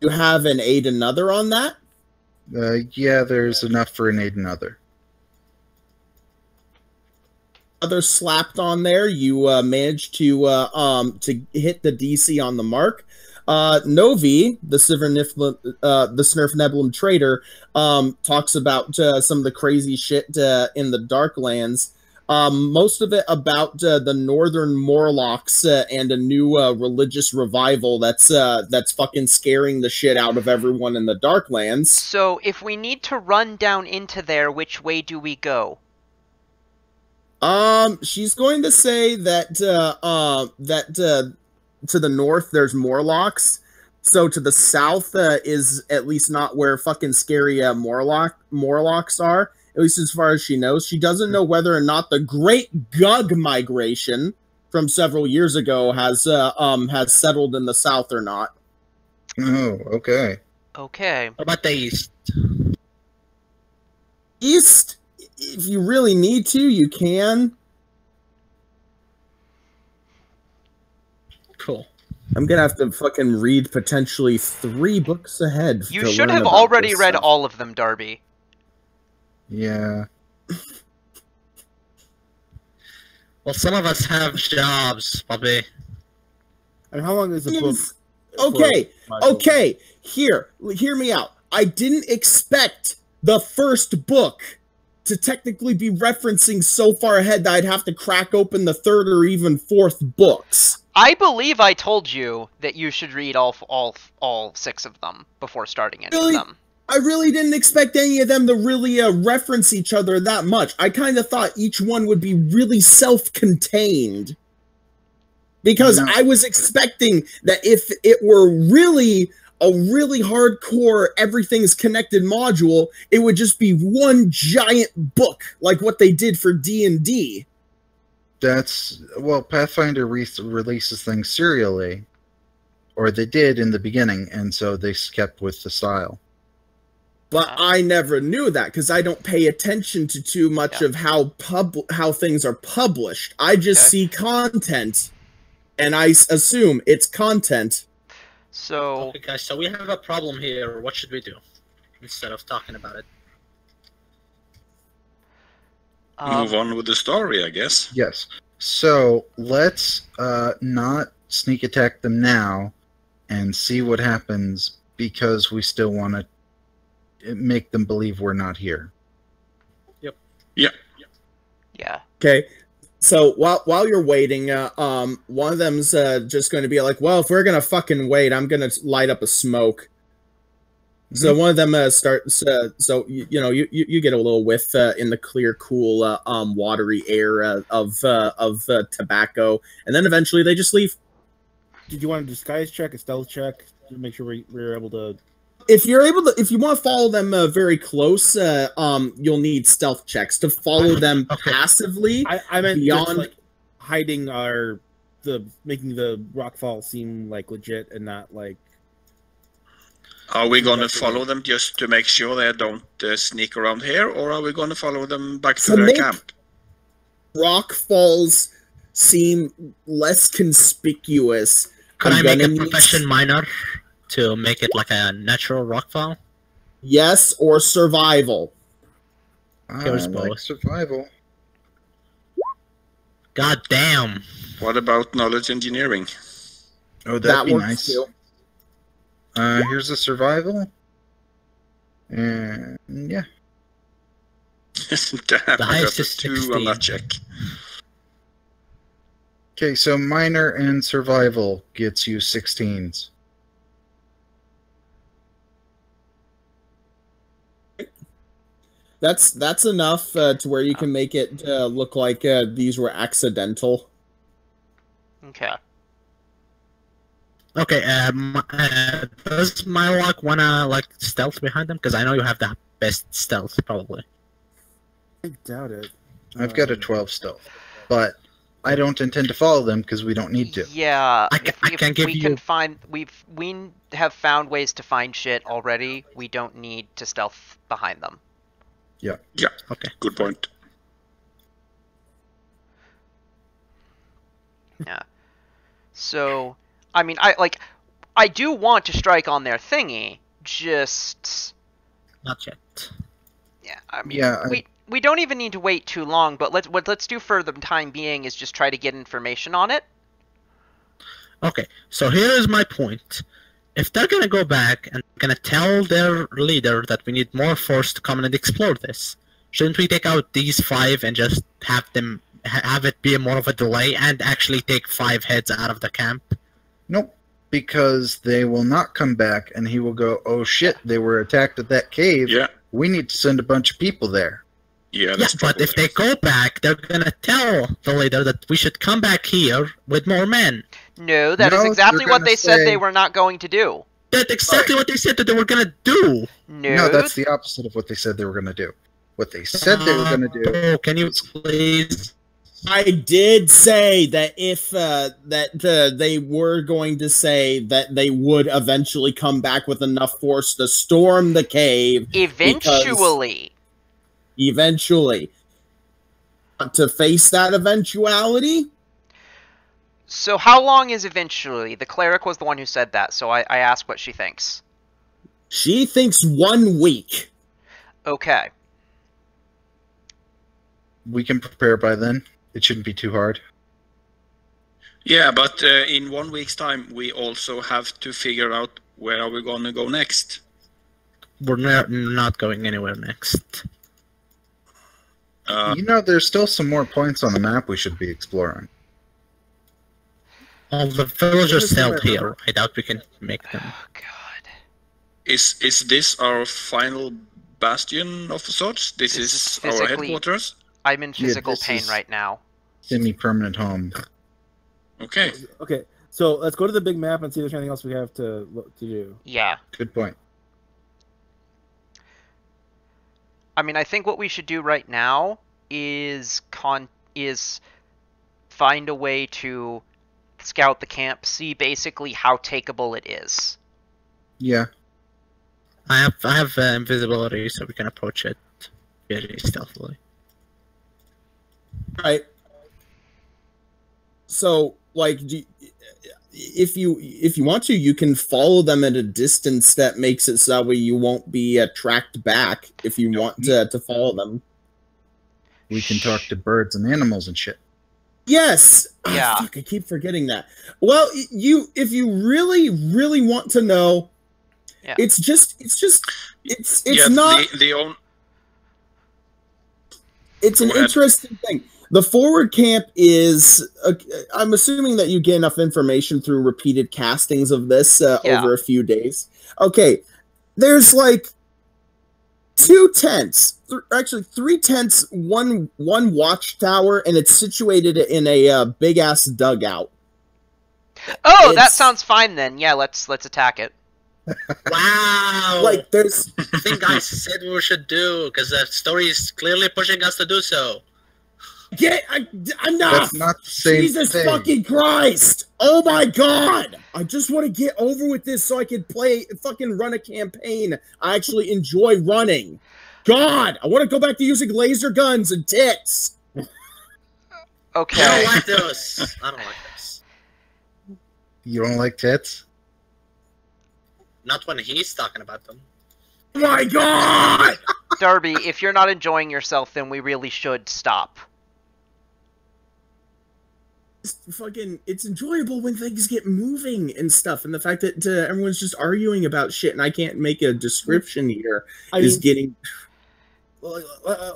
You have an aid another on that? Yeah, there's enough for an aid another. Other slapped on there. You managed to hit the DC on the mark. Novi, the Snurf Nebulum trader, talks about some of the crazy shit in the Darklands. Most of it about the Northern Morlocks and a new religious revival that's fucking scaring the shit out of everyone in the Darklands. So, if we need to run down into there, which way do we go? She's going to say that to the north there's Morlocks, So to the south is at least not where fucking scary Morlocks are, at least as far as she knows. She doesn't know whether or not the Great Gug migration from several years ago has settled in the south or not. Oh, okay. Okay. What about the east? East, if you really need to, you can. Cool. I'm gonna have to fucking read potentially 3 books ahead. You should have already read all of them, Darby. Yeah. Well, some of us have jobs, Bobby. And how long is the book? Okay. Hear me out. I didn't expect the first book to technically be referencing so far ahead that I'd have to crack open the 3rd or even 4th books. I believe I told you that you should read all 6 of them before starting any of them. I really didn't expect any of them to really reference each other that much. I kind of thought each one would be really self-contained. Because I was expecting that if it were really a really hardcore everything's connected module, it would just be one giant book, like what they did for D&D. Well, Pathfinder releases things serially, or they did in the beginning, and so they kept with the style. But I never knew that because I don't pay attention to too much of how things are published. I just see content, and I assume it's content. So, okay, guys, so we have a problem here. What should we do instead of talking about it? Move on with the story, I guess. Yes. So let's not sneak attack them now and see what happens, because we still want to make them believe we're not here. Yep. Yeah. Yeah. Okay. So while you're waiting, one of them's just going to be like, well, if we're going to fucking wait, I'm going to light up a smoke. So one of them starts. So you get a little whiff in the clear, cool, watery air of tobacco, and then eventually they just leave. Did you want a disguise check, a stealth check, to make sure we're able to? If you want to follow them very close, you'll need stealth checks to follow them passively. I meant beyond just, like, hiding making the rockfall seem like legit and not like. Are we going to follow them just to make sure they don't sneak around here, or are we going to follow them back to their camp? Rock falls seem less conspicuous. Could I make a profession minor to make it like a natural rock fall? Yes, or survival. Like survival. God damn. What about knowledge engineering? Oh, that'd be nice. Too. Here's a survival. And yeah. Damn, I got a 2 on that check. Okay, so minor and survival gets you 16s. That's enough to where you can make it look like these were accidental. Okay. Okay, does Mylok wanna stealth behind them? Because I know you have the best stealth, probably. I doubt it. I've got a 12 stealth, but I don't intend to follow them because we don't need to. Yeah, I can give you. We have found ways to find shit already. We don't need to stealth behind them. Yeah. Okay. Good point. Yeah. So, I mean, I do want to strike on their thingy, just Not yet. Yeah, I mean, we don't even need to wait too long, but let's do for the time being is just try to get information on it. Okay, so here is my point. If they're gonna go back and gonna tell their leader that we need more force to come and explore this, shouldn't we take out these 5 and just have it be more of a delay and actually take 5 heads out of the camp? Nope, because they will not come back, and he will go, oh shit, they were attacked at that cave. Yeah. We need to send a bunch of people there. Yeah, but if they go back, they're gonna tell the leader that we should come back here with more men. No, that is exactly what they said they were not going to do. That's exactly what they said that they were gonna do. No, that's the opposite of what they said they were gonna do. What they said they were gonna do. Oh, can you please? I did say that if they were going to say that they would eventually come back with enough force to storm the cave. Eventually. To face that eventuality. So how long is eventually? The cleric was the one who said that, so I asked what she thinks. She thinks 1 week. Okay. We can prepare by then. It shouldn't be too hard. Yeah, but in 1 week's time, we also have to figure out where are we going to go next. We're not going anywhere next. There's still some more points on the map we should be exploring. All the villagers settled here. I doubt we can make them. Oh, God. Is this our final bastion of sorts? This is our headquarters? I'm in physical pain right now. Semi-permanent home. Okay. Okay, so let's go to the big map and see if there's anything else we have to do. Yeah. Good point. I mean, I think what we should do right now is find a way to scout the camp, see basically how takeable it is. Yeah. I have invisibility, so we can approach it very stealthily. Right. So, like, if you want to, you can follow them at a distance that makes it so that way you won't be tracked back if you want to follow them. We can talk to birds and animals and shit. Yes. Yeah. Oh, fuck, I keep forgetting that. Well, if you really, really want to know, yeah. it's yeah, not. It's an interesting thing. The forward camp is, I'm assuming that you get enough information through repeated castings of this over a few days. Okay, there's like 2 tents, actually 3 tents, one watchtower, and it's situated in a big-ass dugout. Oh, that sounds fine then. Yeah, let's attack it. Wow! Like, there's... I think I said we should do, because the story is clearly pushing us to do so. Enough! That's not the same Jesus thing. fucking Christ! Oh my God! I just want to get over with this so I can run a campaign. I actually enjoy running. God! I want to go back to using laser guns and tits! Okay. I don't like those. I don't like this. You don't like tits? Not when he's talking about them. Oh my God! Darby, if you're not enjoying yourself, then we really should stop. It's enjoyable when things get moving and stuff, and the fact that everyone's just arguing about shit and I can't make a description here getting. Well,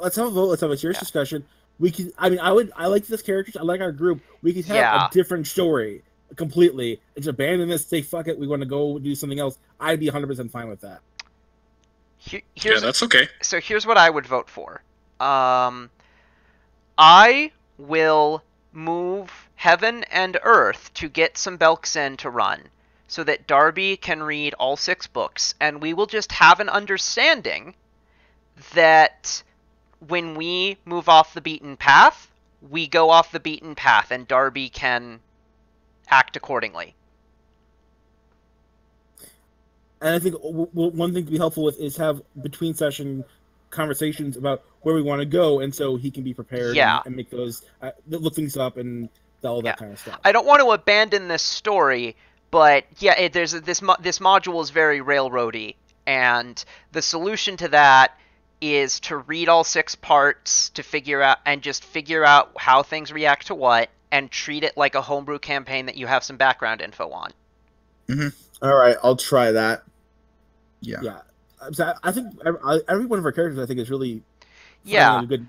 let's have a vote. Let's have a serious discussion. We could. I mean, I like this character. I like our group. We could have a different story completely. Just abandon this. Say fuck it. We want to go do something else. I'd be 100% fine with that. Yeah, that's okay. So here's what I would vote for. I will move Heaven and Earth to get some Belkzen to run, so that Darby can read all 6 books, and we will just have an understanding that when we move off the beaten path, we go off the beaten path, and Darby can act accordingly. And I think one thing to be helpful with is have between session conversations about where we want to go, and so he can be prepared and make those look things up and all that kind of stuff. I don't want to abandon this story, but this module is very railroady, and the solution to that is to read all 6 parts to figure out how things react to what, and treat it like a homebrew campaign that you have some background info on. Mm-hmm. All right, I'll try that. Yeah. I think every one of our characters, I think, is really good.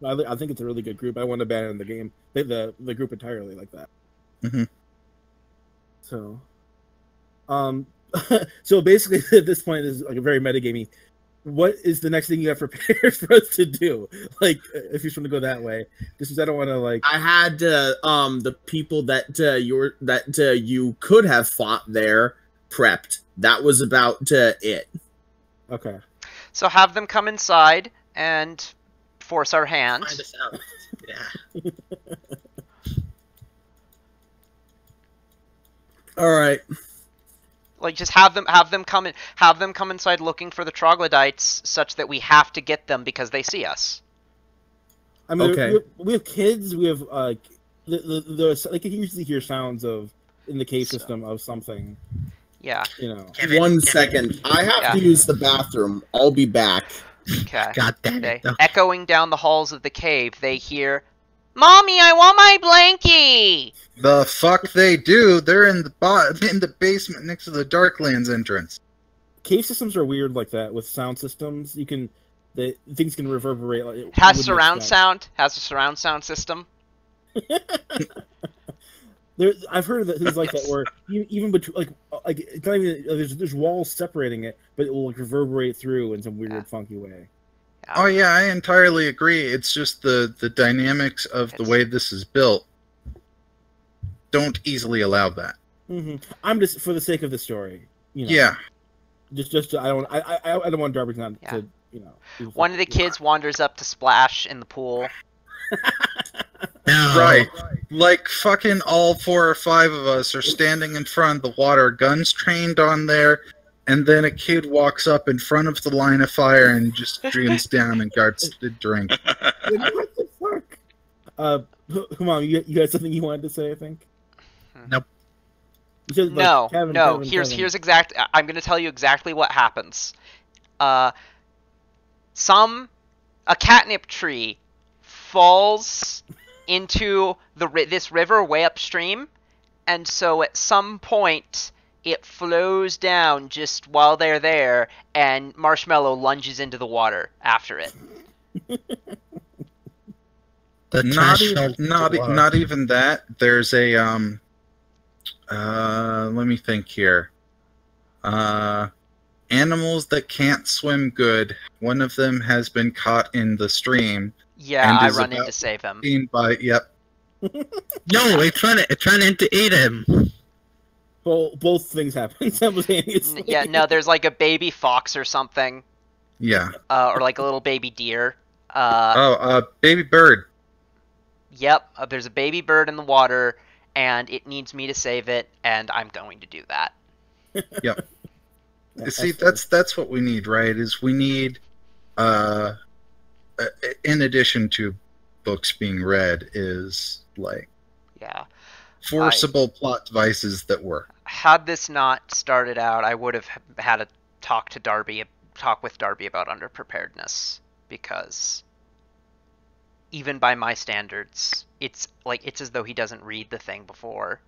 I think it's a really good group. I want to abandon the game, the group entirely like that. Mm-hmm. So, so basically, at this point, this is like a very metagamey. What is the next thing you have prepared for us to do? Like, if you just want to go that way, just because I don't want to like. I had the people that you could have fought there prepped that was about it. Okay. So have them come inside and force our hand. Find us out. Yeah. All right. Like just have them come inside looking for the troglodytes, such that we have to get them because they see us. I mean, Okay. we have kids. We have the like you usually hear sounds of in the cave system of something. Yeah. You know. Kevin, One Kevin. second. I have Yeah. to use the bathroom. I'll be back. Okay. God damn Okay. it. No. Echoing down the halls of the cave, they hear, "Mommy, I want my blankie!" The fuck they do? They're in the basement next to the Darklands entrance. Cave systems are weird like that with sound systems. Things can reverberate. Like, Has wouldn't surround expect. sound. Has a surround sound system. I've heard of things like that where even between like it's not even there's walls separating it, but it will like reverberate through in some weird, Yeah. funky way. Oh yeah, I entirely agree. It's just the dynamics of the way this is built don't easily allow that. Mm-hmm. I'm just for the sake of the story. You know, Yeah. Just I don't want Darby not Yeah. to do One of the kids wanders up to splash in the pool. No. Right. Like fucking all 4 or 5 of us are standing in front of the water, guns trained on there, and then a kid walks up in front of the line of fire and just dreams down and guards the drink. What the fuck? Come on, you had something you wanted to say? I think. Nope. You said, like, No, Kevin, no. Kevin, Here's Kevin. I'm gonna tell you exactly what happens. A catnip tree falls into this river way upstream, and so at some point it flows down just while they're there, and Marshmallow lunges into the water after it. The Not even that. There's a let me think here. Animals that can't swim good. One of them has been caught in the stream. Yeah, And I is run in about to save him. Seen by No, it's trying to eat him. Well, both things happen simultaneously. Yeah, no, there's like a baby fox or something, yeah. or like a little baby deer. Baby bird. Yep, there's a baby bird in the water, and it needs me to save it, and I'm going to do that. Yep. Yeah, See, that's what we need, right? Is we need, in addition to books being read, is like Yeah. forcible plot devices that work. Had this not started out, I would have had a talk with Darby about underpreparedness, because even by my standards, it's as though he doesn't read the thing before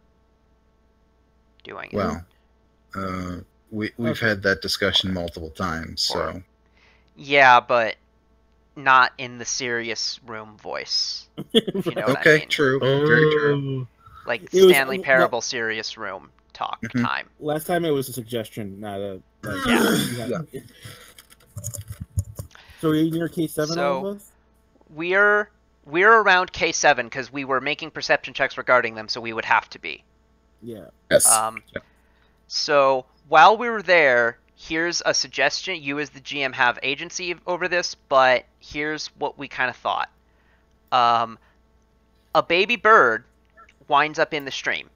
doing it. Well, we've had that discussion multiple times, so Yeah, but not in the serious room voice. If you know what I okay, mean. true, very true. Like It was- Stanley Parable serious room talk Mhm. time. Last time it was a suggestion, not a. Like, Yeah. So are you near K7, So- all of us? We're around K7 because we were making perception checks regarding them, so we would have to be. Yeah. Yes. So while we were there, here's a suggestion. You as the GM have agency over this, but here's what we kind of thought. A baby bird winds up in the stream,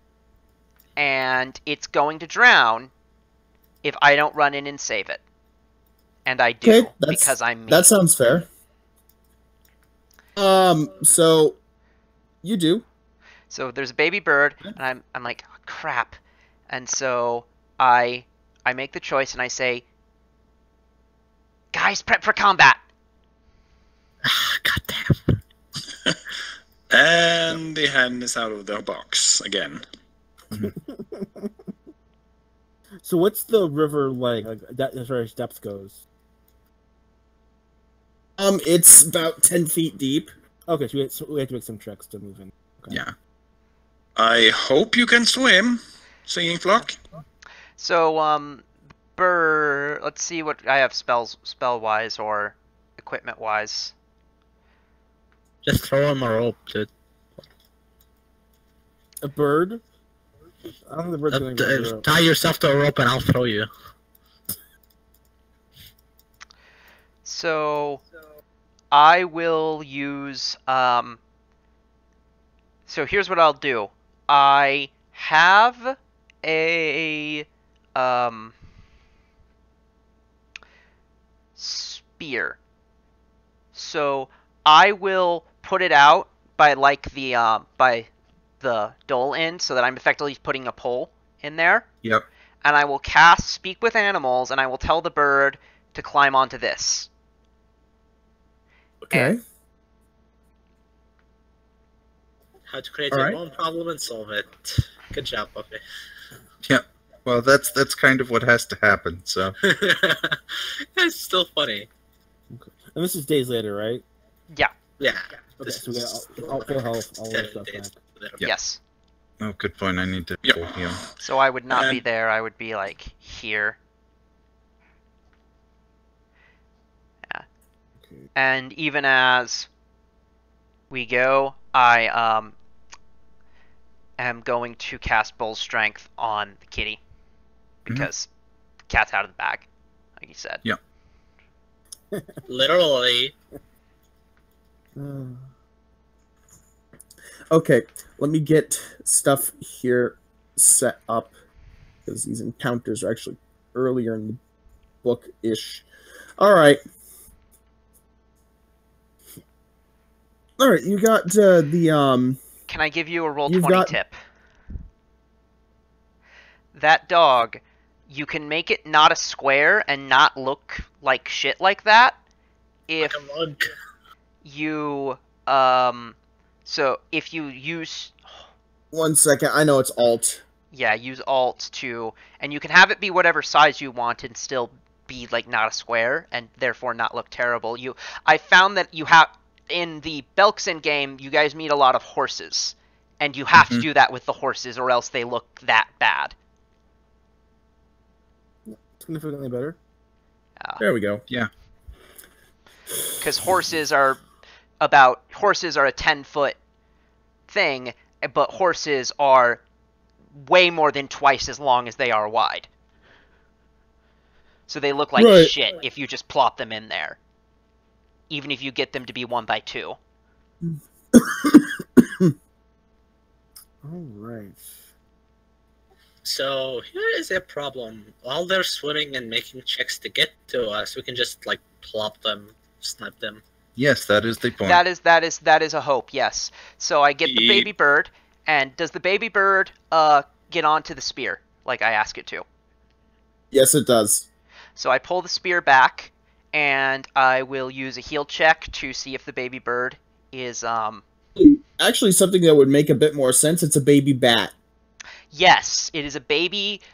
and it's going to drown if I don't run in and save it. And I do, Okay, because I'm me. That sounds fair. So you do. So there's a baby bird, and I'm like, oh, crap. And so I make the choice, and I say, guys, prep for combat. God damn. And the hand is out of the box again. So what's the river like that, as far as depth goes? It's about 10 feet deep. Okay, so we have to make some checks to move in. Okay. Yeah. I hope you can swim, singing flock. So let's see what I have spell wise or equipment wise. Just throw him a rope, dude. A bird? I don't think the bird's going to go Tie yourself to a rope and I'll throw you. So I will use so here's what I'll do. I have a spear. So I will put it out by the dole end so that I'm effectively putting a pole in there. Yep. And I will cast Speak with Animals and I will tell the bird to climb onto this. Okay. And How to create All your right. own problem and solve it. Good job, Buffy. Yep. Well, that's kind of what has to happen. So It's still funny. And this is days later, right? Yeah. Okay, This so we is got all full health, all that stuff back. later. Yep. Yes. oh, good point. I need to Yep. pull him. So I would not be there. I would be like here. Yeah. Okay. And even as we go, I am going to cast Bull Strength on the kitty because the cat's out of the bag, like you said. Yep. Literally. Okay, let me get stuff here set up because these encounters are actually earlier in the book-ish. All right, you got the Can I give you a roll You've 20 got- tip? That dog, you can make it not a square and not look like shit like that if Like a mug. you so if you use 1 second. I know it's Alt. use alt to, and you can have it be whatever size you want and still be like not a square and therefore not look terrible. I found that you have in the Belkzen game, you guys meet a lot of horses, and you have to do that with the horses or else they look that bad. Significantly better. There we go. Because horses are a 10-foot thing, but horses are way more than twice as long as they are wide. So they look like Right. shit if you just plop them in there. Even if you get them to be 1 by 2. All right. So here is a problem. While they're swimming and making checks to get to us, we can just like plop them, snipe them. Yes, that is the point. That is a hope, yes. So I get the baby bird, and does the baby bird get onto the spear like I ask it to? Yes, it does. So I pull the spear back, and I will use a heal check to see if the baby bird is Actually, something that would make a bit more sense. It's a baby bat. Yes, it is a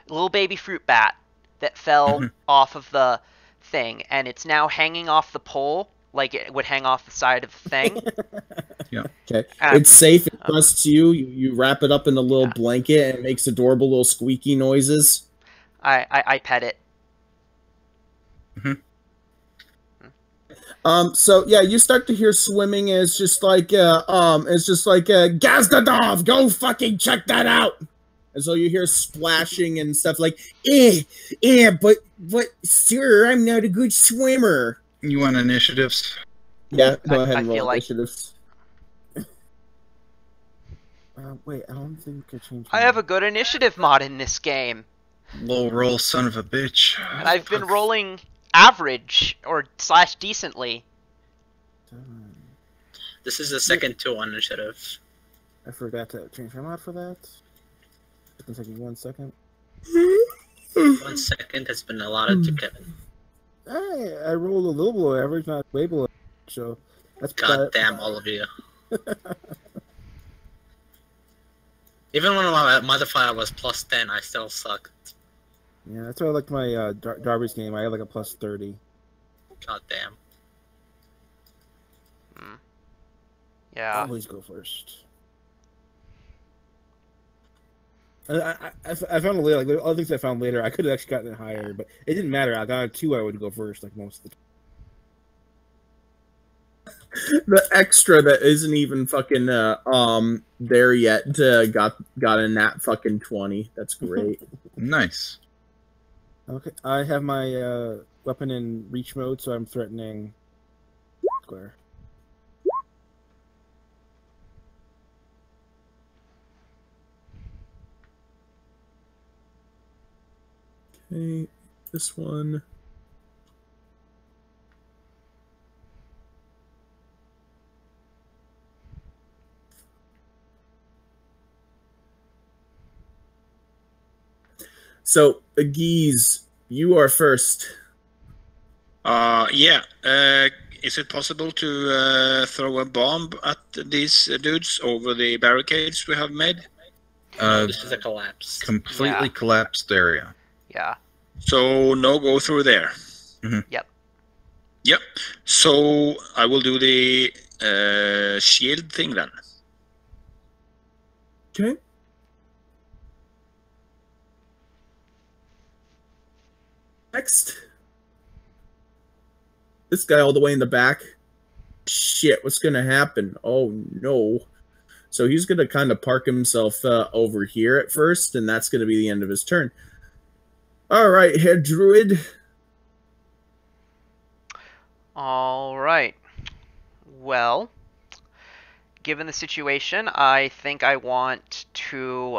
little baby fruit bat that fell off of the thing, and it's now hanging off the pole like it would hang off the side of the thing. Okay, it's safe. It trusts you. You wrap it up in a little blanket, and it makes adorable little squeaky noises. I pet it. So yeah, you start to hear swimming. And it's just like Gazdadov, go fucking check that out. And so you hear splashing and stuff like, but sir, I'm not a good swimmer. You want initiatives? Yeah, go ahead I and feel roll like- initiatives. Wait, I don't think I changed. I have a good initiative mod in this game, Low roll, son of a bitch. and I've been rolling average or / decently. This is the second 2 on initiative. I forgot to change my mod for that. It's gonna take me 1 second. 1 second has been allotted to Kevin. I rolled a little below average, not way below. So that's God damn all of you. Even when my modifier was +10, I still sucked. Yeah, that's why I like my Darby's game. I had like a +30. God damn. Yeah. Always go first. I found it later. Like other things I found later, I could have actually gotten it higher, but it didn't matter. I got a 2. I would go first, like most of the time. The extra that isn't even fucking there yet got a nat fucking 20. That's great. Nice. Okay, I have my weapon in reach mode, so I'm threatening square. Okay, this one. So, Agiz, you are first. Yeah. Is it possible to throw a bomb at these dudes over the barricades we have made? This is a collapse. Completely collapsed area. Yeah. So no go through there. Mm-hmm. Yep. Yep. So I will do the shield thing then. Okay. Next. This guy all the way in the back. Shit, what's gonna happen? Oh no. So he's gonna kind of park himself over here at first, and that's gonna be the end of his turn. Alright, head druid. Alright. Well, given the situation, I think I want to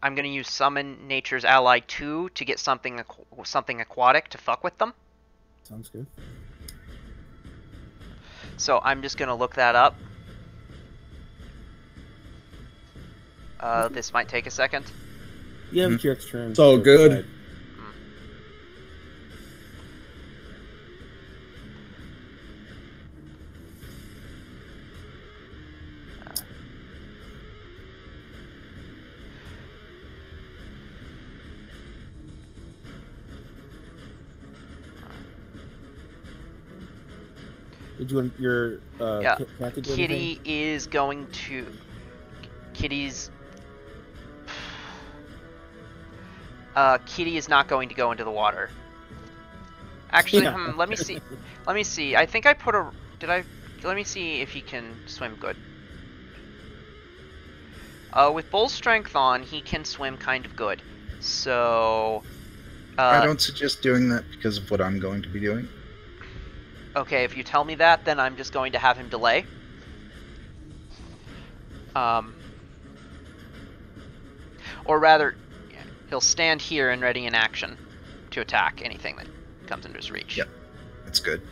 I'm going to use Summon Nature's Ally 2 to get something aquatic to fuck with them. Sounds good. So I'm just going to look that up. This might take a second. You have your extra turn. It's all good. Did you want your yeah. cat to do Kitty anything? is going to. Kitty's. Kitty is not going to go into the water. Actually, Yeah. let me see. Let me see. I think I put a. Did I? Let me see if he can swim good. With bull strength on, he can swim kind of good. So. I don't suggest doing that because of what I'm going to be doing. Okay, if you tell me that, then I'm just going to have him delay. Or rather, he'll stand here and ready in action to attack anything that comes into his reach. Yep, that's good.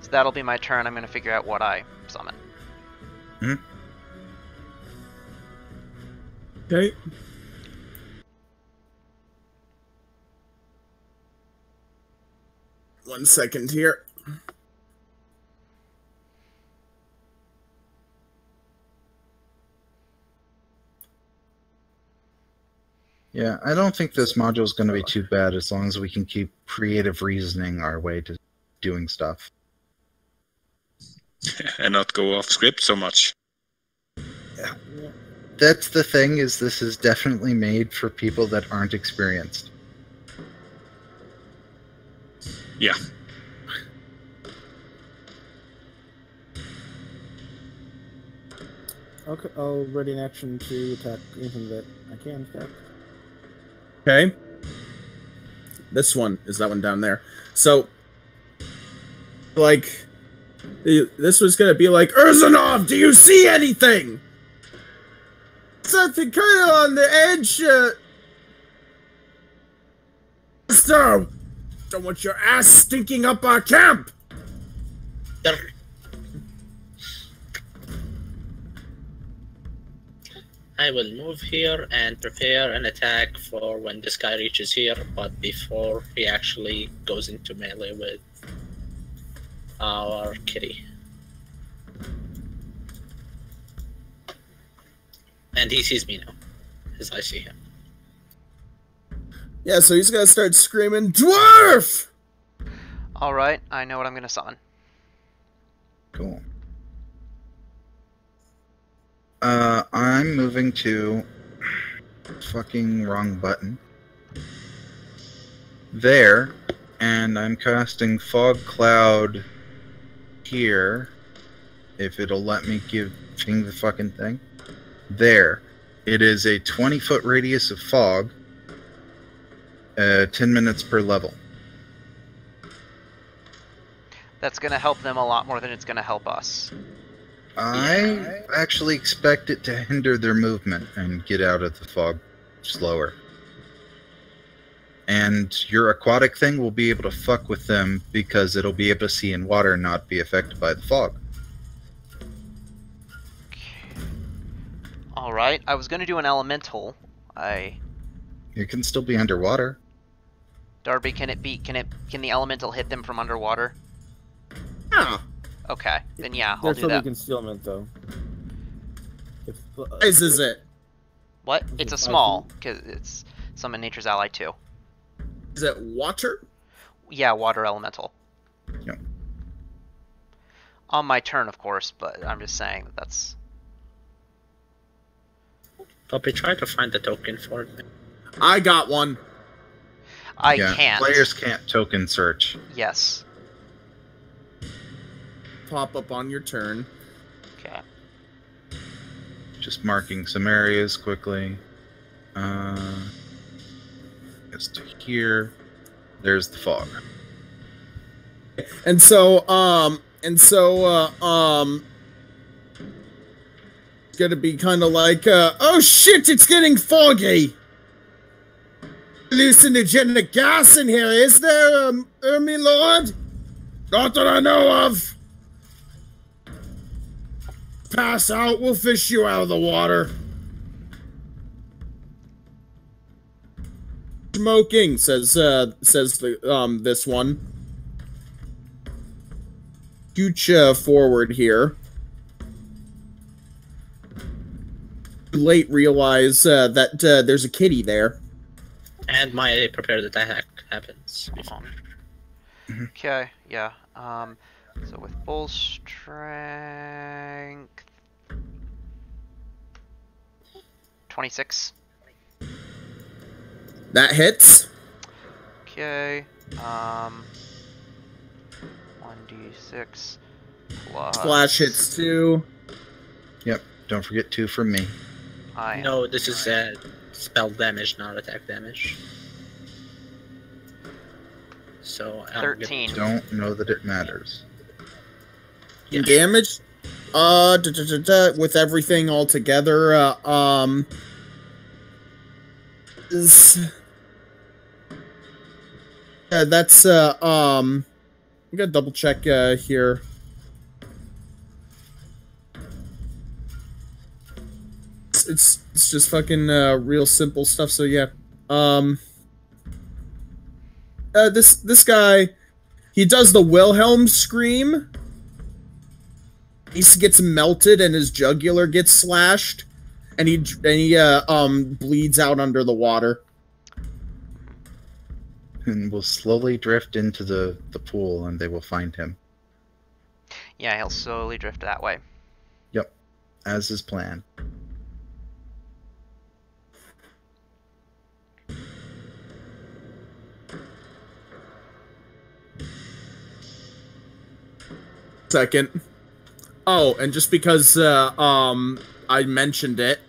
So that'll be my turn. I'm going to figure out what I summon. Mm-hmm. Okay. One second here. Yeah, I don't think this module is going to be too bad as long as we can keep creative reasoning our way to doing stuff. And not go off script so much. Yeah. That's the thing, is this is definitely made for people that aren't experienced. Yeah. Okay, I'll ready in action to attack anything that I can attack. Okay. This one is that one down there. So, like, this was gonna be like, Urzanov, do you see anything? Something kind of on the edge. So, don't want your ass stinking up our camp. I will move here and prepare an attack for when this guy reaches here, but before he actually goes into melee with our kitty. And he sees me now, as I see him. Yeah, so he's gonna start screaming, Dwarf! Alright, I know what I'm going to summon. Cool. I'm moving to fucking wrong button. There, And I'm casting Fog Cloud here. If it'll let me ping the fucking thing. There. It is a 20-foot radius of fog. 10 minutes per level. That's going to help them a lot more than it's going to help us. I actually expect it to hinder their movement and get out of the fog slower. And your aquatic thing will be able to fuck with them because it'll be able to see in water and not be affected by the fog. Alright, I was going to do an elemental. It can still be underwater. Darby, can the elemental hit them from underwater? Yeah. Okay, then yeah, I'll do that. There's concealment though. Size is it? What? It's a small, because it's Summon Nature's Ally 2. Is it water? Yeah, water elemental. Yep. On my turn, of course, but I'm just saying that that's... Poppy, try to find the token for me. I got one. I can't. Players can't token search. Yes. Pop up on your turn. Okay. Just marking some areas quickly. Gets to here. There's the fog. And so, it's gonna be kind of like, oh shit, it's getting foggy! Hallucinogenic gas in here, is there, my lord? Not that I know of! Pass out, we'll fish you out of the water. Smoking, says the, this one. Scooch forward here. Too late realize that there's a kitty there. And my prepared attack happens before. Okay, yeah. So with full strength... 26. That hits. Okay. 1d6 plus... Splash hits 2. Yep. Don't forget 2 from me. No, this is spell damage, not attack damage. So 13. Don't know that it matters. Yeah. Damage? With everything all together, that's, we gotta double check, here. It's just fucking, real simple stuff, so yeah. This guy, he does the Wilhelm scream. He gets melted and his jugular gets slashed, and he bleeds out under the water. And will slowly drift into the pool, and they will find him. Yeah, he'll slowly drift that way. Yep, as is planned. Second. Oh, and just because I mentioned it.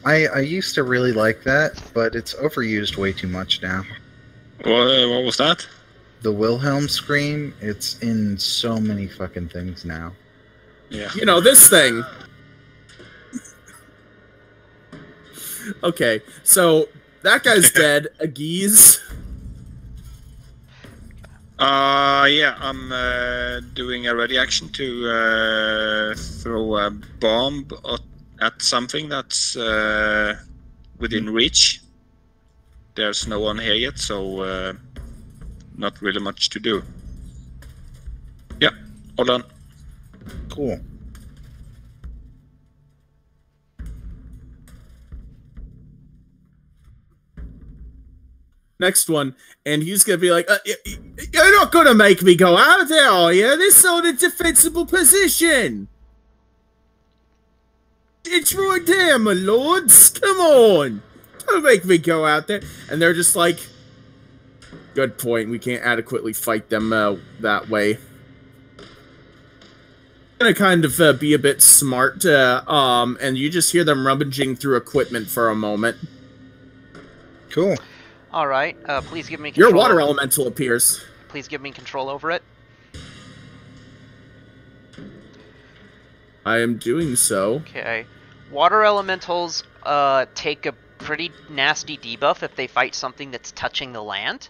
I used to really like that, but it's overused way too much now. What was that? The Wilhelm scream, it's in so many fucking things now. Yeah. You know, this thing. Okay, so that guy's dead. Aguise. Yeah, I'm doing a ready action to throw a bomb at something that's within reach. There's no one here yet, so not really much to do. Yeah, all done. Cool. Next one, and he's gonna be like, "You're not gonna make me go out there, are you? This is not a defensible position." It's right there, my lords. Come on. Don't make me go out there. And they're just like, good point. We can't adequately fight them that way. Gonna kind of be a bit smart, and you just hear them rummaging through equipment for a moment. Cool. All right. Please give me control. Your water elemental appears. Please give me control over it. I am doing so. Okay. Water elementals take a pretty nasty debuff if they fight something that's touching the land.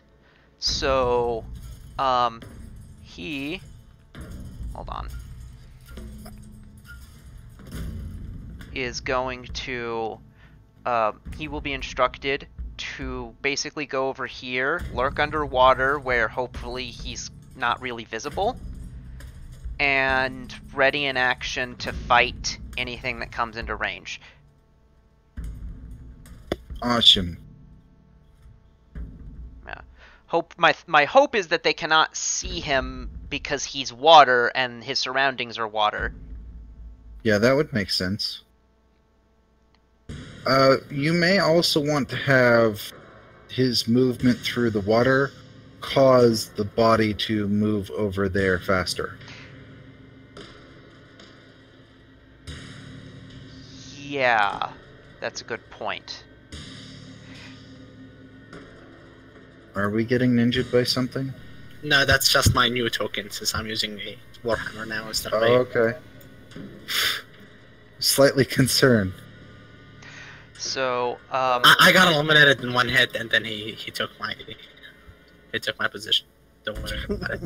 So, he... Hold on. Is going to... he will be instructed to basically go over here, lurk underwater where hopefully he's not really visible, and ready in action to fight anything that comes into range. Awesome. Yeah. My hope is that they cannot see him because he's water and his surroundings are water. Yeah, that would make sense. You may also want to have his movement through the water cause the body to move over there faster. Yeah, that's a good point. Are we getting ninja'd by something? No, that's just my new token, since I'm using a Warhammer now instead of okay. Slightly concerned. So, I got eliminated in one hit, and then he took my position. Don't worry about it.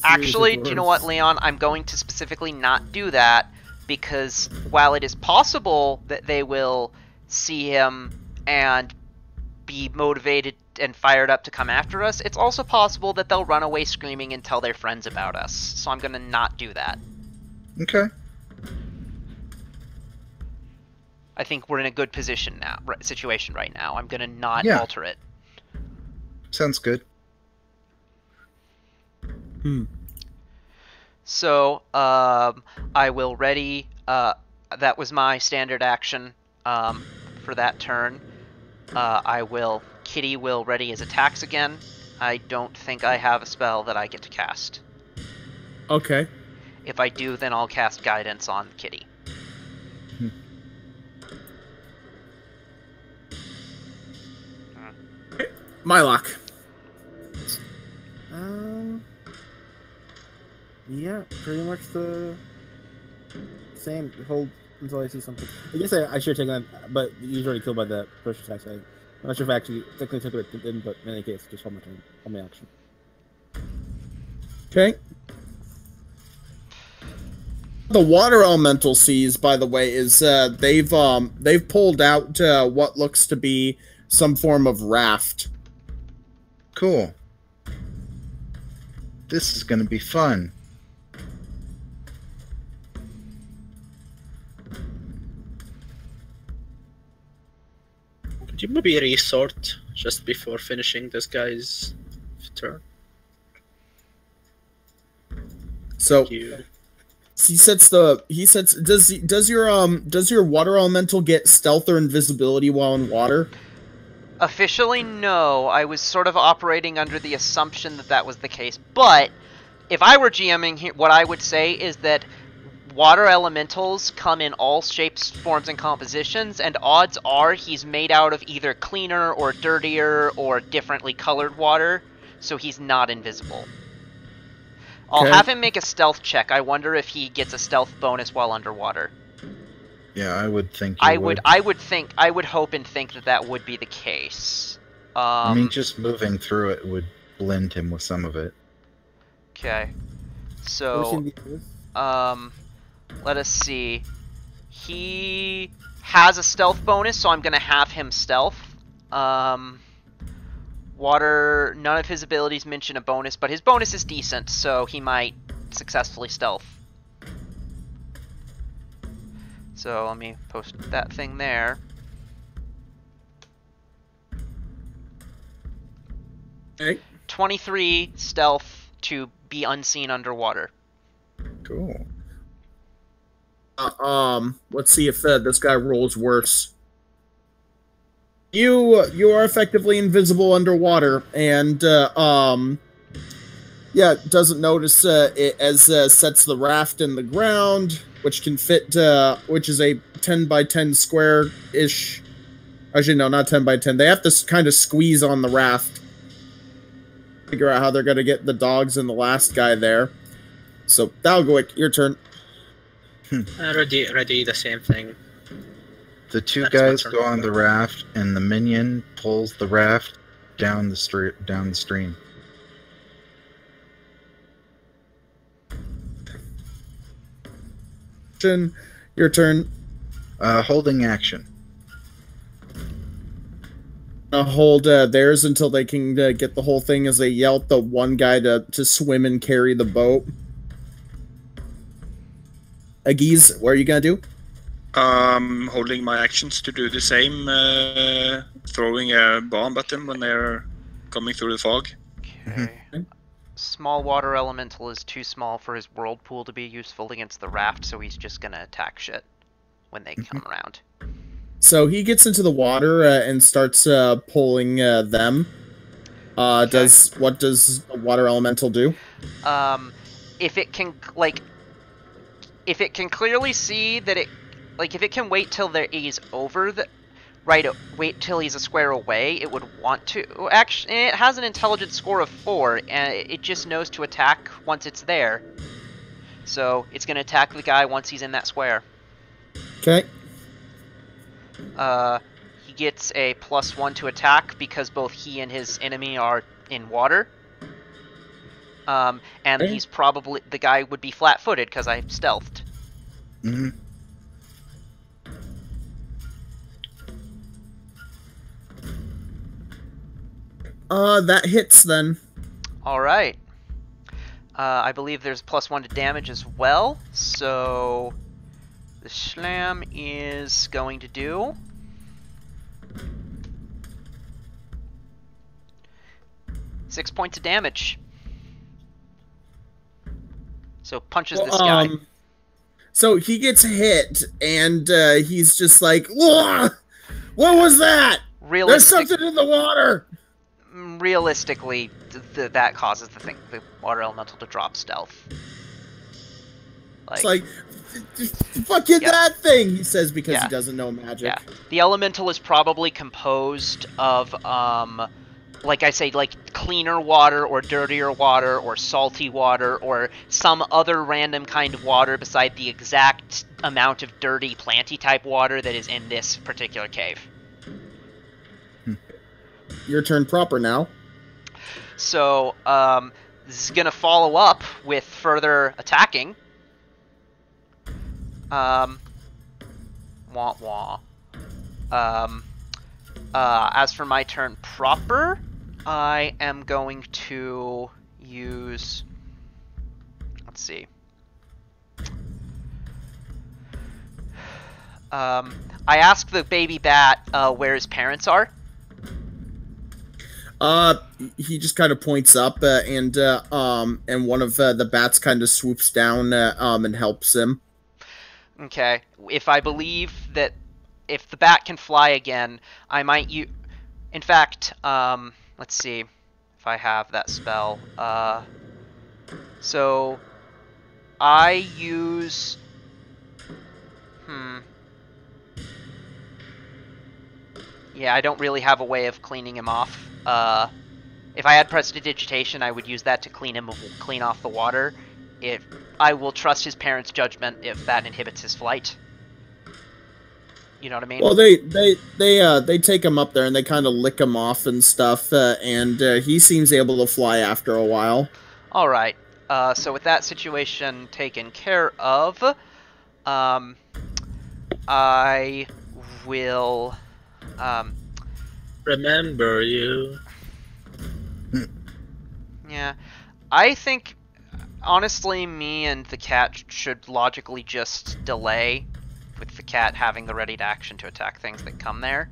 Actually, do you know what, Leon? I'm going to specifically not do that, because while it is possible that they will see him and be motivated and fired up to come after us, it's also possible that they'll run away screaming and tell their friends about us. So I'm going to not do that. Okay. I think we're in a good situation right now. I'm going to not alter it. Sounds good. So, I will ready, that was my standard action, for that turn. Kitty will ready his attacks again. I don't think I have a spell that I get to cast. Okay. If I do, then I'll cast Guidance on Kitty. Mylok. Yeah, pretty much the same. Hold until I see something. I guess I should have taken that, but he's already killed by the push attack. So I'm not sure if I actually technically took it or didn't, but in any case, just hold my turn, hold my action. Okay. The water elemental sees, by the way, is they've pulled out what looks to be some form of raft. Cool. This is going to be fun. Could you maybe resort just before finishing this guy's turn? So does your water elemental get stealth or invisibility while in water? Officially, no. I was sort of operating under the assumption that that was the case. But if I were GMing here, what I would say is that water elementals come in all shapes, forms, and compositions, and odds are he's made out of either cleaner or dirtier or differently colored water, so he's not invisible. I'll have him make a stealth check. I wonder if he gets a stealth bonus while underwater. Yeah, I would think I would hope and think that that would be the case. I mean, just moving through it would blend him with some of it. Okay. So, let us see. He has a stealth bonus, so I'm going to have him stealth. Water, none of his abilities mention a bonus, but his bonus is decent, so he might successfully stealth. So let me post that thing there. Okay. 23 stealth to be unseen underwater. Cool. let's see if this guy rolls worse. You are effectively invisible underwater, and doesn't notice it as sets the raft in the ground, which can fit, which is a 10 by 10 square ish. Actually, no, not 10 by 10. They have to kind of squeeze on the raft, figure out how they're gonna get the dogs and the last guy there. So, Dalgoic, your turn. Ready, the same thing. The two guys go on the raft, and the minion pulls the raft down the stream. Your turn. Holding action. Hold theirs until they can get the whole thing as they yell at the one guy to swim and carry the boat. Agiz, what are you gonna do? Holding my actions to do the same, throwing a bomb at them when they're coming through the fog. Okay. Small water elemental is too small for his whirlpool to be useful against the raft, so he's just gonna attack shit when they come around. So he gets into the water and starts pulling them. Okay. What does the water elemental do? If it can clearly see that it, if it can wait till he's over the, wait till he's a square away, it would want to. Actually, it has an intelligence score of 4, and it just knows to attack once it's there. So it's gonna attack the guy once he's in that square. Okay. He gets a +1 to attack because both he and his enemy are in water. And he's probably, the guy would be flat-footed because I stealthed. Mm-hmm. That hits then. Alright. I believe there's +1 to damage as well, so the Schlam is going to do 6 points of damage. So punches this guy. So he gets hit, and he's just like, "Whoa! What was that? There's something in the water!" Realistically, that causes the water elemental to drop stealth. It's like, fucking that thing, he says, because he doesn't know magic. Yeah. The elemental is probably composed of, like I say, cleaner water, or dirtier water, or salty water, or some other random kind of water beside the exact amount of dirty, planty type water that is in this particular cave. Your turn proper now. So, this is gonna follow up with further attacking. Wah wah. As for my turn proper, I am going to use, let's see. I asked the baby bat where his parents are. He just kind of points up, and one of the bats kind of swoops down and helps him. Okay, if I believe that if the bat can fly again, I might use. In fact, let's see if I have that spell. So I use. Yeah, I don't really have a way of cleaning him off. If I had prestidigitation, I would use that to clean off the water. I will trust his parents' judgment if that inhibits his flight. You know what I mean? Well, they take him up there and they kind of lick him off and stuff, and he seems able to fly after a while. All right. So with that situation taken care of, I will. Remember you. Yeah, I think honestly, me and the cat should logically just delay, with the cat having the ready to action to attack things that come there.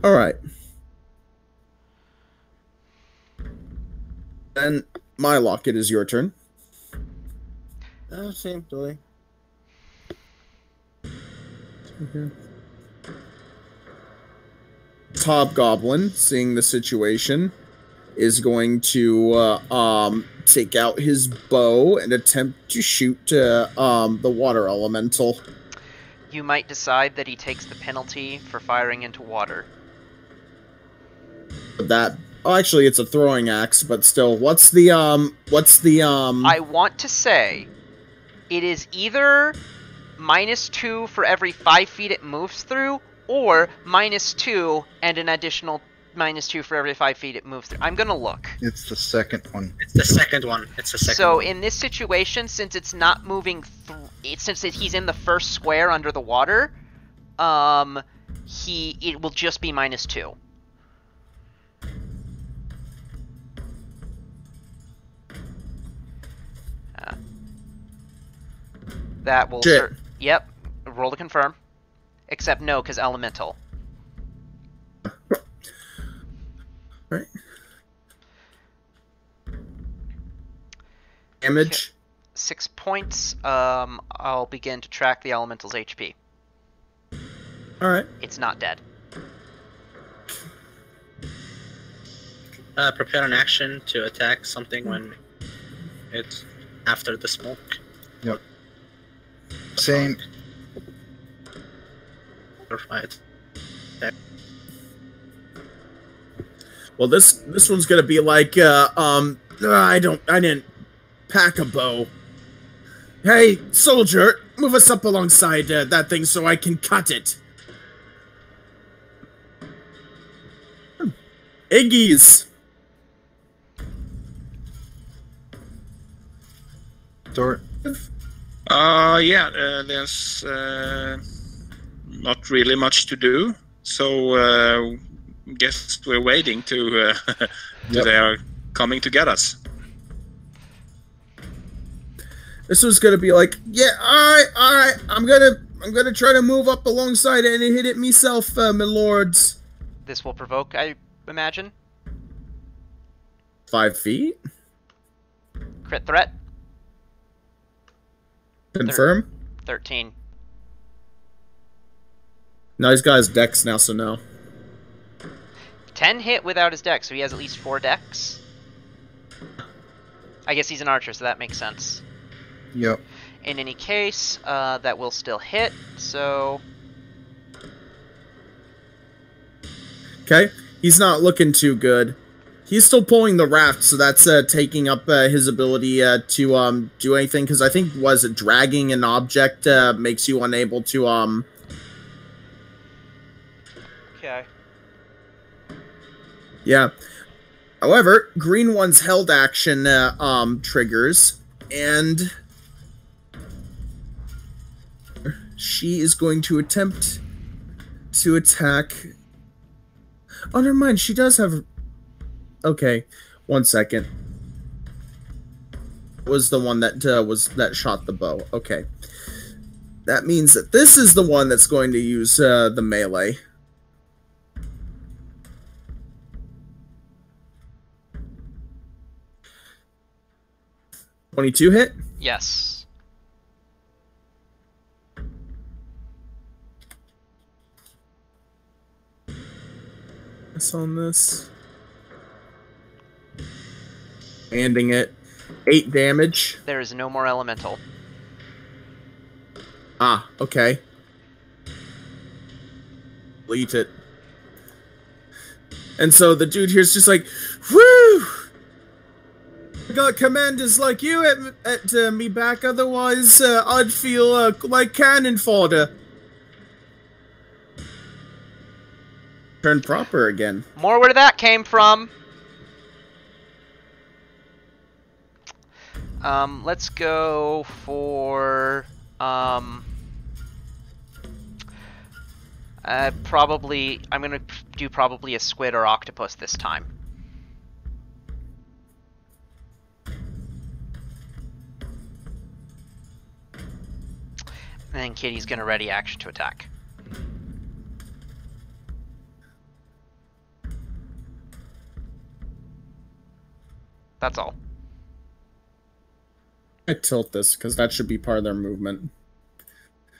All right. And Mylok, it is your turn. Same, Billy. Okay. Hobgoblin, seeing the situation, is going to take out his bow and attempt to shoot the water elemental. You might decide that he takes the penalty for firing into water. Actually, it's a throwing axe, but still, what's the I want to say it is either -2 for every 5 feet it moves through, or -2 and an additional -2 for every 5 feet it moves through. I'm gonna look. It's the second one. It's the second one. So in this situation, since it's not moving, since he's in the first square under the water, it will just be -2. That will. Yep. Roll to confirm. Except no, because elemental. Right. Damage. 6 points. I'll begin to track the elemental's HP. All right. It's not dead. Prepare an action to attack something when it's after the smoke. Yep. Same. Right. Well, this one's gonna be like, I didn't pack a bow. Hey, soldier, move us up alongside that thing so I can cut it. Iggy's. Dort. There's not really much to do, so guess we're waiting to they are coming to get us. This was gonna be like, yeah, all right, I'm gonna try to move up alongside it and hit it myself, my lords. This will provoke, I imagine. 5 feet. Crit threat. Confirm. 13. No, he's got his dex now, so no. 10 hit without his dex, so he has at least 4 dex. I guess he's an archer, so that makes sense. Yep. In any case, that will still hit, so... Okay, he's not looking too good. He's still pulling the raft, so that's taking up his ability to do anything, because I think, was it dragging an object makes you unable to... Okay. Yeah. However, green one's held action triggers, and she is going to attempt to attack... Oh, never mind, she does have... Okay, 1 second. Was the one that that shot the bow. Okay. That means that this is the one that's going to use the melee. .22 hit? Yes. That's on this. Ending it. 8 damage. There is no more elemental. Ah, okay. Delete it. And so the dude here's just like, whew! I got commanders like you at me back, otherwise I'd feel like cannon fodder. Turn proper again. More where that came from. Let's go for, I'm gonna do probably a squid or octopus this time. And then Kitty's gonna ready action to attack. That's all. I tilt this because that should be part of their movement.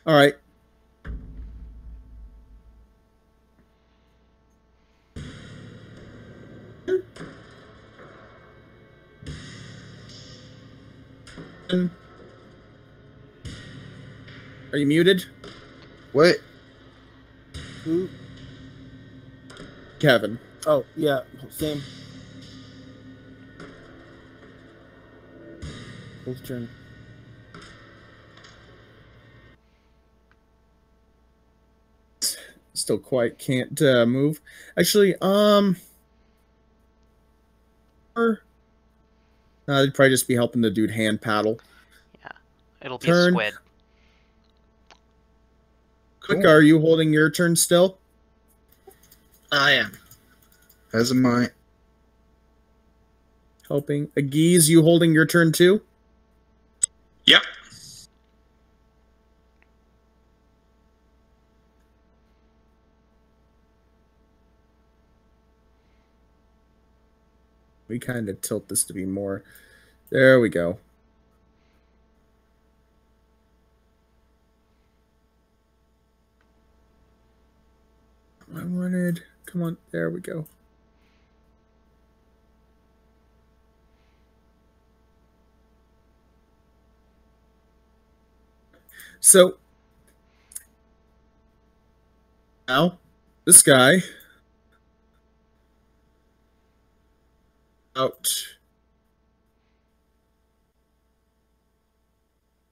All right. Are you muted? Wait. Who? Kevin. Oh, yeah, same. Whose turn? Still quite can't move. Actually, they'd probably just be helping the dude hand paddle. Yeah, it'll be Turn. a squid. Quick, are you holding your turn still? I am. As am I. Helping. Agiz, you holding your turn too? Yeah. We kind of tilt this to be more. There we go. I wanted. Come on. There we go. So now this guy out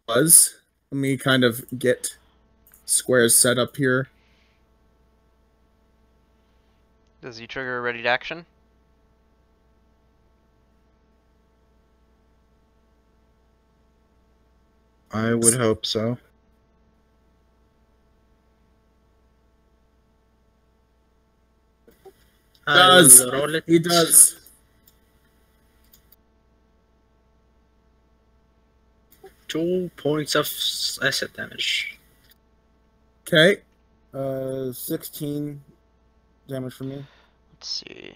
was. Let me kind of get squares set up here. Does he trigger a ready to action? I would hope so. Does. Roll it. He does. Two points of acid damage. Okay. 16 damage for me. Let's see.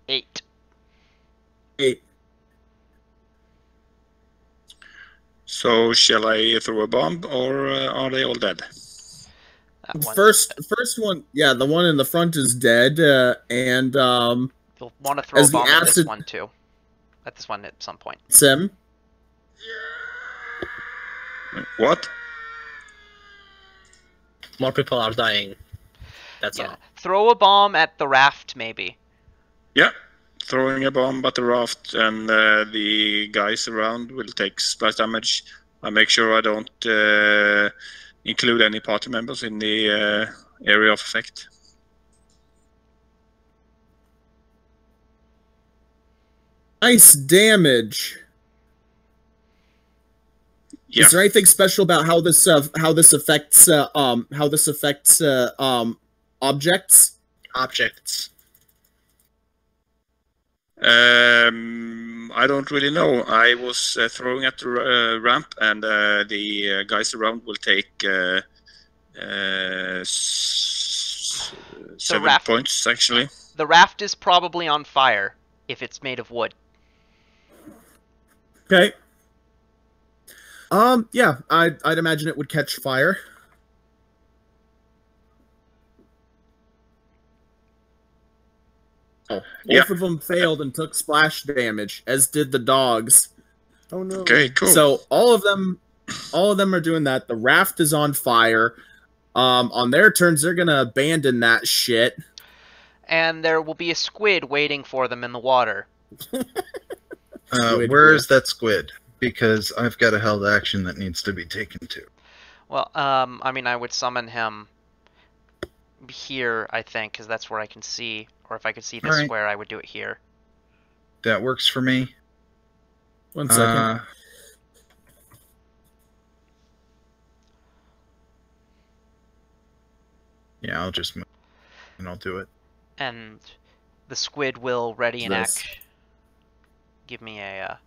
8. 8. So shall I throw a bomb, or are they all dead? That one. First one, yeah, the one in the front is dead, and You'll want to throw a as the bomb at this acid- one too. At this one at some point. Sim. What? More people are dying. That's Yeah. all. Throw a bomb at the raft, maybe. Yeah. Throwing a bomb at the raft, and the guys around will take splash damage. I make sure I don't include any party members in the area of effect. Nice damage. Yeah. Is there anything special about how this affects objects? Objects. I don't really know. I was throwing at the ramp, and the guys around will take 7 raft- points, actually. The raft is probably on fire if it's made of wood. Okay. Yeah, I'd imagine it would catch fire. Yeah. Both of them failed and took splash damage, as did the dogs. Oh no. Okay, cool. So all of them are doing that. The raft is on fire. On their turns, they're gonna abandon that shit. And there will be a squid waiting for them in the water. Squid, Where's that squid? Because I've got a held action that needs to be taken to. Well, I mean, I would summon him here, I think, because that's where I can see. Or if I could see this Alright. square, I would do it here. That works for me. 1 second. Yeah, I'll just move and I'll do it. And the squid will ready and This. act. Give me a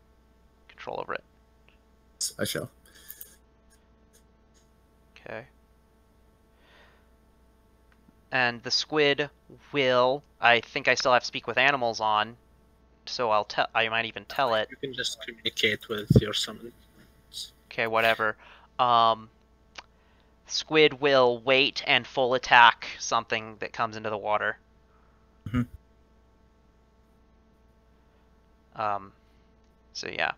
control over it. I shall. Okay. And the squid will... I think I still have Speak with Animals on, so I might even tell it. You can just communicate with your summon. Okay, whatever. Squid will wait and full attack something that comes into the water. Mm-hmm. So yeah.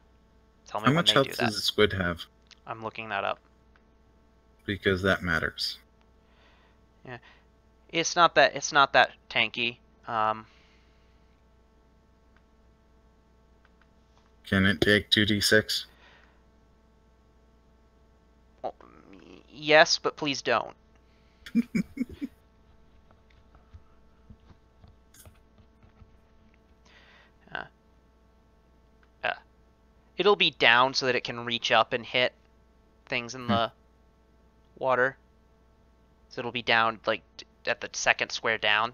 Tell me How when much they health do that. does the squid have? I'm looking that up. Because that matters. Yeah. It's not that tanky. Can it take 2d6? Well, yes, but please don't. It'll be down so that it can reach up and hit things in the water. So it'll be down, like, at the second square down.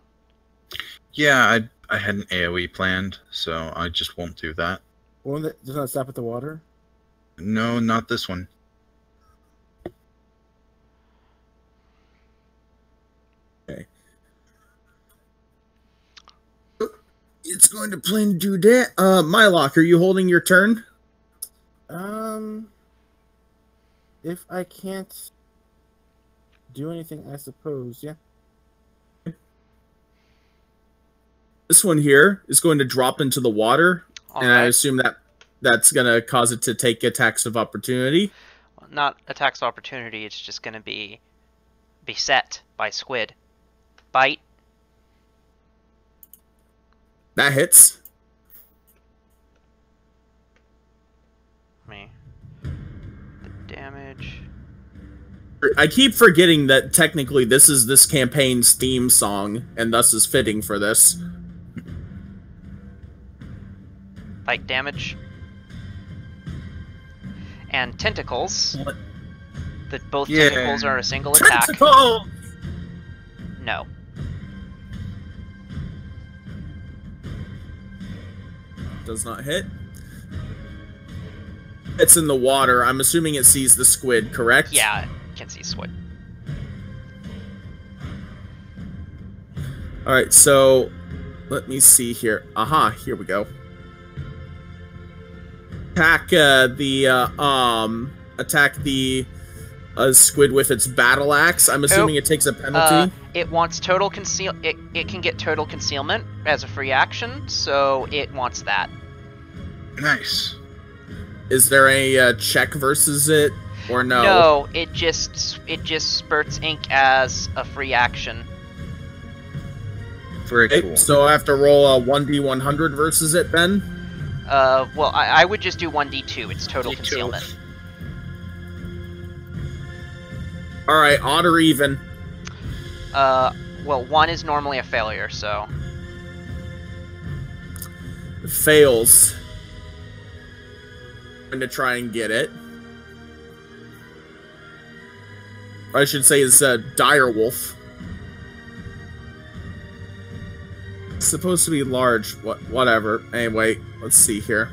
Yeah, I had an AoE planned, so I just won't do that. One that does not stop at the water? No, not this one. Okay. It's going to plan to do that. Mylock, are you holding your turn? If I can't do anything, I suppose, yeah. This one here is going to drop into the water, and I assume that's going to cause it to take attacks of opportunity. Well, not attacks of opportunity, it's just going to be beset by squid. Bite. That hits. Me. The damage. I keep forgetting that technically this is this campaign's theme song, and thus is fitting for this. Bite damage. And tentacles. What? Both tentacles are a single attack. Tentacle! No. Does not hit. It's in the water. I'm assuming it sees the squid, correct? Yeah, it can see squid. Alright, so let me see here. Aha, here we go. Attack the squid with its battle axe. I'm assuming it takes a penalty. It wants total conceal. It can get total concealment as a free action, so it wants that. Nice. Is there a check versus it, or no? No, it just spurts ink as a free action. Very Okay, cool. so I have to roll a 1d100 versus it then? Well, I would just do 1d2. It's total D2. concealment. Alright, odd or even? Well, 1 is normally a failure, so... Fails. I'm going to try and get it. Or I should say it's Direwolf. It's supposed to be large. Whatever. Anyway, let's see here.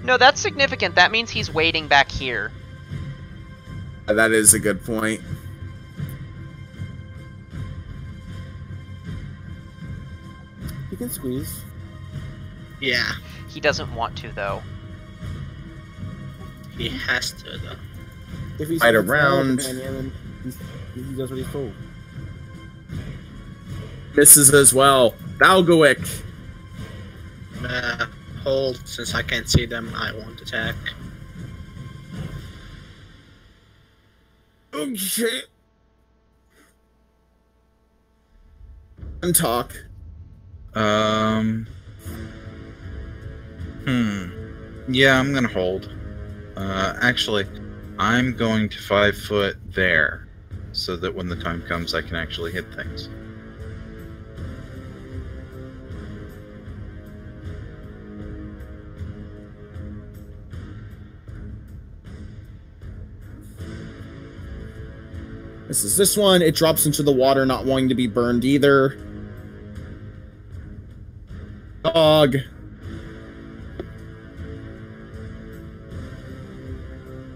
No, that's significant. That means he's waiting back here. That is a good point. You can squeeze. Yeah, He doesn't want to, though. he has to though. If he's Right if it's around. companion, then he does what he's told. Misses as well. Balgoic. Hold, since I can't see them, I won't attack. Oh shit. And talk. Yeah, I'm gonna hold. Actually, I'm going to 5 foot there, so that when the time comes, I can actually hit things. This is this one. It drops into the water, not wanting to be burned either. Dog.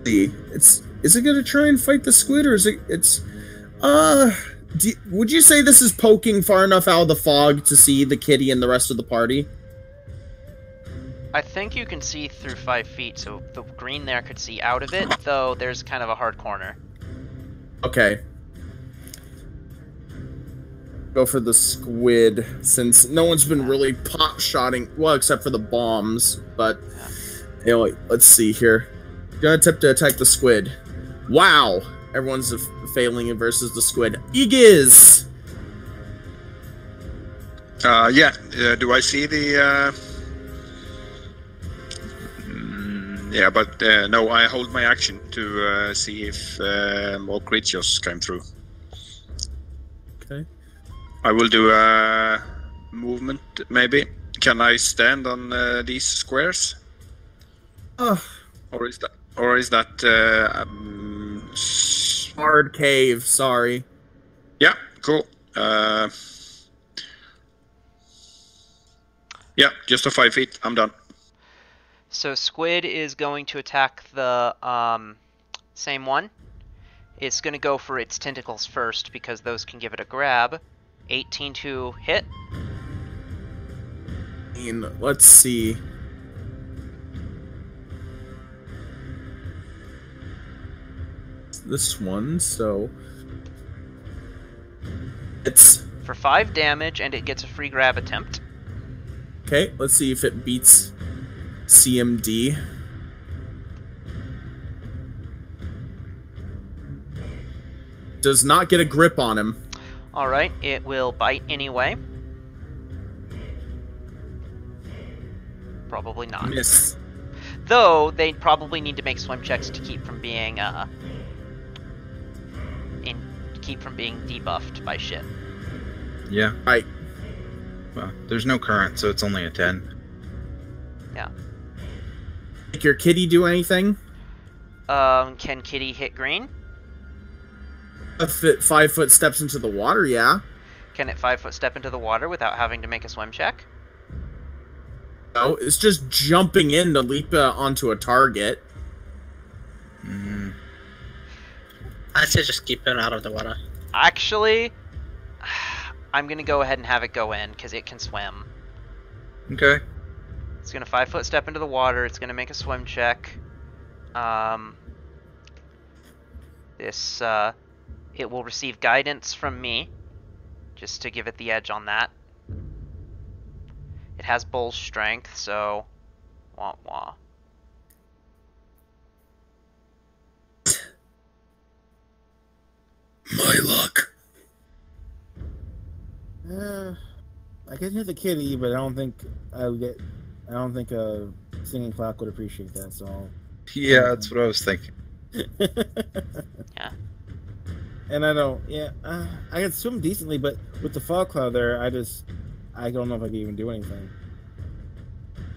See, is it gonna try and fight the squid, or is it's Would you say this is poking far enough out of the fog to see the kitty and the rest of the party? I think you can see through 5 feet, so the green there could see out of it, though there's kind of a hard corner. Okay. Go for the squid, since no one's been really pot-shotting, well, except for the bombs, but anyway, let's see here. Gonna attempt to attack the squid. Wow! Everyone's failing versus the squid. Aegis! Yeah, do I see the... Yeah, but no, I hold my action to see if more creatures came through. Okay. I will do a movement, maybe. Can I stand on these squares? Or is that hard cave? Sorry. Yeah, cool. Yeah, just a 5 feet. I'm done. So squid is going to attack the same one. It's going to go for its tentacles first because those can give it a grab. 18 to hit. Let's see. This one, so it's for 5 damage, and it gets a free grab attempt. Okay, let's see if it beats CMD. Does not get a grip on him. Alright, it will bite anyway. Probably not. Miss. Though, they probably need to make swim checks to keep from being, debuffed by shit. Yeah. Right. Well, there's no current, so it's only a 10. Yeah. Make your kitty do anything? Can kitty hit green? If it 5 foot steps into the water, yeah. Can it 5 foot step into the water without having to make a swim check? No, it's just jumping in to leap onto a target. I'd say just keep it out of the water. Actually, I'm gonna go ahead and have it go in, because it can swim. Okay. It's gonna 5 foot step into the water, it's gonna make a swim check. It will receive guidance from me, just to give it the edge on that. It has bull strength, so wah wah. My luck. I can hit the kitty, but I don't think a singing clock would appreciate that. So. Yeah, that's what I was thinking. Yeah. And I don't. Yeah, I can swim decently, but with the fog cloud there, I don't know if I can even do anything.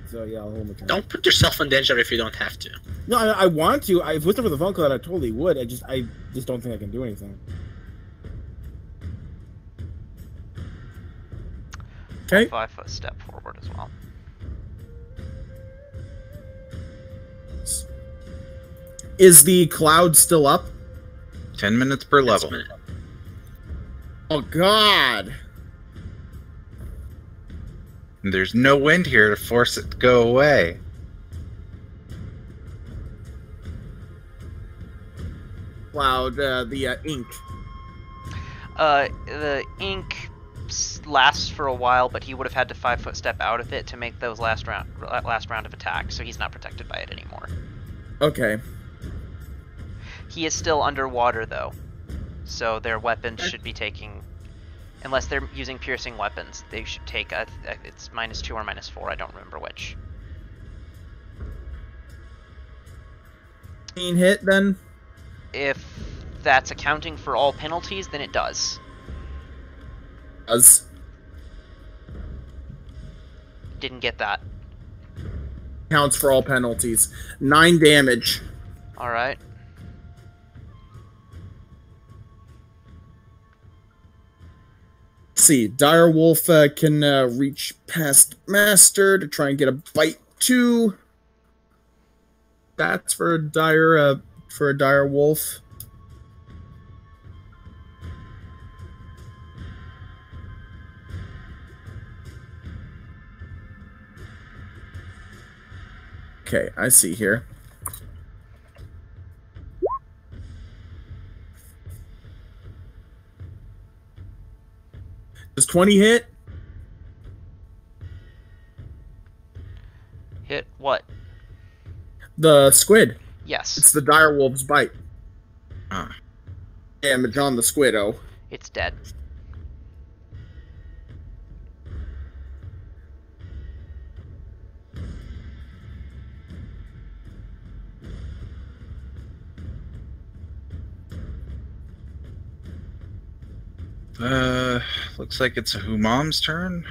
So yeah, I'll hold my turn. Don't put yourself in danger if you don't have to. No, I want to. If it wasn't for the fog cloud, I totally would. I just don't think I can do anything. Okay. 5 foot step forward as well. Is the cloud still up? 10 minutes per level. Oh God! And there's no wind here to force it to go away. Cloud, the ink. The ink lasts for a while, but he would have had to 5 foot step out of it to make those last round of attacks, so he's not protected by it anymore. Okay. He is still underwater though, so their weapons should be taking, unless they're using piercing weapons, they should take it's -2 or -4. I don't remember which. Clean hit then. If that's accounting for all penalties, then it does. Didn't get that. Counts for all penalties. 9 damage. Alright. Let's see, Direwolf can reach past Master to try and get a bite too. That's for a Direwolf. Okay, I see here. Does 20 hit? Hit what? The squid. Yes. It's the direwolf's bite. Ah. Damage on the squiddo. It's dead. Looks like it's Humam's turn.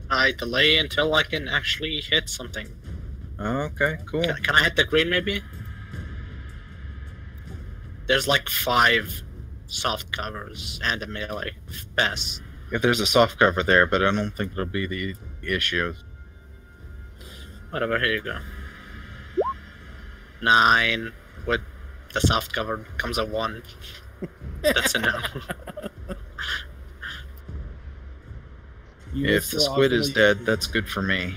I delay until I can actually hit something. Okay, cool. Can I hit the green maybe? There's like 5 soft covers and a melee pass. If there's a soft cover there, but I don't think it'll be the issue. Whatever, here you go. 9 with the soft cover comes a 1. That's a no. If the squid is dead, that's good for me.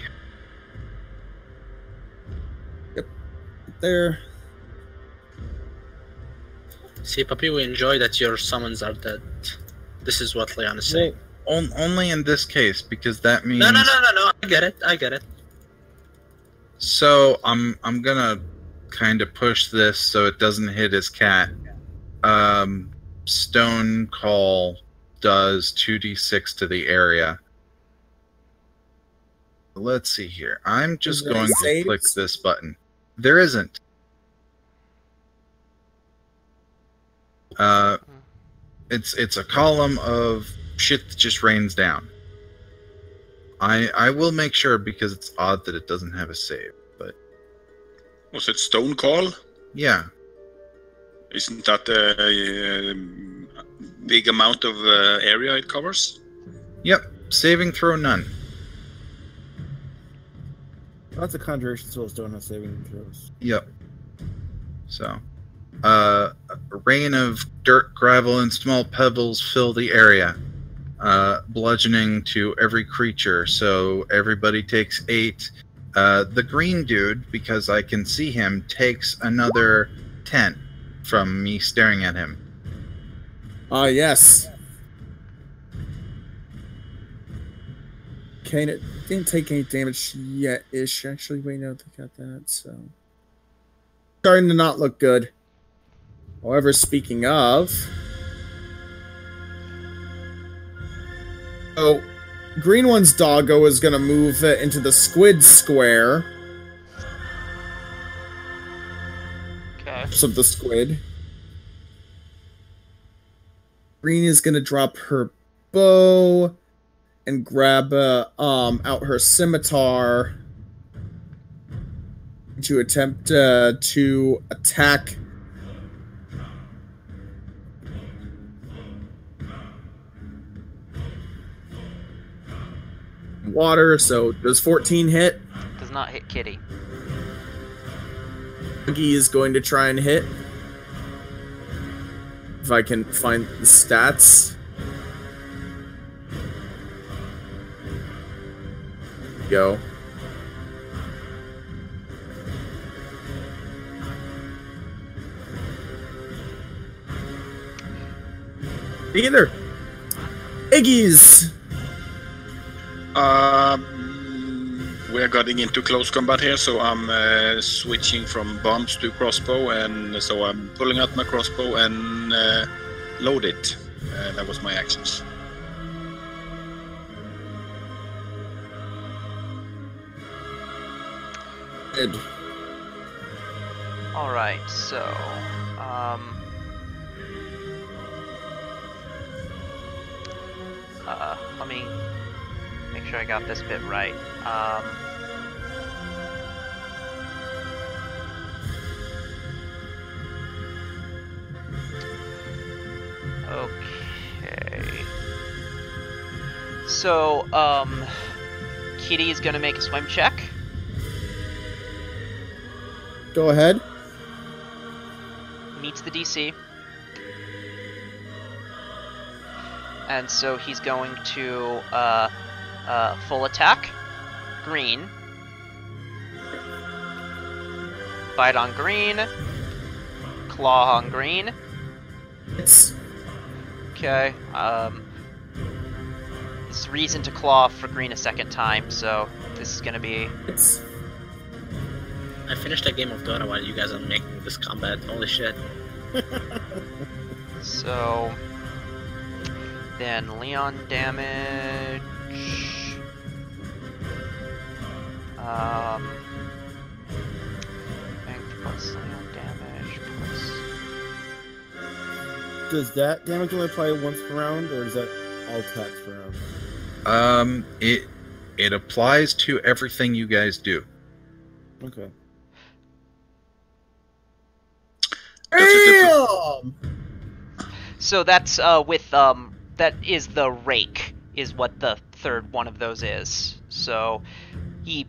Yep. There. See, Puppy, we enjoy that your summons are dead. This is what Leon is saying. Only in this case, because that means... No. I get it. So, I'm gonna kind of push this so it doesn't hit his cat. Stone Call does 2d6 to the area. Let's see here. I'm just going to click this button. There isn't. It's a column of shit that just rains down. I will make sure, because it's odd that it doesn't have a save, but... Was it Stone Call? Yeah. Isn't that a big amount of area it covers? Yep. Saving throw none. Lots of conjuration spells don't have saving throws. Yep. So, a rain of dirt, gravel, and small pebbles fill the area, bludgeoning to every creature. So everybody takes 8. The green dude, because I can see him, takes another 10 from me staring at him. Yes. Okay, it didn't take any damage yet-ish. Actually, wait, no, they got that, so... Starting to not look good. However, speaking of... Oh, green one's doggo is going to move into the squid square. Okay. Of the squid. Green is going to drop her bow and grab out her scimitar to attempt to attack water. So does 14 hit? Does not hit Kitty. Buggy is going to try and hit. If I can find the stats. Go. Either. Iggy's. We're getting into close combat here, so I'm switching from bombs to crossbow, and so I'm pulling out my crossbow and load it. That was my actions. Good. All right, so let me make sure I got this bit right. Okay. So, Kitty is gonna make a swim check. Go ahead. Meets the DC. And so he's going to full attack green. Bite on green. Claw on green. It's Okay. There's reason to claw for green a second time, so this is gonna be. it's I finished a game of Dota while you guys are making this combat. Holy shit. So then Leon damage. Bank plus Leon damage plus. Does that damage only apply once per round, or is that all attacks per round? It applies to everything you guys do. Okay. damn. So that's with that is the rake is what the third one of those is. So he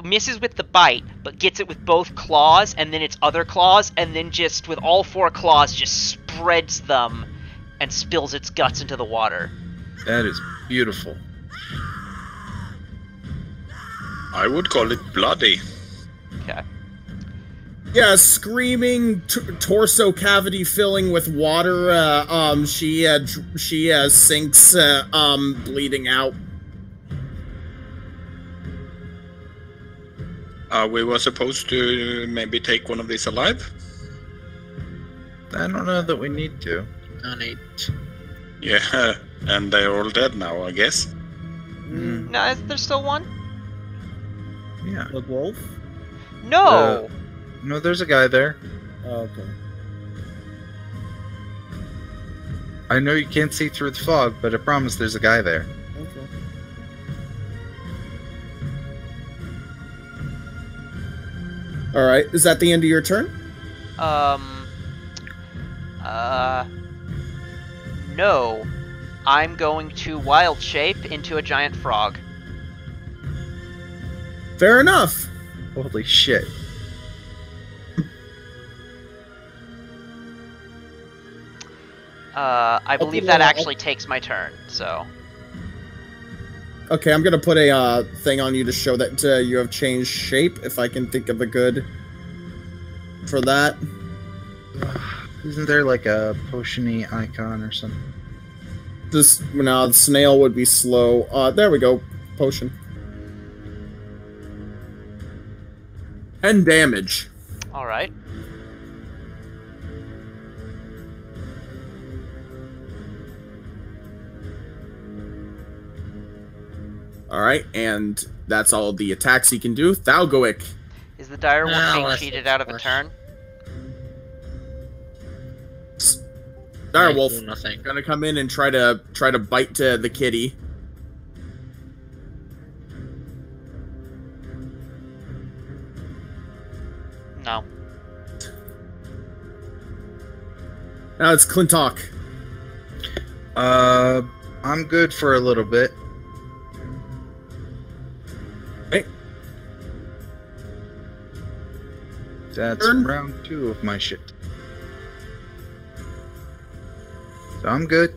misses with the bite, but gets it with both claws, and then its other claws, and then just with all 4 claws just spreads them and spills its guts into the water. That is beautiful. I would call it bloody. Okay. Yeah, screaming, torso cavity filling with water. She sinks, bleeding out. We were supposed to maybe take one of these alive. I don't know that we need to. Donate. Yeah, and they're all dead now, I guess. No, is there still one? Yeah. The wolf? No. No, there's a guy there. Oh, okay. I know you can't see through the fog, but I promise there's a guy there. Okay. All right, is that the end of your turn? No. I'm going to wild shape into a giant frog. Fair enough. Holy shit. I believe that actually takes my turn, so. Okay, I'm gonna put a thing on you to show that you have changed shape, if I can think of a good for that. Isn't there like a potion-y icon or something? The snail would be slow. There we go. Potion. And damage. Alright. Alright, and that's all the attacks he can do. Thalgoic. Is the dire wolf being that's cheated not out of a worse. turn? Direwolf Do nothing. gonna come in and try to bite the kitty. No. Now it's Clintock. I'm good for a little bit. Hey. That's Turn. round 2 of my shit. So I'm good.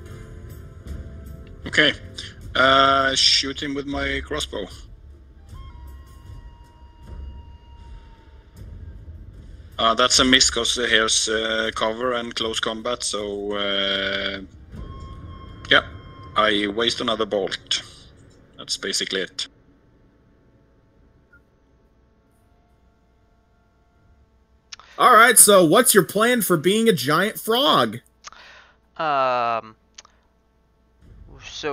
Okay. Shoot him with my crossbow. That's a miss because here's cover and close combat, so yeah, I waste another bolt. That's basically it. All right, so what's your plan for being a giant frog? So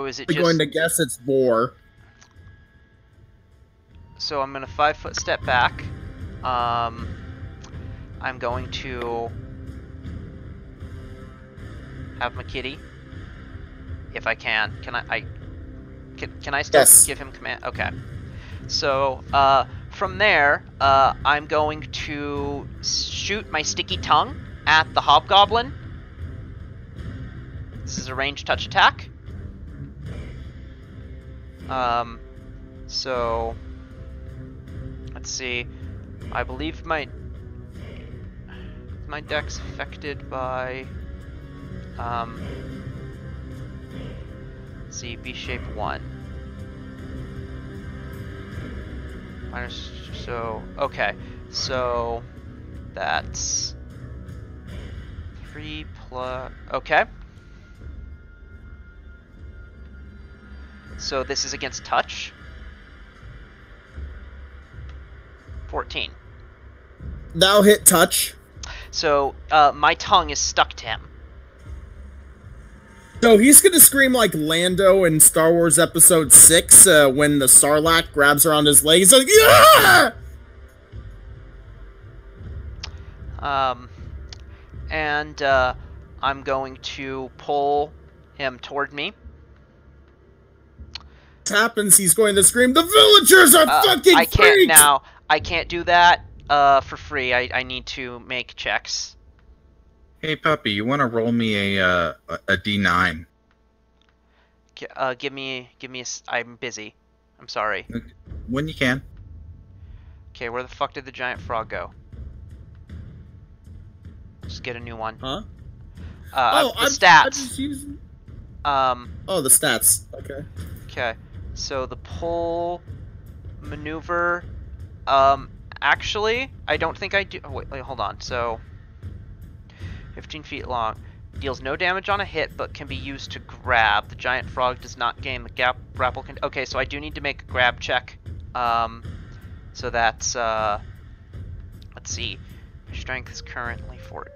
is it I'm just... going to guess it's boar. So I'm gonna 5-foot step back. I'm going to have my kitty, if I can. Can I still Yes. give him command? Okay. So from there, I'm going to shoot my sticky tongue at the hobgoblin. This is a ranged touch attack. So let's see. I believe my deck's affected by let's see, B shape 1. So okay. So that's 3 plus. Okay. So this is against touch. 14. Thou hit touch. So my tongue is stuck to him. So he's gonna scream like Lando in Star Wars Episode 6 when the Sarlacc grabs around his leg. He's like, yeah! And I'm going to pull him toward me. Happens, he's going to scream, the villagers are fucking I can't freaks! now. I can't do that for free. I need to make checks. Hey, puppy, you want to roll me a D9? Give me I'm busy. I'm sorry. When you can. Okay, where the fuck did the giant frog go? Just get a new one. Huh? The stats. I'm just using... Oh, the stats. Okay. Okay. So the pull maneuver. Actually, I don't think I do. Oh, wait, hold on. So, 15 feet long. Deals no damage on a hit, but can be used to grab. The giant frog does not gain the grapple. Okay, so I do need to make a grab check. So that's let's see. My strength is currently 14.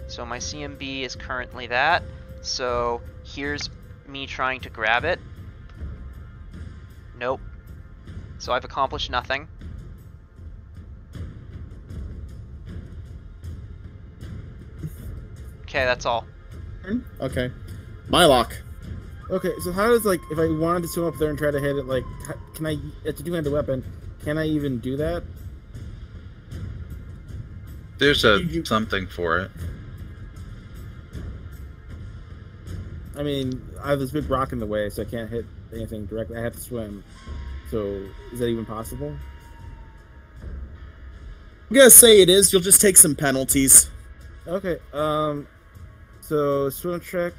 So my CMB is currently that. So here's me trying to grab it. Nope. So I've accomplished nothing. Okay, that's all. Okay. Mylock. Okay, so how does, like, if I wanted to swim up there and try to hit it, like, can I, it's a two-handed weapon, can I even do that? There's something for it. I mean, I have this big rock in the way, so I can't hit anything directly. I have to swim. So, is that even possible? I'm gonna say it is. You'll just take some penalties. Okay, so swim check.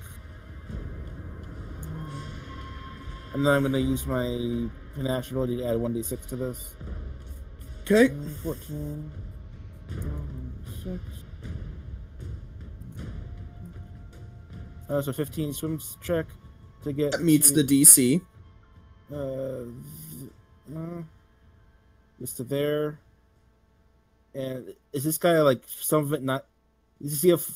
And then I'm gonna use my panache ability to add 1d6 to this. Okay. 14. 6. So 15 swims check to get. That meets the DC. Just to there. And is this guy, like, some of it not? Does he have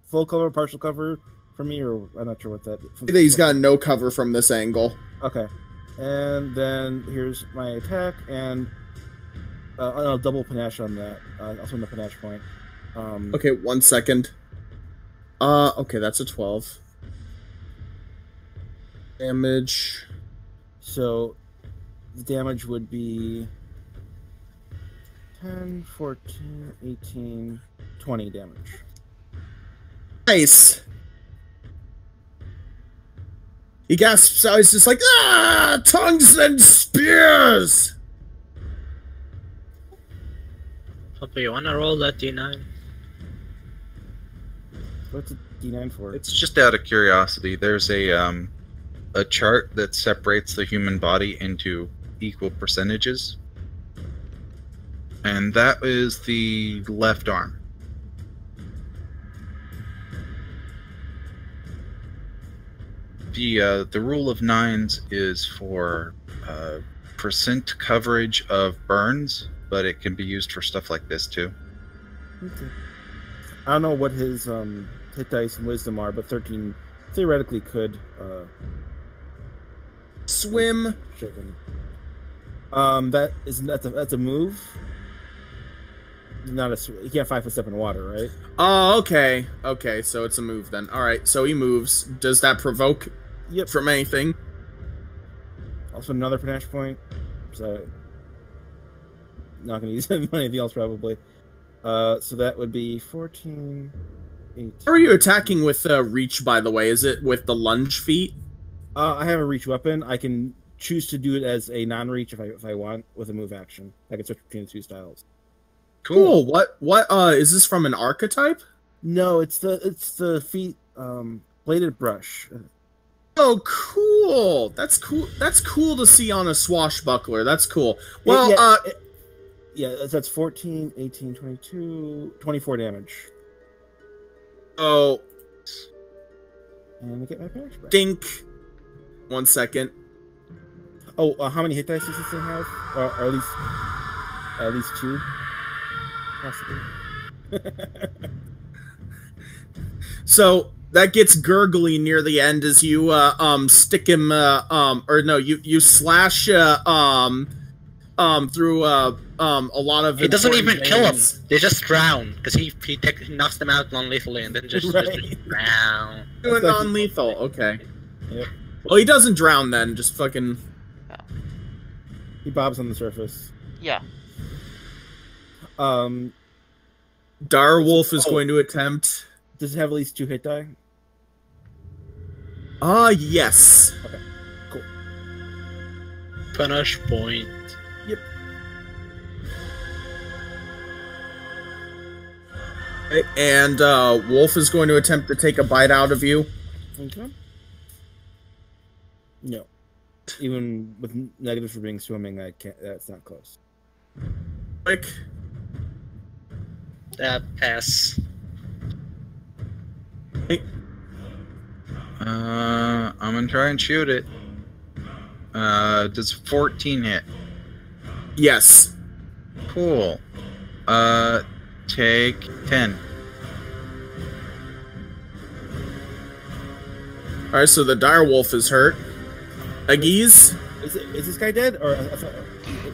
full cover, partial cover for me, or I'm not sure what that is. He's got no cover from this angle. Okay. And then here's my attack, and I'll double panache on that. I'll swing the panache point. Okay, 1 second. Okay, that's a 12. Damage. So the damage would be 10, 14, 18, 20 damage. Nice. He gasps out. He's just like, ah, tongues and spears. Puppy, you wanna roll that D9? What's a D9 for? It's just out of curiosity. There's a chart that separates the human body into equal percentages, and that is the left arm. The rule of nines is for percent coverage of burns, but it can be used for stuff like this too. Okay. I don't know what his hit dice and wisdom are, but 13 theoretically could swim. That's a move. Not a. You can't 5 foot step in water, right? Oh, okay. Okay, so it's a move then. All right, so he moves. Does that provoke? Yep. From anything? Also another panache point. So not going to use anything else probably. So that would be 14, 18. How are you attacking with reach, by the way? Is it with the lunge feat? I have a reach weapon. I can choose to do it as a non-reach if I want with a move action. I can switch between the two styles. Cool. What is this from an archetype? No, it's the feat bladed brush. Oh, cool. That's cool. That's cool to see on a swashbuckler. That's cool. Well, Yeah, that's 14, 18, 22, 24 damage. Oh. And we get my parrish back. Dink. 1 second. Oh, how many hit dice does this thing have? Or at least 2? Possibly. So that gets gurgly near the end as you stick him you slash through a lot of. It doesn't even veins. kill him. They just drown because he knocks them out non-lethally and then just drown. Doing non-lethal. Okay. Yep. Well, he doesn't drown then. Just fucking. He bobs on the surface. Yeah. Direwolf is going to attempt. Does it have at least 2 hit die? Yes. Okay. Cool. Punish point. Yep. Okay, and Wolf is going to attempt to take a bite out of you. Okay. No. Even with negatives for being swimming, I can't. That's not close. Quick. Pass. Hey. I'm gonna try and shoot it. Does 14 hit? Yes. Cool. Take 10. Alright, so the direwolf is hurt. Aggies? Is this guy dead? Or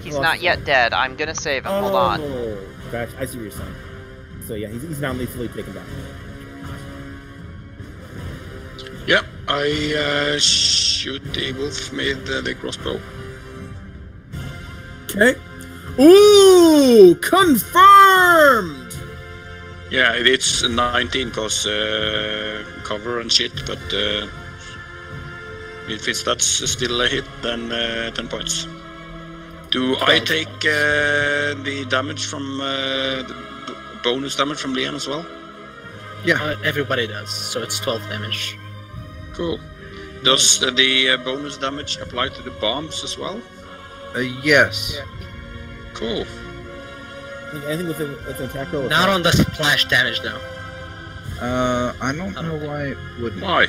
He's not yet dead. I'm gonna save him. Hold on. Gotcha. I see what you're saying. So yeah, he's non-lethally taken down. Yep, I shoot the wolf with the crossbow. Okay. Ooh! Confirmed! Yeah, it's 19 cause cover and shit, but if that's still a hit, then 10 points. Do I take the damage from the bonus damage from Leon as well? Yeah. Everybody does, so it's 12 damage. Cool. Does the bonus damage apply to the bombs as well? Yes. Yeah. Cool. Anything with an attack roll? Not on the splash damage though. I don't know why it wouldn't. Why?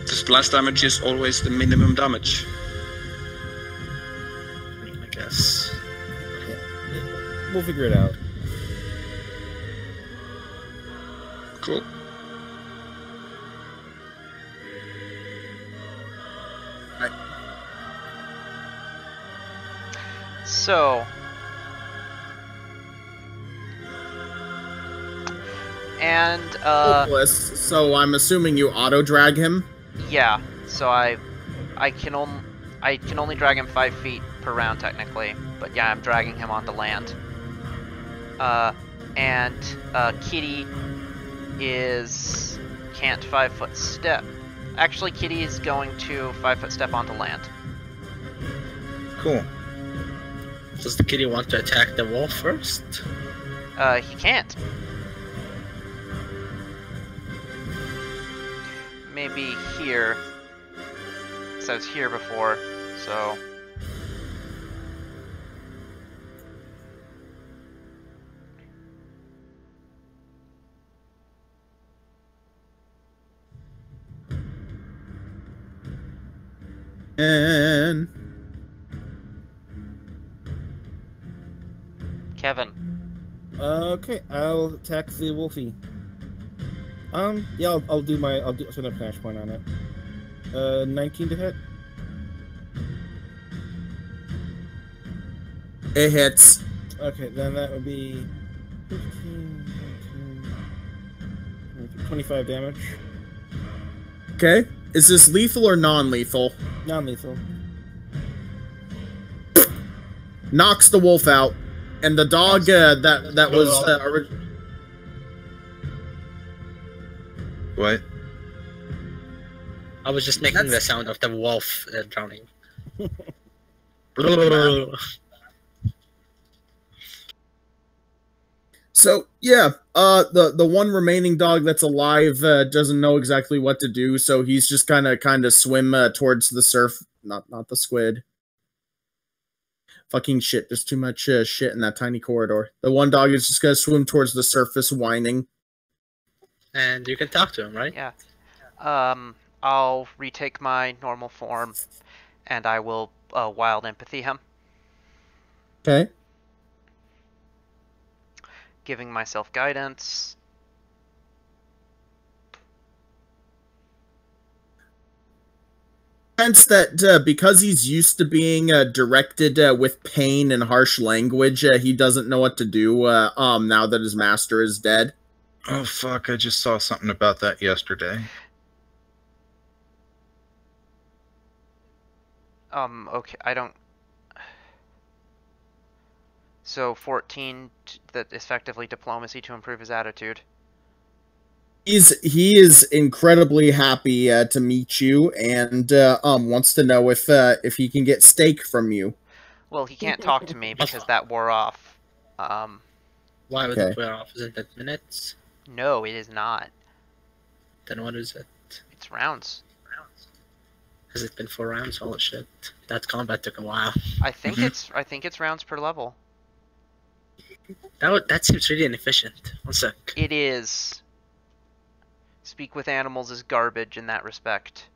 The splash damage is always the minimum damage. I guess. We'll figure it out. Cool. So, and Hopeless. So I'm assuming you auto drag him. yeah. So I can only drag him 5 feet per round technically, but yeah, I'm dragging him onto land. And Kitty can't 5-foot step. Actually, Kitty is going to 5-foot step onto land. Cool. Does the kitty want to attack the wolf first? He can't. Maybe here. Because I was here before, so. And Kevin. Okay, I'll attack the wolfie. Yeah, I'll spend a flash point on it. 19 to hit. it hits. Okay, then that would be 15, 19, 25 damage. Okay. Is this lethal or non-lethal? Non-lethal. Knocks the wolf out, and the dog that was What? I was just making the sound of the wolf drowning. So yeah, the one remaining dog that's alive doesn't know exactly what to do, so he's just kind of swim towards the surf, not the squid. Fucking shit. There's too much shit in that tiny corridor. The one dog is just gonna swim towards the surface, whining. And you can talk to him, right? Yeah. I'll retake my normal form, and I will wild empathy him. Okay. Giving myself guidance. Sense that because he's used to being directed with pain and harsh language, he doesn't know what to do now that his master is dead. Oh, fuck, I just saw something about that yesterday. Okay, I don't... So 14, that effectively diplomacy to improve his attitude. He is incredibly happy to meet you, and wants to know if he can get steak from you. Well, he can't talk to me because that wore off. Why would it wear off? Isn't it minutes? No, it is not. Then what is it? It's rounds. Has it been 4 rounds? Holy shit! That combat took a while. I think it's rounds per level. That seems really inefficient. 1 sec. It is. Speak with animals is garbage in that respect.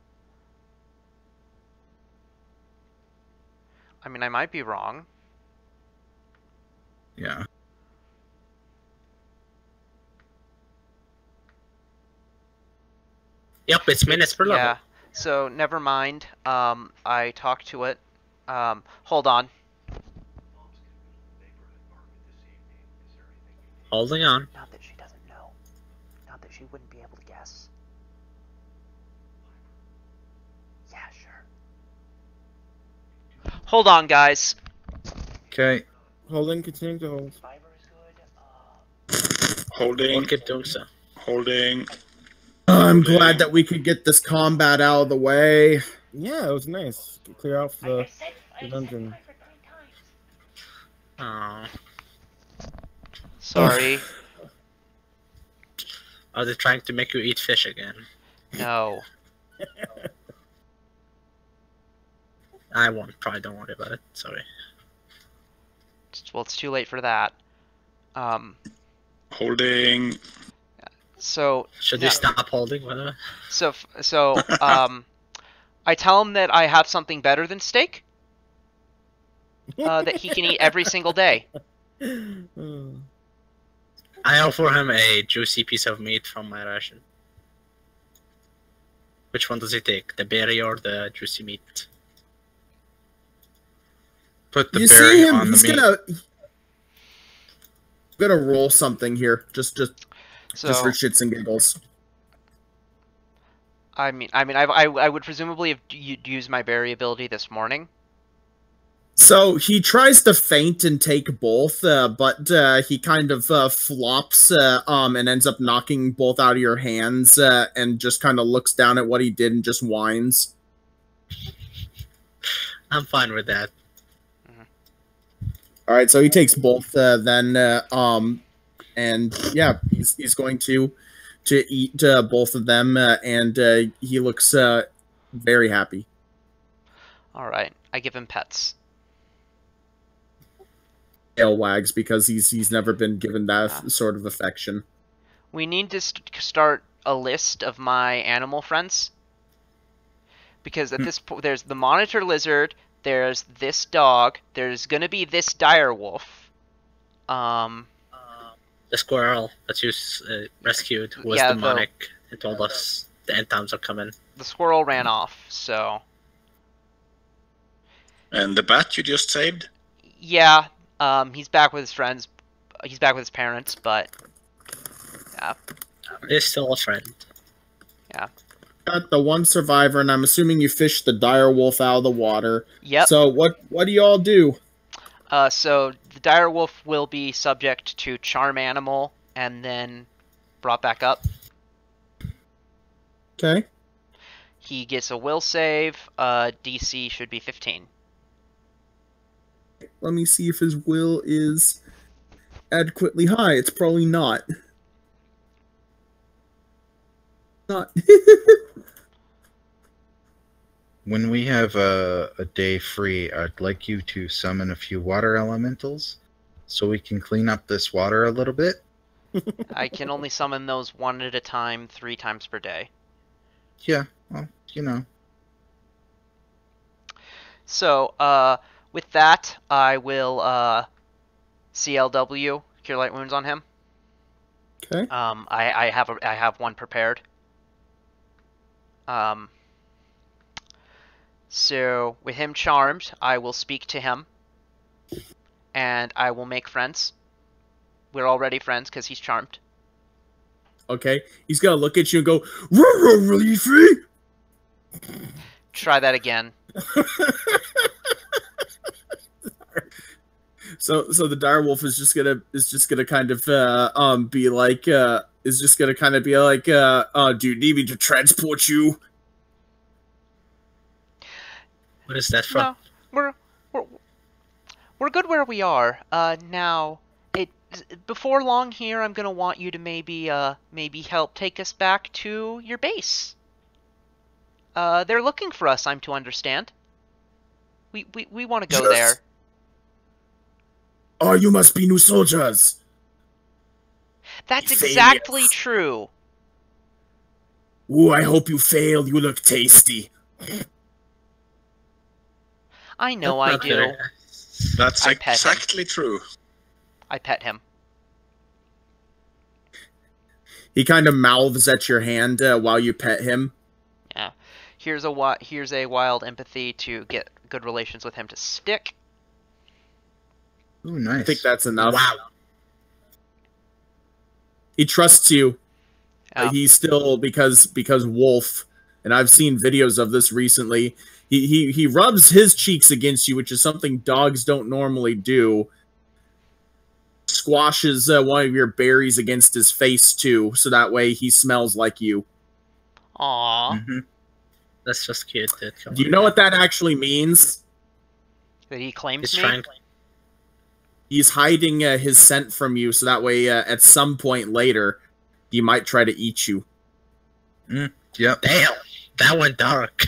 I mean, I might be wrong. Yeah. Yep, it's minutes per level. Yeah. So never mind. I talked to it. Hold on. Holding on. Not that she doesn't know. Not that she wouldn't be able to guess. Yeah, sure. Hold on, guys. Okay. Holding, continuing to hold. Holding. We'll keep doing so. Holding. I'm glad that we could get this combat out of the way. Yeah, it was nice. Clear out the dungeon. Oh. Sorry. Are they trying to make you eat fish again? No. I won't. Probably don't worry about it. Sorry. Well, it's too late for that. Holding. So should you stop holding? By the way? So I tell him that I have something better than steak. That he can eat every single day. I offer him a juicy piece of meat from my ration. Which one does he take? The berry or the juicy meat? Put the berry on the he's meat. gonna roll something here, just for shits and giggles. I would presumably have used my berry ability this morning. So he tries to feint and take both, but he kind of flops and ends up knocking both out of your hands, and just kind of looks down at what he did and just whines. I'm fine with that. All right, so he takes both then, and yeah, he's going to eat both of them, and he looks very happy. All right, I give him pets. Tail wags because he's never been given that sort of affection. We need to start a list of my animal friends, because at this point there's the monitor lizard, there's this dog, there's gonna be this dire wolf. The squirrel that you rescued was demonic and told us the end times are coming. The squirrel ran off, so. And the bat you just saved? Yeah. He's back with his friends. He's back with his parents, but yeah. He's still a friend. Yeah. Got the one survivor, and I'm assuming you fished the dire wolf out of the water. Yep. So what do y'all do? So the dire wolf will be subject to charm animal and then brought back up. Okay. He gets a will save. DC should be 15. Let me see if his will is adequately high. It's probably not. Not. when we have a day free, I'd like you to summon a few water elementals so we can clean up this water a little bit. I can only summon those one at a time, 3 times per day. Yeah, well, you know. So, with that, I will CLW, Cure Light Wounds on him. Okay. I have one prepared. So with him charmed, I will speak to him, and I will make friends. We're already friends because he's charmed. Okay. He's gonna look at you and go, "Really free?" Try that again. So the direwolf is just gonna kind of be like do you need me to transport you? What is that from? No, we're good where we are. Now before long here, I'm gonna want you to maybe help take us back to your base. They're looking for us, I'm to understand. We want to go there. Oh, you must be new soldiers. That's exactly true. Ooh, I hope you fail. You look tasty. I know I do. That's exactly true. I pet him. He kind of mouths at your hand while you pet him. Yeah. Here's a wild empathy to get good relations with him to stick. Ooh, nice. I think that's enough. Wow. He trusts you. Yeah. He's still because Wolf, and I've seen videos of this recently. He rubs his cheeks against you, which is something dogs don't normally do. Squashes one of your berries against his face too, so that way he smells like you. Aww. Mm-hmm. That's just cute. Do you know what that actually means? That he claims He's me? trying. He's hiding his scent from you, so that way at some point later, he might try to eat you. Yep. Damn, that went dark.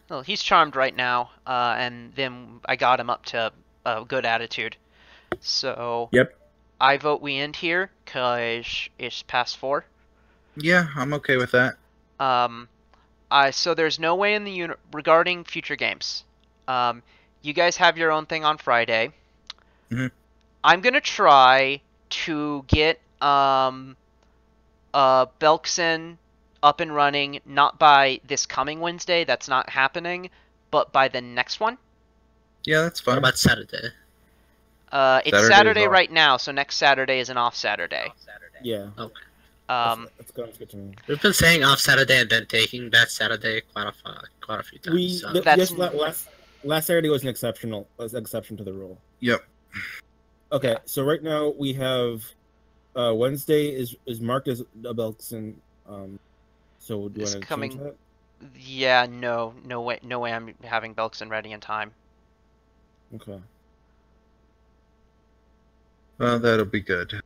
Well, he's charmed right now, and then I got him up to a good attitude. So, yep. I vote we end here, because it's past 4. Yeah, I'm okay with that. So there's no way in the regarding future games. You guys have your own thing on Friday. Mm-hmm. I'm gonna try to get Belkson up and running, not by this coming Wednesday, that's not happening, but by the next one. Yeah, that's fine. What about Saturday? It's Saturday right now, so next Saturday is an off Saturday. Yeah. Okay. That's good to me. We've been saying off Saturday and then taking that Saturday quite a few times. Last Saturday was an exception to the rule. Yep. Okay, so right now we have Wednesday is marked as a Belkson. So do you want to change that? Yeah, no way I'm having Belkson ready in time. Okay. Well, that'll be good.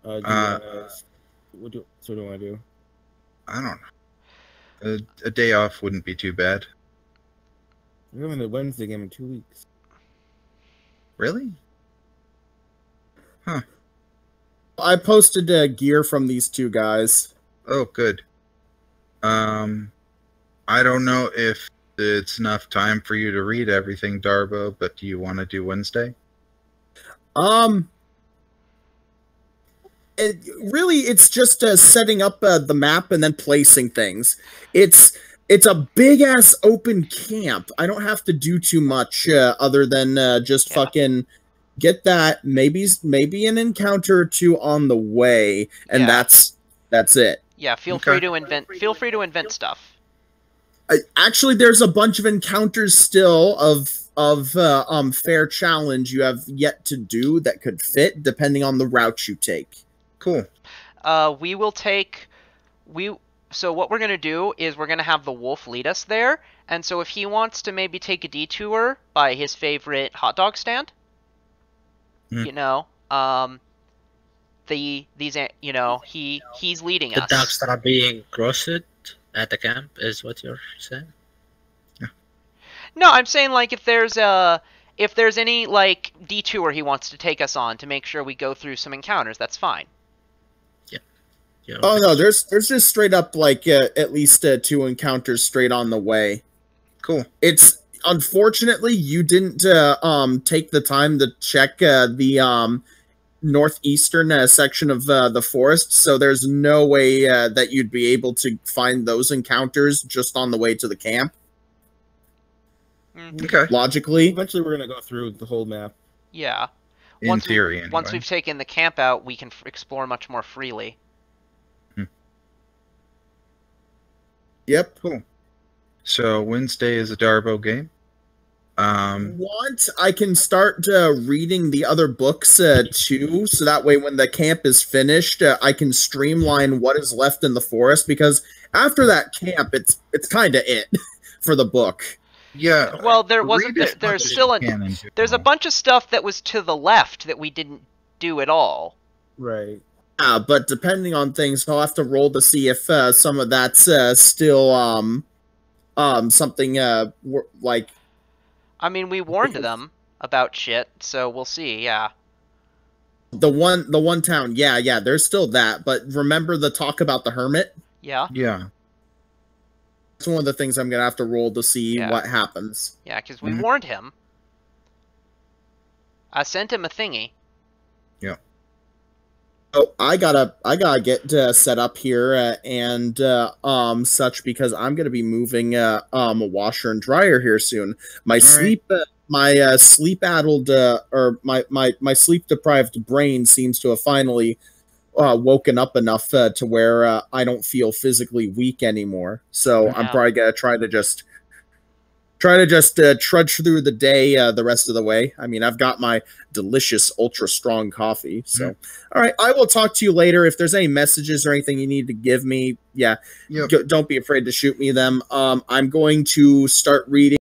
What do you want to do? I don't know. A day off wouldn't be too bad. We're having the Wednesday game in 2 weeks. Really? Huh. I posted gear from these two guys. Oh, good. I don't know if it's enough time for you to read everything, Darbo, but do you want to do Wednesday? It's just setting up the map and then placing things. It's a big ass open camp. I don't have to do too much other than just fucking get that. Maybe an encounter or two on the way, and that's it. Yeah, feel free to invent stuff. Actually, there's a bunch of encounters still of fair challenge you have yet to do that could fit depending on the route you take. Cool. So what we're going to do is we're going to have the wolf lead us there, and so if he wants to maybe take a detour by his favorite hot dog stand, these he's leading The us. dogs that are being roasted at the camp is what you're saying? No, I'm saying like if there's any like detour he wants to take us on to make sure we go through some encounters, that's fine. Yeah. Oh no, there's just straight up like at least 2 encounters straight on the way. Cool. It's unfortunately you didn't take the time to check the northeastern section of the forest, so there's no way that you'd be able to find those encounters just on the way to the camp. Okay. Logically, Eventually, we're gonna go through the whole map. Yeah. In theory, anyway. Once we've taken the camp out, we can explore much more freely. Yep. Cool. So Wednesday is a Darbo game. Want I can start reading the other books too, so that way when the camp is finished, I can streamline what is left in the forest. Because after that camp, it's kind of it for the book. Yeah. Well, there wasn't. read as There's much as still you can in there's a general. bunch of stuff that was to the left that we didn't do at all. Right. But depending on things, I'll have to roll to see if some of that's still something like. I mean, we warned them about shit, so we'll see. Yeah. The one town, yeah, there's still that. But remember the talk about the hermit? Yeah. Yeah. That's one of the things I'm gonna have to roll to see Yeah. what happens. Yeah, because we Mhm. warned him. I sent him a thingy. Oh, I gotta get set up here and such, because I'm gonna be moving a washer and dryer here soon. My sleep addled or my sleep deprived brain seems to have finally woken up enough to where I don't feel physically weak anymore. So I'm Yeah. probably gonna try to just trudge through the day the rest of the way. I mean, I've got my delicious ultra strong coffee. So, all right, I will talk to you later. If there's any messages or anything you need to give me, Yep. don't be afraid to shoot me them. I'm going to start reading